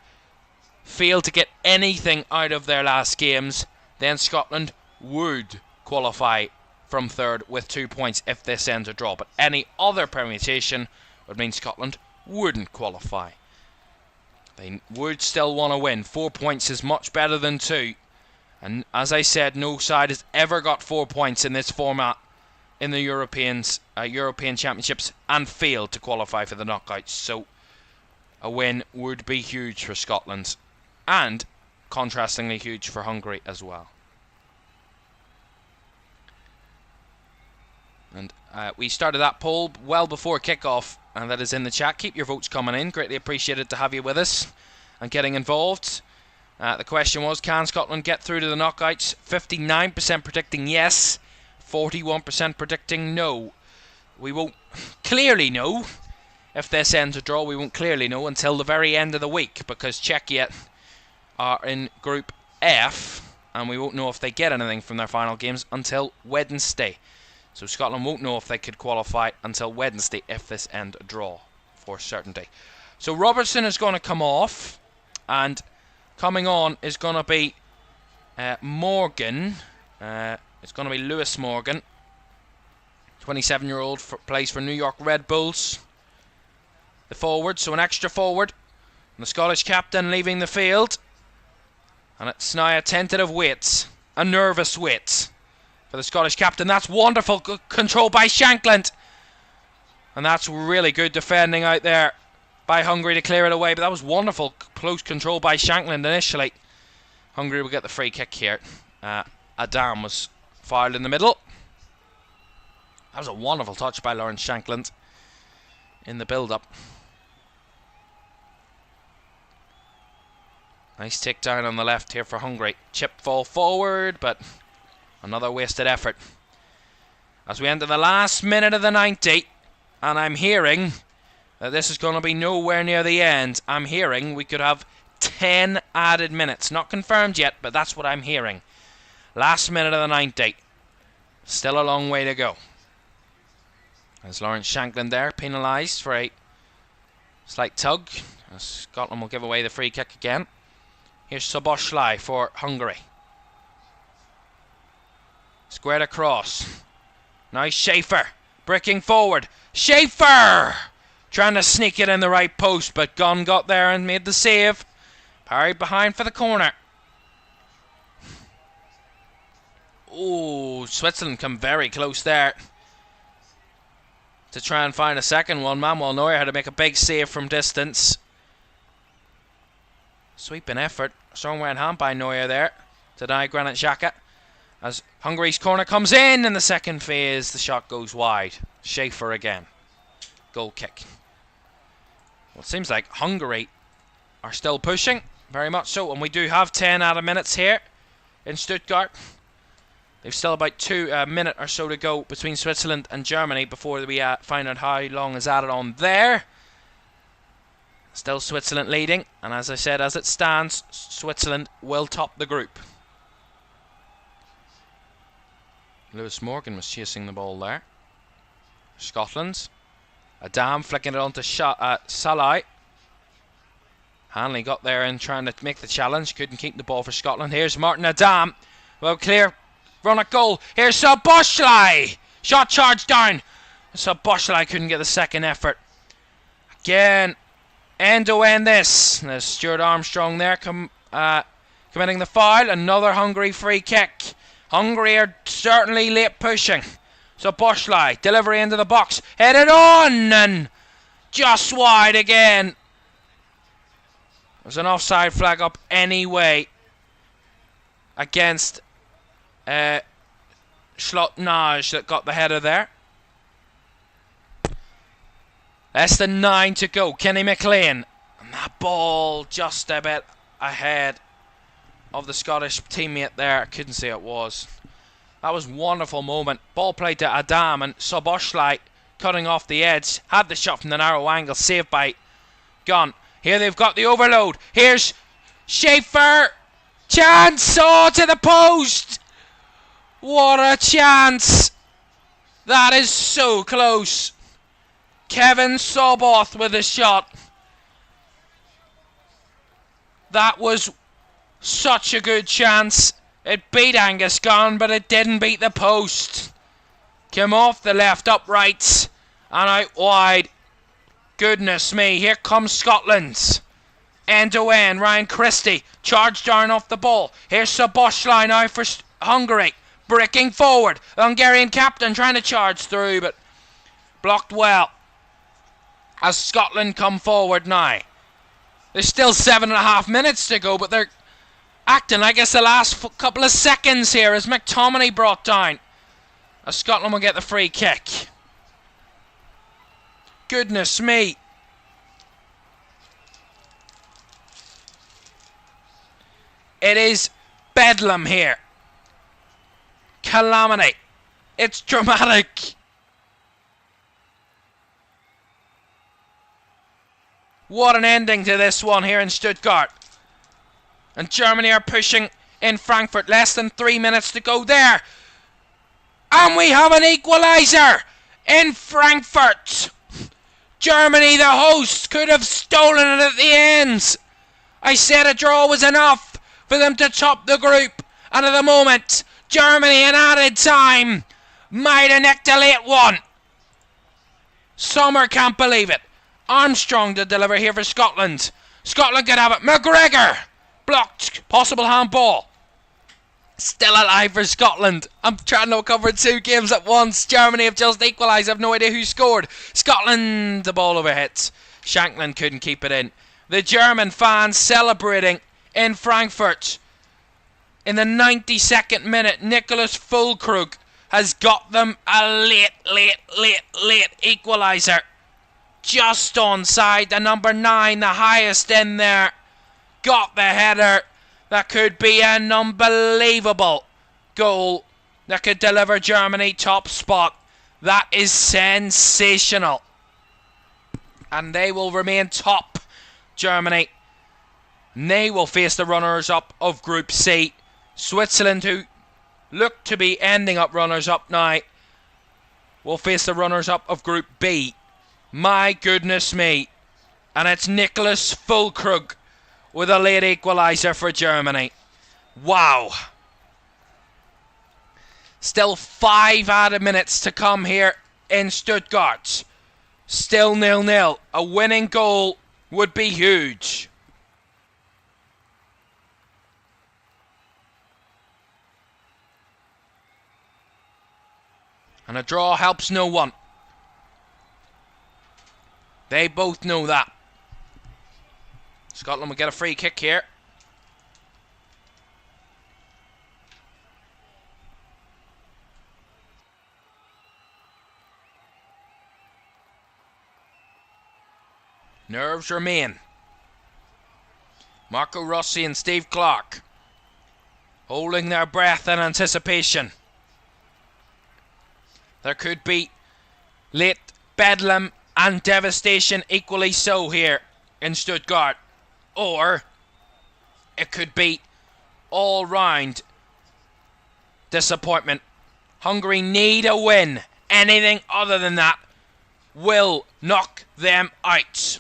fail to get anything out of their last games. Then Scotland would qualify from third with 2 points if this ends a draw. But any other permutation would mean Scotland wouldn't qualify. They would still want to win. 4 points is much better than 2. And as I said, no side has ever got 4 points in this format in the European Championships and failed to qualify for the knockouts. So a win would be huge for Scotland, and contrastingly huge for Hungary as well. And we started that poll well before kickoff and that is in the chat. Keep your votes coming in. Greatly appreciated to have you with us and getting involved. The question was, can Scotland get through to the knockouts? 59% predicting yes, 41% predicting no. We won't clearly know if this ends a draw. We won't clearly know until the very end of the week, because Czechia are in Group F, and we won't know if they get anything from their final games until Wednesday. So Scotland won't know if they could qualify until Wednesday if this ends a draw, for certainty. So Robertson is going to come off, and coming on is going to be Morgan. It's going to be Lewis Morgan. 27-year-old plays for New York Red Bulls. The forward, so an extra forward. And the Scottish captain leaving the field. And it's now a tentative wait. A nervous wait for the Scottish captain. That's wonderful control by Shankland. And that's really good defending out there by Hungary to clear it away. But that was wonderful close control by Shankland initially. Hungary will get the free kick here. Adam was fouled in the middle. That was a wonderful touch by Lawrence Shankland in the build-up. Nice takedown on the left here for Hungary. Chip fall forward, but another wasted effort. As we enter the last minute of the 90, and I'm hearing that this is going to be nowhere near the end. I'm hearing we could have 10 added minutes. Not confirmed yet, but that's what I'm hearing. Last minute of the 90. Still a long way to go. As Lawrence Shankland there, penalised for a slight tug. As Scotland will give away the free kick again. Here's Soboslai for Hungary. Squared across. Now Schaefer, breaking forward. Schaefer! Trying to sneak it in the right post, but Gunn got there and made the save. Parried behind for the corner. Oh, Switzerland come very close there to try and find a second one. Manuel Neuer had to make a big save from distance. Sweeping effort. Strong right hand by Neuer there to deny Granit Xhaka. As Hungary's corner comes in the second phase, the shot goes wide. Schaefer again. Goal kick. Well, it seems like Hungary are still pushing, very much so, and we do have 10 added minutes here in Stuttgart. They've still about a minute or so to go between Switzerland and Germany before we find out how long is added on there. Still Switzerland leading, and as I said, as it stands, Switzerland will top the group. Lewis Morgan was chasing the ball there. Scotland. Adam flicking it onto Salai. Hanley got there and trying to make the challenge. Couldn't keep the ball for Scotland. Here's Martin Adam. Well, clear. Run at goal. Here's Soboslai. Shot charged down. Soboslai couldn't get the second effort. Again. End to end this. There's Stuart Armstrong there committing the foul. Another Hungary free kick. Hungary are certainly late pushing. Soboslai, delivery into the box. Headed on and just wide again. There's an offside flag up anyway against Schlotnage that got the header there. Less than 9 to go. Kenny McLean. And that ball just a bit ahead of the Scottish teammate there. I couldn't see it was. That was a wonderful moment. Ball played to Adam and Soboslai cutting off the edge. Had the shot from the narrow angle. Saved by Gunn. Here they've got the overload. Here's Schaefer. Chance. Oh, to the post. What a chance. That is so close. Kevin Soboth with a shot. That was such a good chance. It beat Angus Gunn, but it didn't beat the post. Came off the left upright and out wide. Goodness me, here comes Scotland. End to end, Ryan Christie charged down off the ball. Here's Soboslai now for Hungary. Breaking forward. The Hungarian captain trying to charge through, but blocked well. As Scotland come forward now. There's still 7.5 minutes to go, but they're acting like it's the last couple of seconds here as McTominay brought down. As Scotland will get the free kick. goodness me. It is bedlam here. Calamity. It's dramatic. What an ending to this one here in Stuttgart. And Germany are pushing in Frankfurt. Less than 3 minutes to go there. And we have an equaliser in Frankfurt. Germany, the host, could have stolen it at the ends. I said a draw was enough for them to top the group. And at the moment, Germany in added time might have nicked a late one. Sommer can't believe it. Armstrong to deliver here for Scotland. Scotland could have it. McGregor blocked. Possible handball. Still alive for Scotland. I'm trying to cover 2 games at once. Germany have just equalised. I have no idea who scored. Scotland, the ball overhit. Shanklin couldn't keep it in. The German fans celebrating in Frankfurt. In the 92nd minute, Nicholas Füllkrug has got them a late equaliser. Just onside. The number 9, the highest in there, got the header. That could be an unbelievable goal that could deliver Germany top spot. That is sensational. And they will remain top, Germany. And they will face the runners-up of Group C. Switzerland, who look to be ending up runners-up now, will face the runners-up of Group B. My goodness me. And it's Nicholas Füllkrug with a late equaliser for Germany. Wow. Still 5 added minutes to come here in Stuttgart. Still 0-0. A winning goal would be huge. And a draw helps no one. They both know that. Scotland will get a free kick here. Nerves remain. Marco Rossi and Steve Clark holding their breath in anticipation. There could be late bedlam and devastation equally so here in Stuttgart. Or it could be all round disappointment. Hungary need a win. Anything other than that will knock them out.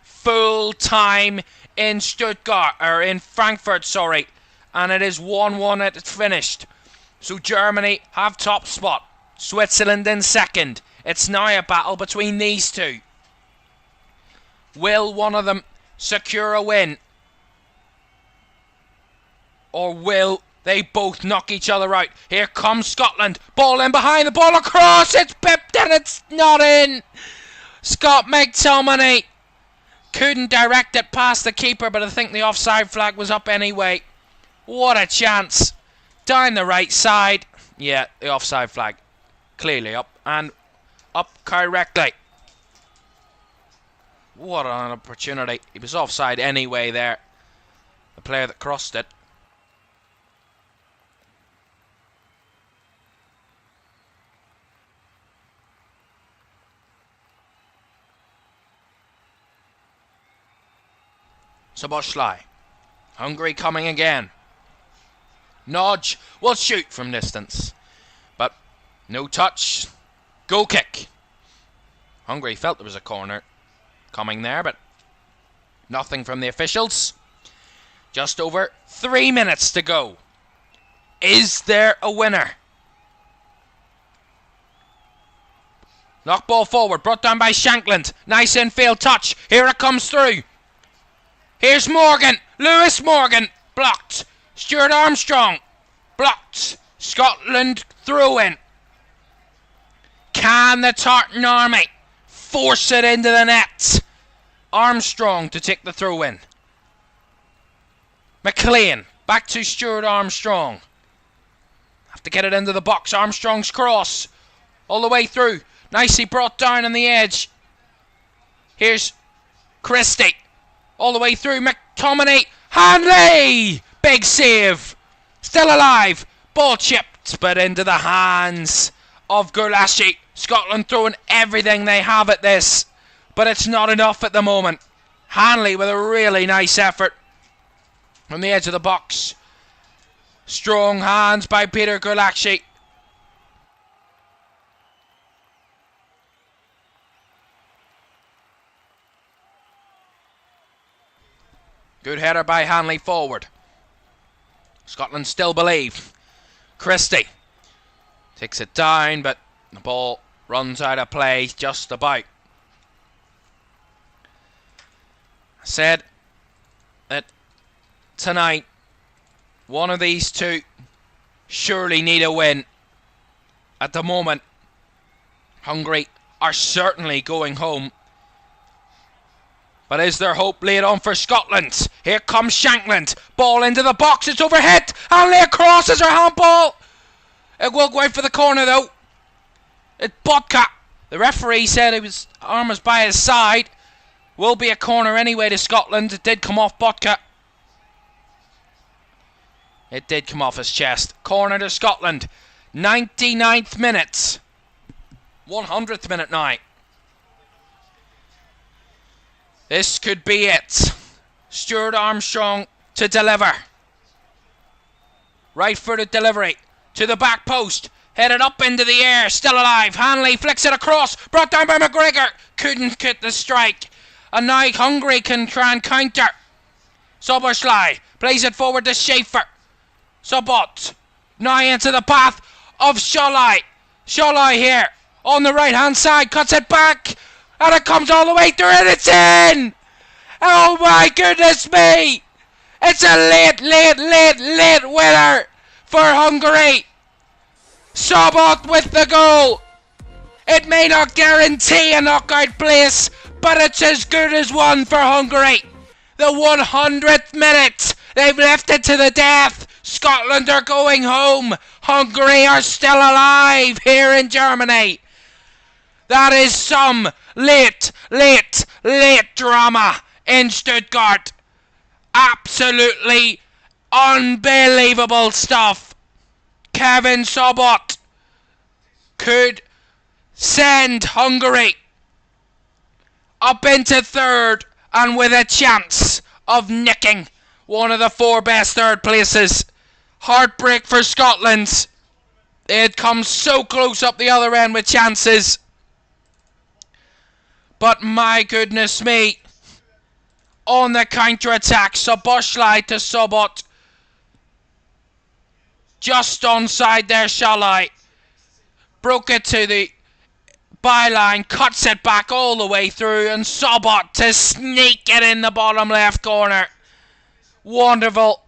Full time in Stuttgart, or in Frankfurt, sorry. And it is 1-1 at it's finished. So Germany have top spot. Switzerland in second. It's now a battle between these two. Will one of them secure a win? Or will they both knock each other out? Here comes Scotland. Ball in behind, the ball across. It's pipped and it's not in. Scott McTominay couldn't direct it past the keeper, but I think the offside flag was up anyway. What a chance. Down the right side. Yeah, the offside flag clearly up, and up correctly. What an opportunity. He was offside anyway there. The player that crossed it. Szoboszlai. Hungary coming again. Nodge will shoot from distance. But no touch. Goal kick. Hungary felt there was a corner coming there, but nothing from the officials. Just over 3 minutes to go. Is there a winner? Knock ball forward, brought down by Shankland. Nice infield touch. Here it comes through. Here's Morgan. Lewis Morgan. Blocked. Stuart Armstrong. Blocked. Scotland through in. Can the Tartan Army force it into the net? Armstrong to take the throw in. McLean. Back to Stuart Armstrong. Have to get it into the box. Armstrong's cross. All the way through. Nicely brought down on the edge. Here's Christie. All the way through. McTominay. Hanley! Big save. Still alive. Ball chipped, but into the hands of Gulashi. Scotland throwing everything they have at this, but it's not enough at the moment. Hanley with a really nice effort from the edge of the box. Strong hands by Peter Gulashi. Good header by Hanley forward. Scotland still believe. Christie takes it down, but the ball runs out of play just about. I said that tonight one of these two surely need a win. At the moment, Hungary are certainly going home. But is there hope laid on for Scotland? Here comes Shankland. Ball into the box. It's overhead. Hanley across as her handball. It will go out for the corner though. It's Botka. The referee said his arm was by his side. Will be a corner anyway to Scotland. It did come off Botka. It did come off his chest. Corner to Scotland. 99th minute. 100th minute now. This could be it. Stuart Armstrong to deliver. Right footed delivery to the back post. Headed up into the air. Still alive. Hanley flicks it across. Brought down by McGregor. Couldn't get the strike. And now Hungary can try and counter. Soboslai plays it forward to Schaefer. Sobot now into the path of Sholai. Sholai here on the right hand side. Cuts it back. And it comes all the way through and it's in! Oh my goodness me! It's a late winner for Hungary! Sobot with the goal! It may not guarantee a knockout place, but it's as good as one for Hungary! The 100th minute! They've left it to the death! Scotland are going home! Hungary are still alive here in Germany! That is some late drama in Stuttgart. Absolutely unbelievable stuff. Kevin Sobot could send Hungary up into third and with a chance of nicking one of the four best third places. Heartbreak for Scotland. They had come so close up the other end with chances. But my goodness me, on the counter-attack, Soboslai to Sobot. Just onside there, Sholai. Broke it to the byline, cuts it back all the way through, and Sobot to sneak it in the bottom left corner. Wonderful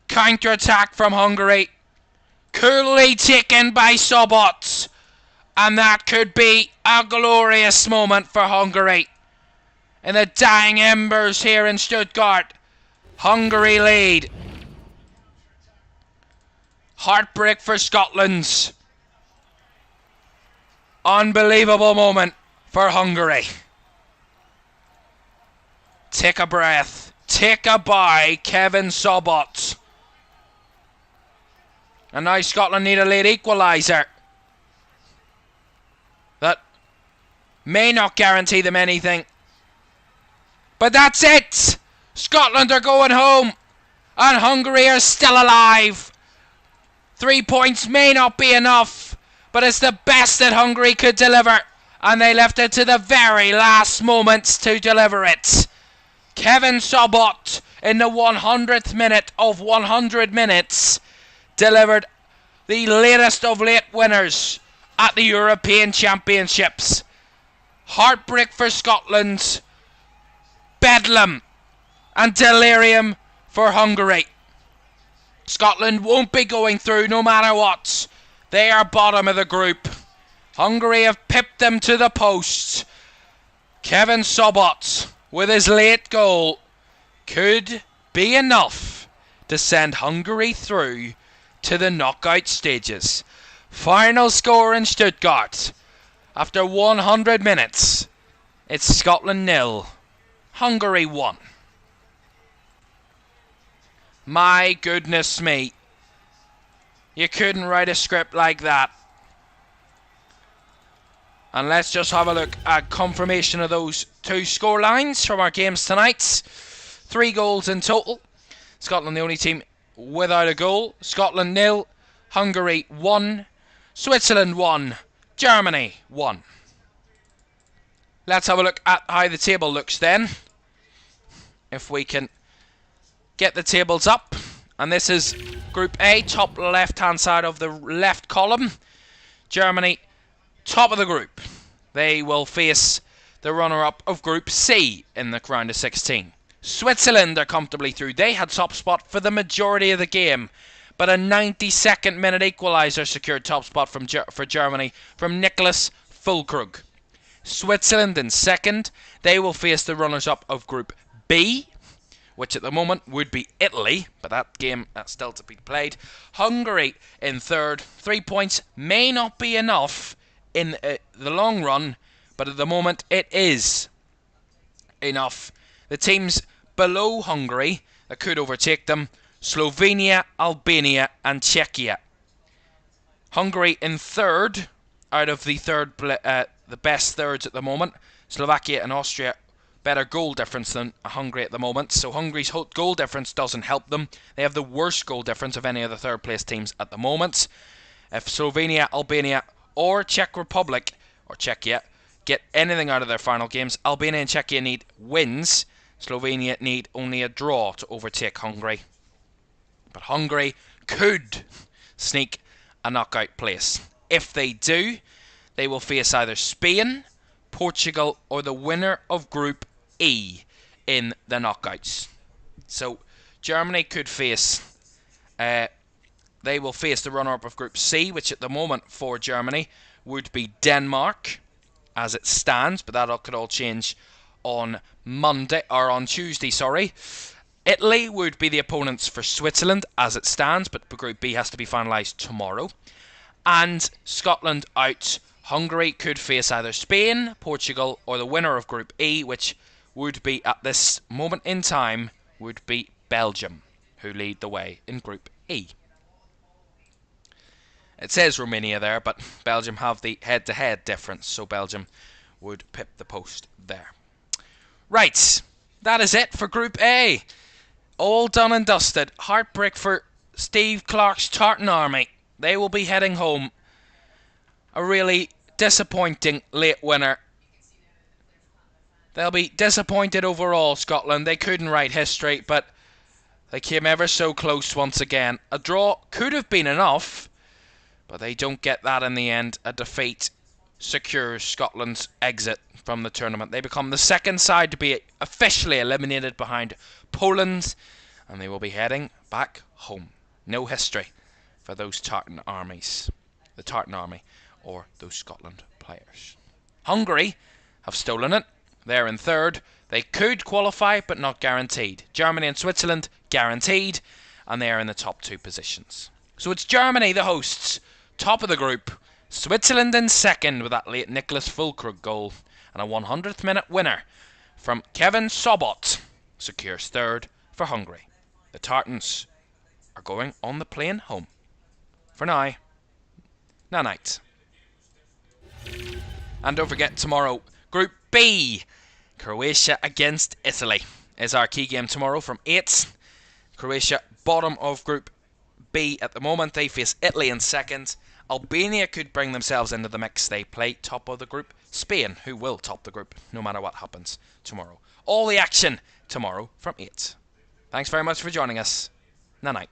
counter-attack from Hungary. Coolly taken by Sobot. And that could be a glorious moment for Hungary. In the dying embers here in Stuttgart. Hungary lead. Heartbreak for Scotland's. Unbelievable moment for Hungary. Take a breath. Take a bow, Kevin Sobot. And now Scotland need a late equaliser. That may not guarantee them anything. But that's it! Scotland are going home. And Hungary are still alive. 3 points may not be enough. But it's the best that Hungary could deliver. And they left it to the very last moments to deliver it. Kevin Sobot in the 100th minute of 100 minutes delivered the latest of late winners at the European Championships. Heartbreak for Scotland, bedlam and delirium for Hungary. Scotland won't be going through no matter what. They are bottom of the group. Hungary have pipped them to the post. Kevin Sobot with his late goal could be enough to send Hungary through to the knockout stages. Final score in Stuttgart after 100 minutes It's Scotland 0, Hungary 1. My goodness me. You couldn't write a script like that. And let's just have a look at confirmation of those two score lines from our games tonight. 3 goals in total. Scotland the only team without a goal. Scotland 0, Hungary 1, Switzerland 1, Germany 1. Let's have a look at how the table looks then. If we can get the tables up. And this is Group A, top left hand side of the left column. Germany, top of the group. They will face the runner-up of Group C in the round of 16. Switzerland are comfortably through. They had top spot for the majority of the game, but a 92nd minute equaliser secured top spot for Germany from Nicholas Füllkrug. Switzerland in second. They will face the runners-up of Group B, which at the moment would be Italy, but that game that's still to be played. Hungary in third. 3 points may not be enough in the long run, but at the moment it is enough. The teams below Hungary that could overtake them: Slovenia, Albania and Czechia. Hungary in third, out of the the best thirds at the moment. Slovakia and Austria better goal difference than Hungary at the moment, so Hungary's goal difference doesn't help them. They have the worst goal difference of any of the third place teams at the moment. If Slovenia, Albania or Czech Republic or Czechia get anything out of their final games, Albania and Czechia need wins. Slovenia need only a draw to overtake Hungary. But Hungary could sneak a knockout place. If they do, they will face either Spain, Portugal or the winner of Group E in the knockouts. So Germany could face they will face the runner-up of Group C, which at the moment for Germany would be Denmark as it stands, but that could all change on Tuesday. Italy would be the opponents for Switzerland as it stands, but Group B has to be finalised tomorrow. And Scotland out. Hungary could face either Spain, Portugal or the winner of Group E, which would be, at this moment in time, would be Belgium, who lead the way in Group E. It says Romania there, but Belgium have the head-to-head difference, so Belgium would pip the post there. Right, that is it for Group A. All done and dusted. Heartbreak for Steve Clarke's Tartan Army. They will be heading home. A really disappointing late winner. They'll be disappointed overall, Scotland. They couldn't write history, but they came ever so close once again. A draw could have been enough, but they don't get that in the end. A defeat secures Scotland's exit from the tournament. They become the second side to be officially eliminated behind Poland, and they will be heading back home. No history for those Tartan armies. The Tartan Army or those Scotland players. Hungary have stolen it. They're in third. They could qualify, but not guaranteed. Germany and Switzerland guaranteed, and they are in the top 2 positions. So it's Germany, the hosts, top of the group. Switzerland in second with that late Nicholas Füllkrug goal, and a 100th minute winner from Kevin Sobot secures third for Hungary. The Tartans are going on the plane home. For now, night. And don't forget, tomorrow, Group B, Croatia against Italy, is our key game tomorrow from 8. Croatia, bottom of Group B at the moment. They face Italy in second. Albania could bring themselves into the mix. They play top of the group Spain, who will top the group no matter what happens tomorrow. All the action tomorrow from 8. Thanks very much for joining us. Night night.